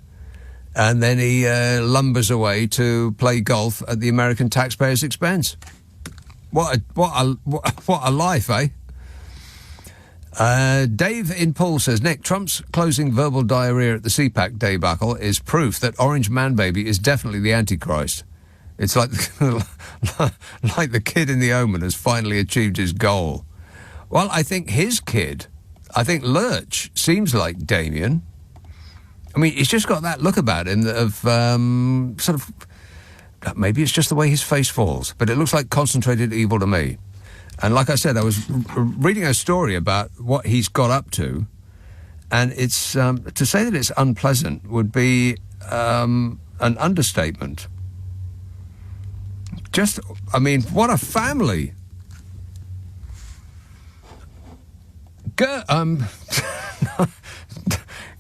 and then he lumbers away to play golf at the American taxpayer's expense. What a life, eh? Dave in Poole says, Nick, Trump's closing verbal diarrhea at the CPAC debacle is proof that Orange Man Baby is definitely the Antichrist. It's like like the kid in The Omen has finally achieved his goal. Well, I think his kid, Lurch, seems like Damien. I mean, he's just got that look about him of sort of... Maybe it's just the way his face falls, but it looks like concentrated evil to me. And like I said, I was reading a story about what he's got up to, and it's to say that it's unpleasant would be an understatement. Just, I mean, what a family.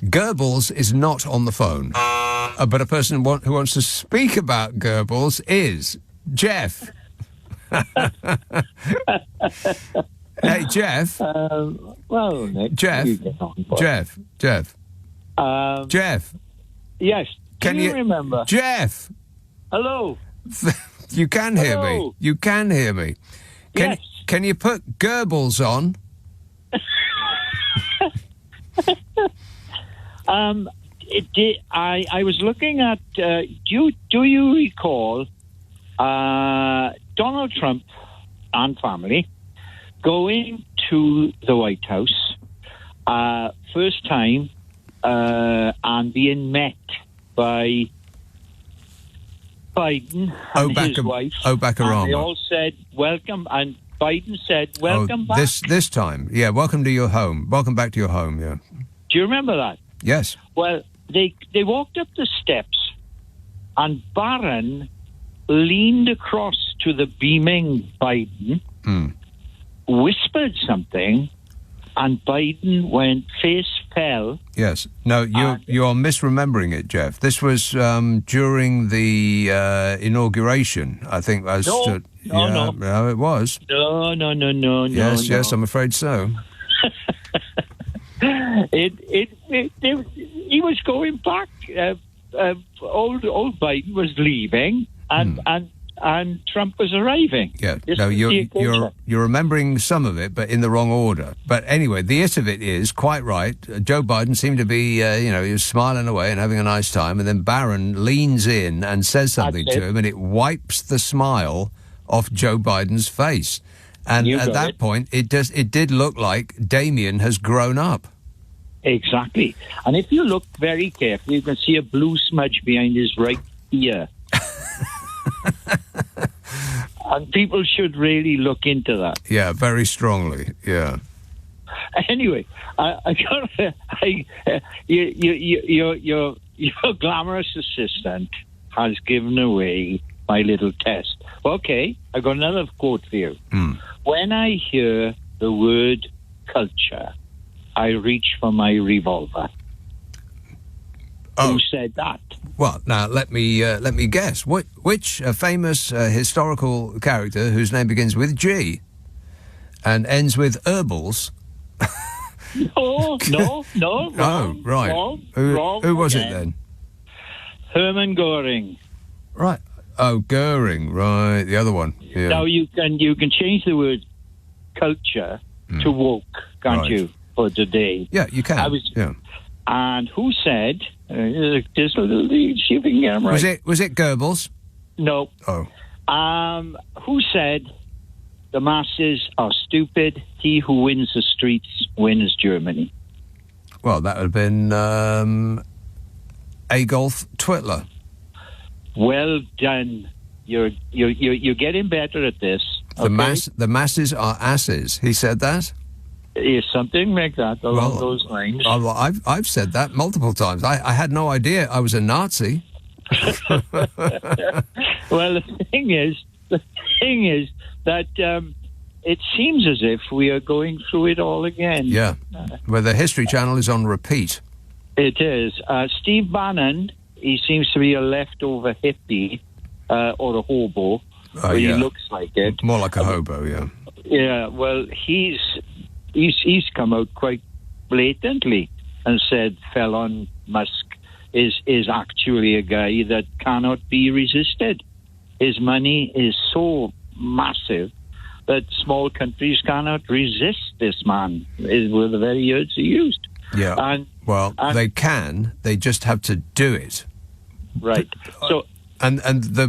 Goebbels is not on the phone, but a person who wants to speak about Goebbels is Jeff. Hey, Jeff. Well, Nick. Jeff. Jeff. Yes. Do you remember? Jeff? Hello. You can hear me. Hello. You can hear me. Yes. Can you put Goebbels on? I was looking at. Do you recall Donald Trump and family going to the White House first time and being met by Biden and his wife? Barack Obama. And they all said welcome, and Biden said welcome back. This time, yeah. Welcome to your home. Welcome back to your home. Yeah. Do you remember that? Yes. Well, they walked up the steps, and Barron leaned across to the beaming Biden, whispered something, and Biden fell. Yes. No, you're misremembering it, Jeff. This was during the inauguration, I think. No, it was. No. Yes, I'm afraid so. He was going back. Old Biden was leaving, and Trump was arriving. Yeah, you're remembering some of it, but in the wrong order. But anyway, the it of it is quite right. Joe Biden seemed to be, he was smiling away and having a nice time, and then Barron leans in and says something to him, and it wipes the smile off Joe Biden's face. And at that point, it did look like Damien has grown up. Exactly. And if you look very carefully, you can see a blue smudge behind his right ear. And people should really look into that. Yeah, very strongly. Yeah. Anyway, your glamorous assistant has given away my little test. Okay, I got another quote for you. When I hear the word culture, I reach for my revolver. Who said that? Well, now let me guess. Which famous historical character whose name begins with G and ends with Herbals? No. Oh, right. Who was it then? Hermann Goering. Right. Oh, Goering. Right. The other one. Yeah. Now you can change the word culture to woke, can't you? For today. Yeah, you can. Yeah. And who said? Just a little. See if we can get them right. Was it Goebbels? No. Oh. Who said the masses are stupid? He who wins the streets wins Germany. Well, that would have been Adolf Hitler. Well done. You're getting better at this. The masses are asses. He said that. Is something like that along those lines. I've said that multiple times. I had no idea I was a Nazi. Well, the thing is that it seems as if we are going through it all again. Yeah, where the History Channel is on repeat. It is. Steve Bannon, he seems to be a leftover hippie or a hobo. He looks like it. More like a hobo, yeah. Yeah, well, he's come out quite blatantly and said Elon Musk is actually a guy that cannot be resisted. His money is so massive that small countries cannot resist this man, were the very words he used. Yeah, and they can. They just have to do it. Right. So, and the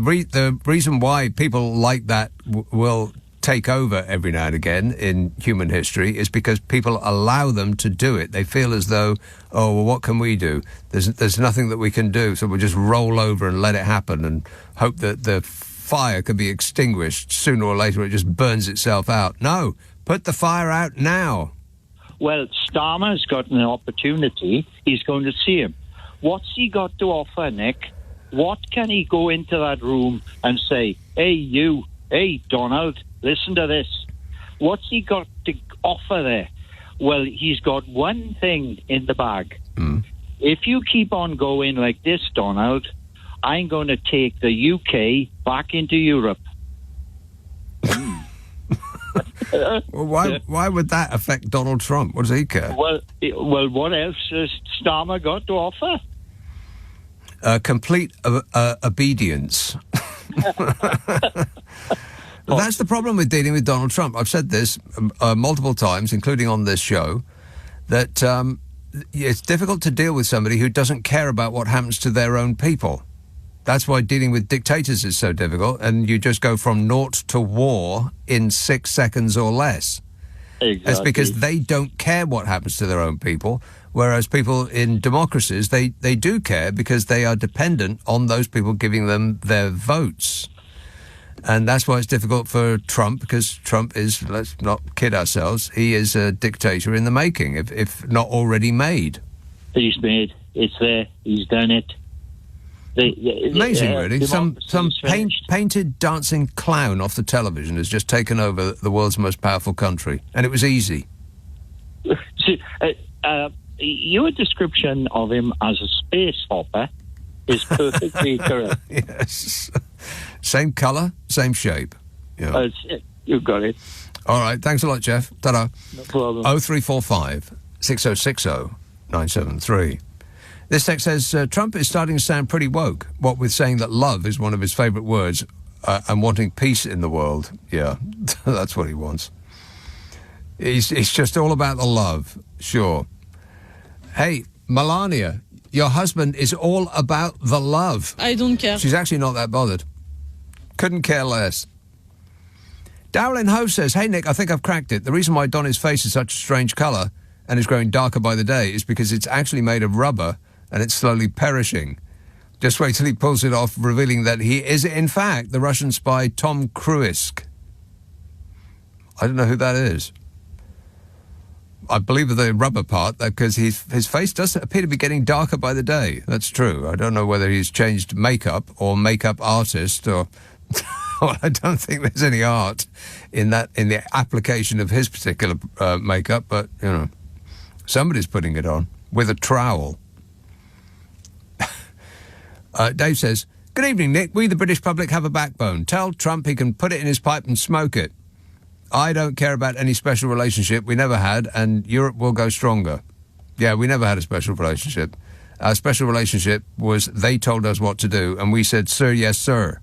reason why people like that will take over every now and again in human history is because people allow them to do it. They feel as though, oh, well, what can we do? There's nothing that we can do, so we'll just roll over and let it happen and hope that the fire can be extinguished. Sooner or later, it just burns itself out. No, put the fire out now. Well, Starmer's got an opportunity. He's going to see him. What's he got to offer, Nick? What can he go into that room and say, hey, Donald, listen to this. What's he got to offer there? Well, he's got one thing in the bag. If you keep on going like this, Donald, I'm going to take the UK back into Europe. Well, why would that affect Donald Trump? What does he care? Well, what else has Starmer got to offer? complete obedience. That's the problem with dealing with Donald Trump. I've said this multiple times, including on this show, that it's difficult to deal with somebody who doesn't care about what happens to their own people. That's why dealing with dictators is so difficult, and you just go from naught to war in 6 seconds or less. Exactly. That's because they don't care what happens to their own people, whereas people in democracies, they do care because they are dependent on those people giving them their votes. And that's why it's difficult for Trump, because Trump is, let's not kid ourselves, he is a dictator in the making, if not already made. He's made. It's there. He's done it. Amazing, really. Some painted dancing clown off the television has just taken over the world's most powerful country, and it was easy. Your description of him as a space hopper is perfectly correct. Yes. Same colour, same shape. Yeah. You've got it. All right. Thanks a lot, Jeff. Ta-da. No problem. 0345 6060 973. This text says, Trump is starting to sound pretty woke, what with saying that love is one of his favourite words and wanting peace in the world. Yeah, that's what he wants. He's just all about the love, sure. Hey, Melania, your husband is all about the love. I don't care. She's actually not that bothered. Couldn't care less. Darryl in Hove says, hey, Nick, I think I've cracked it. The reason why Donny's face is such a strange colour and is growing darker by the day is because it's actually made of rubber and it's slowly perishing. Just wait till he pulls it off, revealing that he is, in fact, the Russian spy Tom Kruisk. I don't know who that is. I believe the rubber part, because his face does appear to be getting darker by the day. That's true. I don't know whether he's changed makeup or makeup artist or... Well, I don't think there's any art in the application of his particular makeup, but, you know, somebody's putting it on with a trowel. Dave says, good evening, Nick. We, the British public, have a backbone. Tell Trump he can put it in his pipe and smoke it. I don't care about any special relationship. We never had, and Europe will go stronger. Yeah, we never had a special relationship. Our special relationship was they told us what to do, and we said, sir, yes, sir.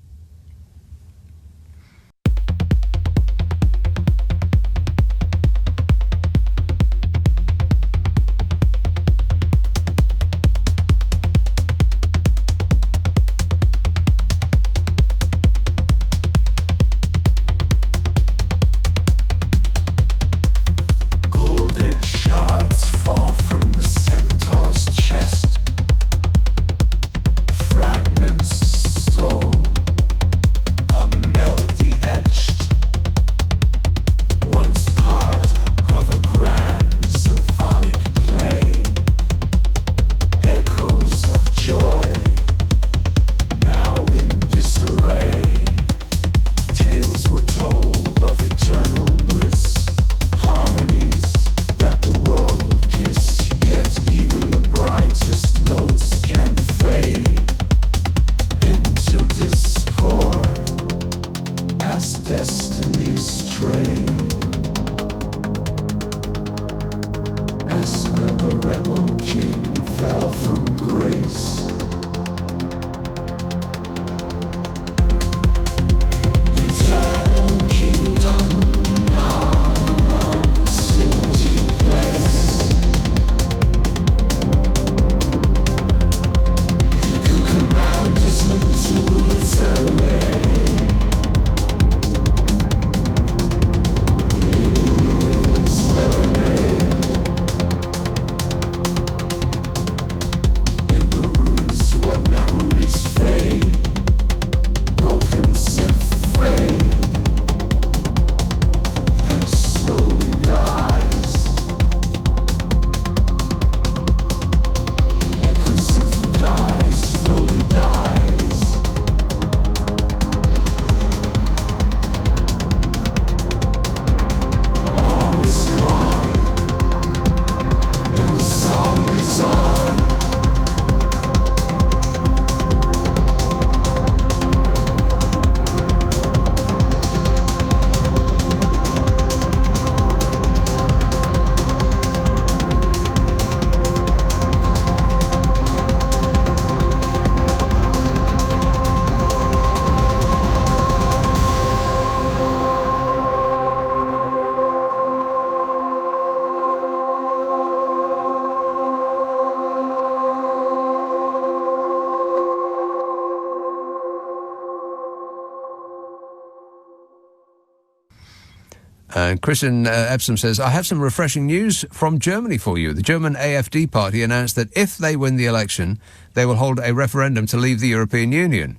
And Chris in Epsom says, I have some refreshing news from Germany for you. The German AfD party announced that if they win the election, they will hold a referendum to leave the European Union.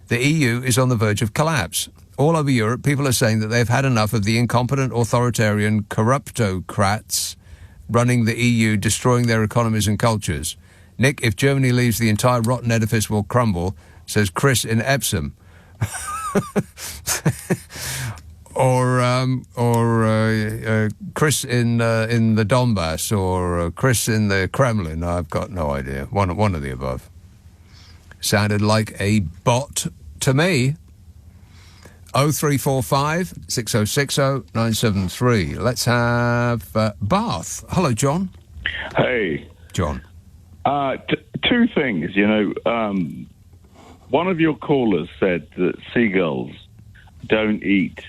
The EU is on the verge of collapse. All over Europe, people are saying that they've had enough of the incompetent, authoritarian corruptocrats running the EU, destroying their economies and cultures. Nick, if Germany leaves, the entire rotten edifice will crumble, says Chris in Epsom. or Chris in the Donbass, or Chris in the Kremlin. I've got no idea. One of the above. Sounded like a bot to me. 0345 6060 973. Let's have Bath. Hello, John. Hey, John. Two things. One of your callers said that seagulls don't eat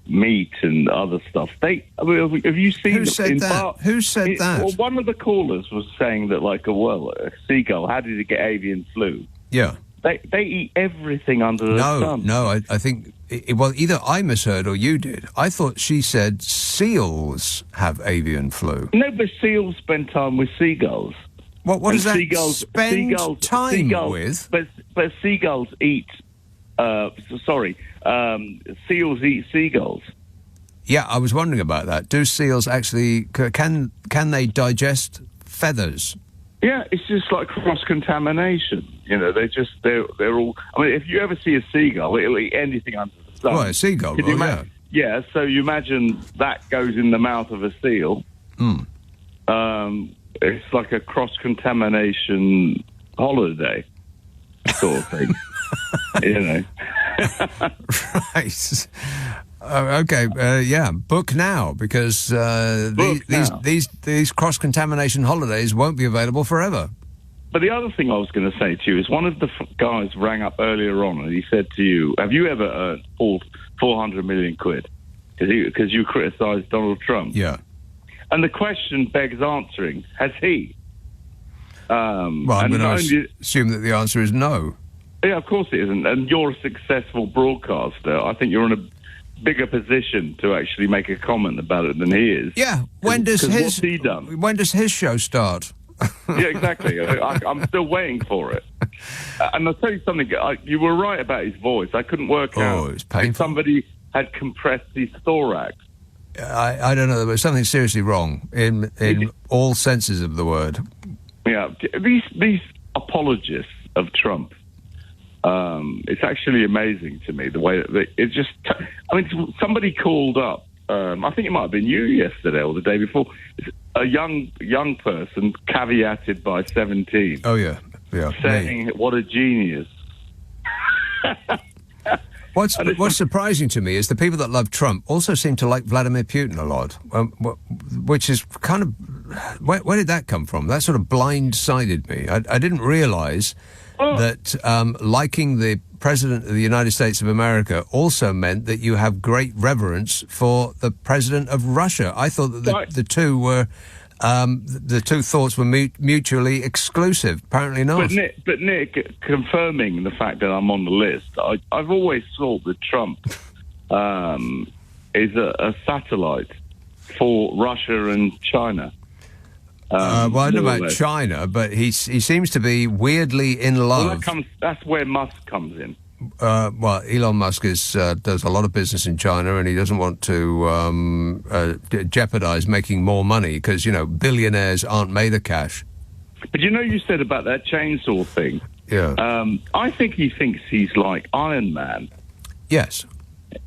meat and other stuff. Have you seen? Who said that? Who said that? Well, one of the callers was saying that, a seagull. How did it get avian flu? Yeah. They eat everything under the sun. No, I think... Well, either I misheard or you did. I thought she said seals have avian flu. No, but seals spend time with seagulls. What does that spend time with? But seagulls eat... seals eat seagulls. Yeah, I was wondering about that. Do seals actually... Can they digest feathers? Yeah, it's just like cross-contamination. They're all... I mean, if you ever see a seagull, it'll eat anything under the sun. Well, a seagull, yeah. Yeah, so you imagine that goes in the mouth of a seal. It's like a cross-contamination holiday sort of thing. Right. Okay, book now, because these cross-contamination holidays won't be available forever. But the other thing I was going to say to you is one of the guys rang up earlier on and he said to you, have you ever earned 400 million quid? Because you criticised Donald Trump. Yeah. And the question begs answering, has he? Well, I'm going to assume that the answer is no. Yeah, of course it isn't. And you're a successful broadcaster. I think you're in a bigger position to actually make a comment about it than he is. Yeah. What's he done? When does his show start? Yeah, exactly. I'm still waiting for it. And I'll tell you something. You were right about his voice. I couldn't work out it's painful. if somebody had compressed his thorax. I don't know. There was something seriously wrong in all senses of the word. Yeah. These apologists of Trump, it's actually amazing to me the way that it just... I mean, somebody called up, I think it might have been you yesterday or the day before, a young person caveated by 17. Oh, yeah. Saying, what a genius. What's surprising to me is the people that love Trump also seem to like Vladimir Putin a lot, which is kind of... Where did that come from? That sort of blindsided me. I didn't realise that liking the President of the United States of America also meant that you have great reverence for the President of Russia. I thought that the two were... the two thoughts were mutually exclusive. Apparently not. But Nick, confirming the fact that I'm on the list, I've always thought that Trump is a satellite for Russia and China. Well, I don't know about China, but he seems to be weirdly in love. Well, that's where Musk comes in. Well, Elon Musk does a lot of business in China, and he doesn't want to jeopardize making more money because, billionaires aren't made of cash. But you said about that chainsaw thing. Yeah. I think he thinks he's like Iron Man. Yes.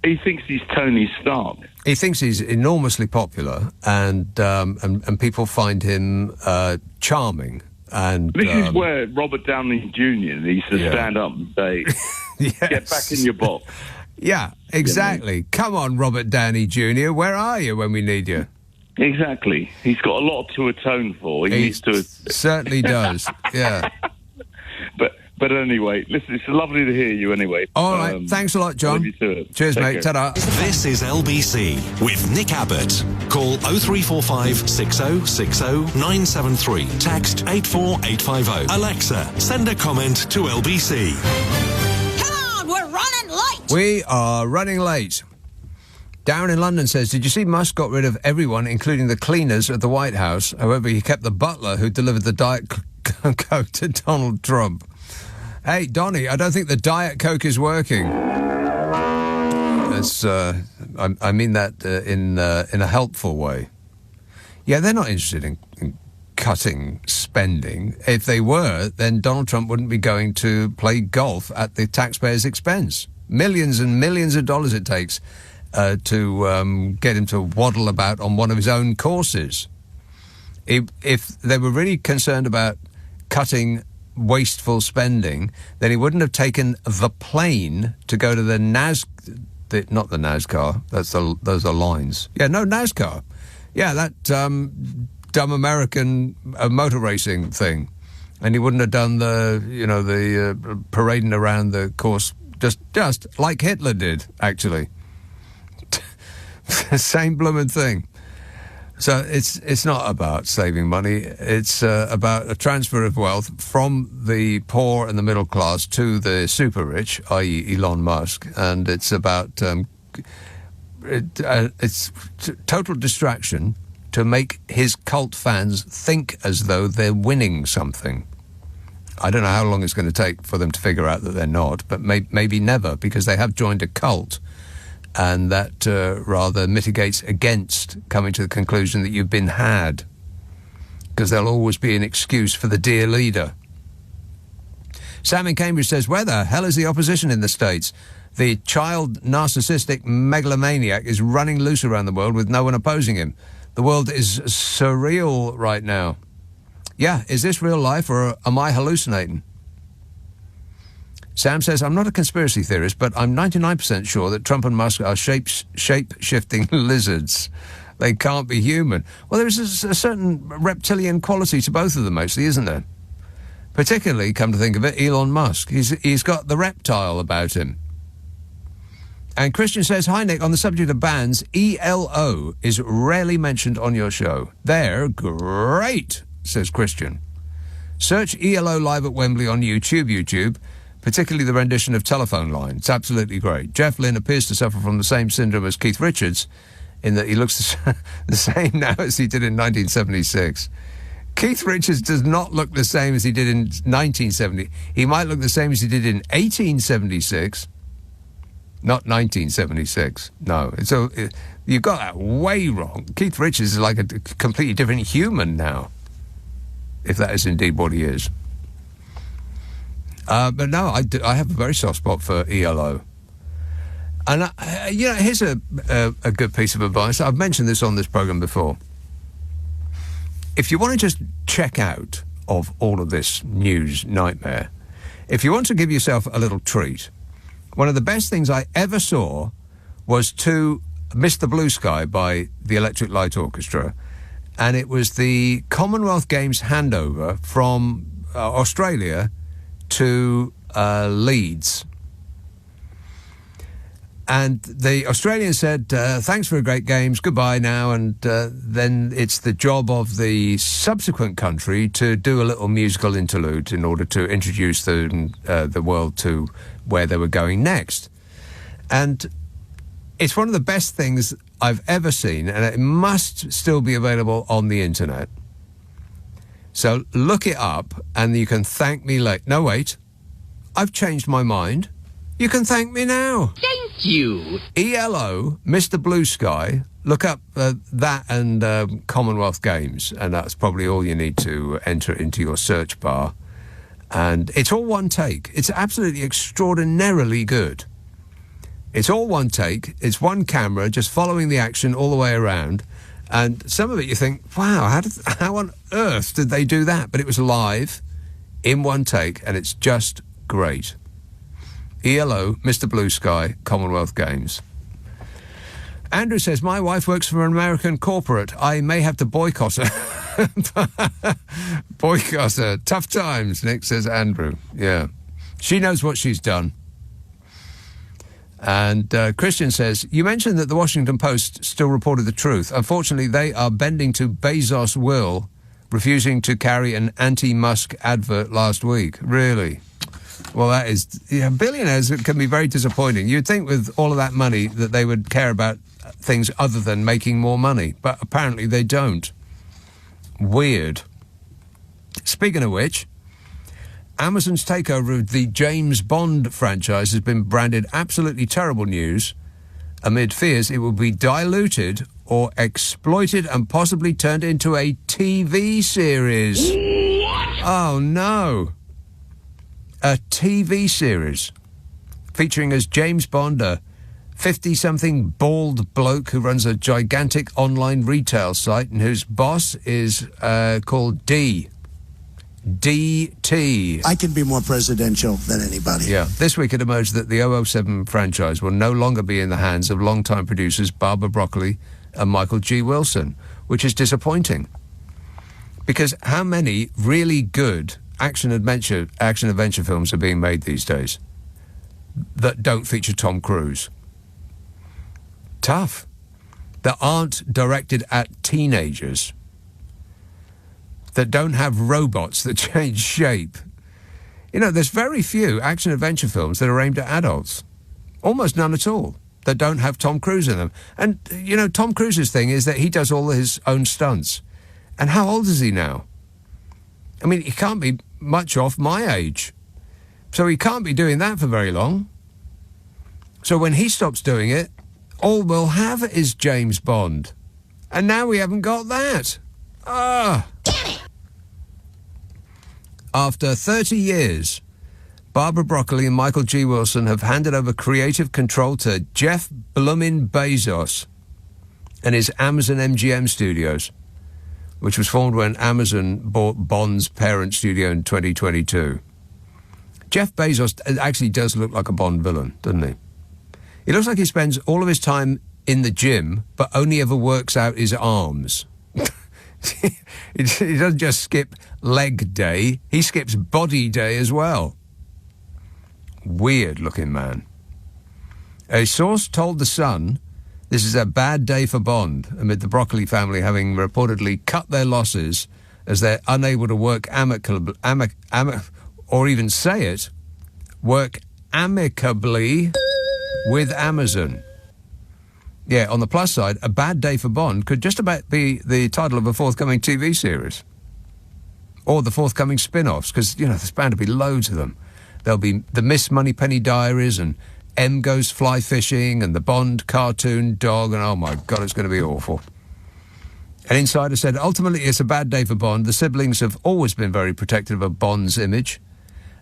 He thinks he's Tony Stark. He thinks he's enormously popular, and people find him charming. And this is where Robert Downey Jr. needs to stand up and say, yes. Get back in your box. Yeah, exactly. Come on, Robert Downey Jr., where are you when we need you? Exactly. He's got a lot to atone for. He needs to... certainly does, yeah. But anyway, listen, it's lovely to hear you anyway. All right, thanks a lot, John. Love you too. Cheers, Take mate. care. Ta-da. This is LBC with Nick Abbott. Call 0345 6060 973. Text 84850. Alexa, send a comment to LBC. Come on, we're running late. We are running late. Darren in London says, did you see Musk got rid of everyone, including the cleaners at the White House? However, he kept the butler who delivered the Diet Coke to Donald Trump. Hey, Donnie, I don't think the Diet Coke is working. That's, I mean that in a helpful way. Yeah, they're not interested in cutting spending. If they were, then Donald Trump wouldn't be going to play golf at the taxpayers' expense. Millions and millions of dollars it takes to get him to waddle about on one of his own courses. If they were really concerned about cutting wasteful spending, then he wouldn't have taken the plane to go to the not the NASCAR. Those are lines. Yeah, no, NASCAR. Yeah, that dumb American motor racing thing, and he wouldn't have done the parading around the course just like Hitler did, actually. Same blooming thing. So it's not about saving money. It's about a transfer of wealth from the poor and the middle class to the super rich, i.e. Elon Musk, and it's about it's total distraction to make his cult fans think as though they're winning something. I don't know how long it's going to take for them to figure out that they're not, but maybe never, because they have joined a cult. And that rather mitigates against coming to the conclusion that you've been had, because there'll always be an excuse for the dear leader. Sam in Cambridge says, where the hell is the opposition in the States? The child narcissistic megalomaniac is running loose around the world with no one opposing him. The world is surreal right now. Yeah, is this real life or am I hallucinating? Sam says, I'm not a conspiracy theorist, but I'm 99% sure that Trump and Musk are shape-shifting lizards. They can't be human. Well, there's a certain reptilian quality to both of them, mostly, isn't there? Particularly, come to think of it, Elon Musk. He's got the reptile about him. And Christian says, hi, Nick, on the subject of bands, ELO is rarely mentioned on your show. They're great, says Christian. Search ELO Live at Wembley on YouTube, particularly the rendition of Telephone Line. It's absolutely great. Jeff Lynne appears to suffer from the same syndrome as Keith Richards, in that he looks the same now as he did in 1976. Keith Richards does not look the same as he did in 1970. He might look the same as he did in 1876, not 1976. No. So you've got that way wrong. Keith Richards is like a completely different human now, if that is indeed what he is. But no, I have a very soft spot for ELO. And, here's a good piece of advice. I've mentioned this on this program before. If you want to just check out of all of this news nightmare, if you want to give yourself a little treat, one of the best things I ever saw was to Mr. Blue Sky by the Electric Light Orchestra, and it was the Commonwealth Games handover from Australia to Leeds. And the Australians said, thanks for a great games, goodbye now, and then it's the job of the subsequent country to do a little musical interlude in order to introduce the world to where they were going next. And it's one of the best things I've ever seen, and it must still be available on the internet. So look it up, and you can thank me later. No, wait. I've changed my mind. You can thank me now. Thank you. ELO, Mr. Blue Sky. Look up that and Commonwealth Games, and that's probably all you need to enter into your search bar. And it's all one take. It's absolutely extraordinarily good. It's all one take. It's one camera, just following the action all the way around. And some of it you think, wow, how on earth did they do that? But it was live, in one take, and it's just great. ELO, Mr. Blue Sky, Commonwealth Games. Andrew says, my wife works for an American corporate. I may have to boycott her. Boycott her. Tough times, Nick, says Andrew. Yeah. She knows what she's done. And Christian says, you mentioned that the Washington Post still reported the truth. Unfortunately, they are bending to Bezos' will, refusing to carry an anti-Musk advert last week. Really? Well, that is... billionaires can be very disappointing. You'd think with all of that money that they would care about things other than making more money. But apparently they don't. Weird. Speaking of which, Amazon's takeover of the James Bond franchise has been branded absolutely terrible news amid fears it will be diluted or exploited and possibly turned into a TV series. What? Oh, no. A TV series featuring as James Bond, a 50-something bald bloke who runs a gigantic online retail site and whose boss is called DT. I can be more presidential than anybody. Yeah. This week it emerged that the 007 franchise will no longer be in the hands of longtime producers Barbara Broccoli and Michael G. Wilson, which is disappointing. Because how many really good action-adventure films are being made these days that don't feature Tom Cruise? Tough. That aren't directed at teenagers, that don't have robots that change shape. You know, there's very few action-adventure films that are aimed at adults. Almost none at all, that don't have Tom Cruise in them. And, you know, Tom Cruise's thing is that he does all his own stunts. And how old is he now? I mean, he can't be much off my age. So he can't be doing that for very long. So when he stops doing it, all we'll have is James Bond. And now we haven't got that. Ah! After 30 years, Barbara Broccoli and Michael G. Wilson have handed over creative control to Jeff Bloomin' Bezos and his Amazon MGM Studios, which was formed when Amazon bought Bond's parent studio in 2022. Jeff Bezos actually does look like a Bond villain, doesn't he? He looks like he spends all of his time in the gym, but only ever works out his arms. He doesn't just skip leg day, he skips body day as well. Weird-looking man. A source told The Sun this is a bad day for Bond, amid the Broccoli family having reportedly cut their losses as they're unable to work or even say it, work amicably with Amazon. Yeah, on the plus side, a bad day for Bond could just about be the title of a forthcoming TV series. Or the forthcoming spin-offs, because, you know, there's bound to be loads of them. There'll be the Miss Moneypenny Diaries and M Goes Fly Fishing and the Bond cartoon dog, and oh my God, it's going to be awful. An insider said, ultimately it's a bad day for Bond. The siblings have always been very protective of Bond's image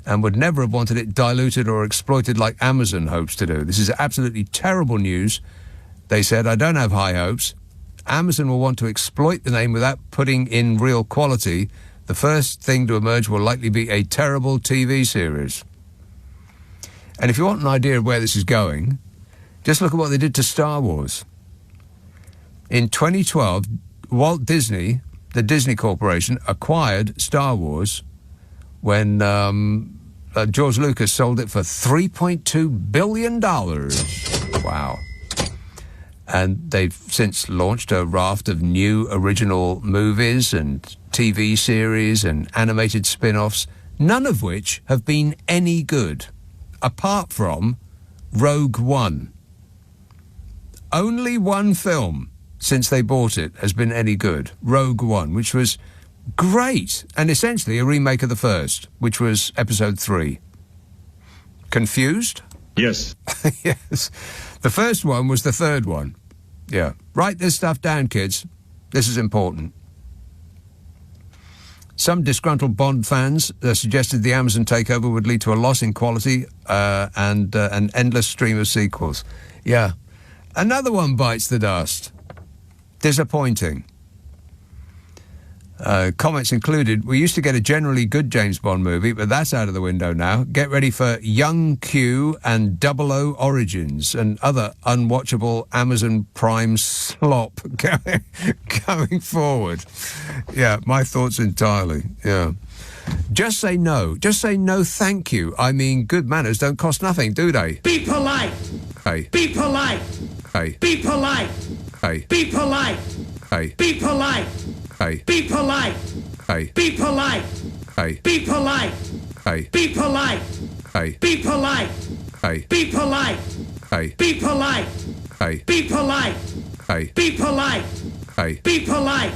and would never have wanted it diluted or exploited like Amazon hopes to do. This is absolutely terrible news. They said, I don't have high hopes. Amazon will want to exploit the name without putting in real quality. The first thing to emerge will likely be a terrible TV series. And if you want an idea of where this is going, just look at what they did to Star Wars. In 2012, Walt Disney, the Disney Corporation, acquired Star Wars when George Lucas sold it for $3.2 billion. Wow. And they've since launched a raft of new original movies and TV series and animated spin-offs, none of which have been any good, apart from Rogue One. Only one film since they bought it has been any good, Rogue One, which was great, and essentially a remake of the first, which was Episode 3. Confused? Yes. Yes. The first one was the third one. Yeah. Write this stuff down, kids. This is important. Some disgruntled Bond fans suggested the Amazon takeover would lead to a loss in quality and an endless stream of sequels. Yeah. Another one bites the dust. Disappointing. Comments included, we used to get a generally good James Bond movie, but that's out of the window now. Get ready for Young Q and 00 Origins and other unwatchable Amazon Prime slop going forward. Yeah, my thoughts entirely. Yeah. Just say no. Just say no thank you. I mean, good manners don't cost nothing, do they? Be polite. Hey. Be polite. Hey. Be polite. Hey. Be polite. Hey. Be polite. Hey. Be polite. Hey. Be polite. Hey. Be polite. Hey. Be polite. Hey. Be polite. Hey. Be polite. Hey. Be polite. Hey. Be polite. Hey. Be polite. Hey. Be polite.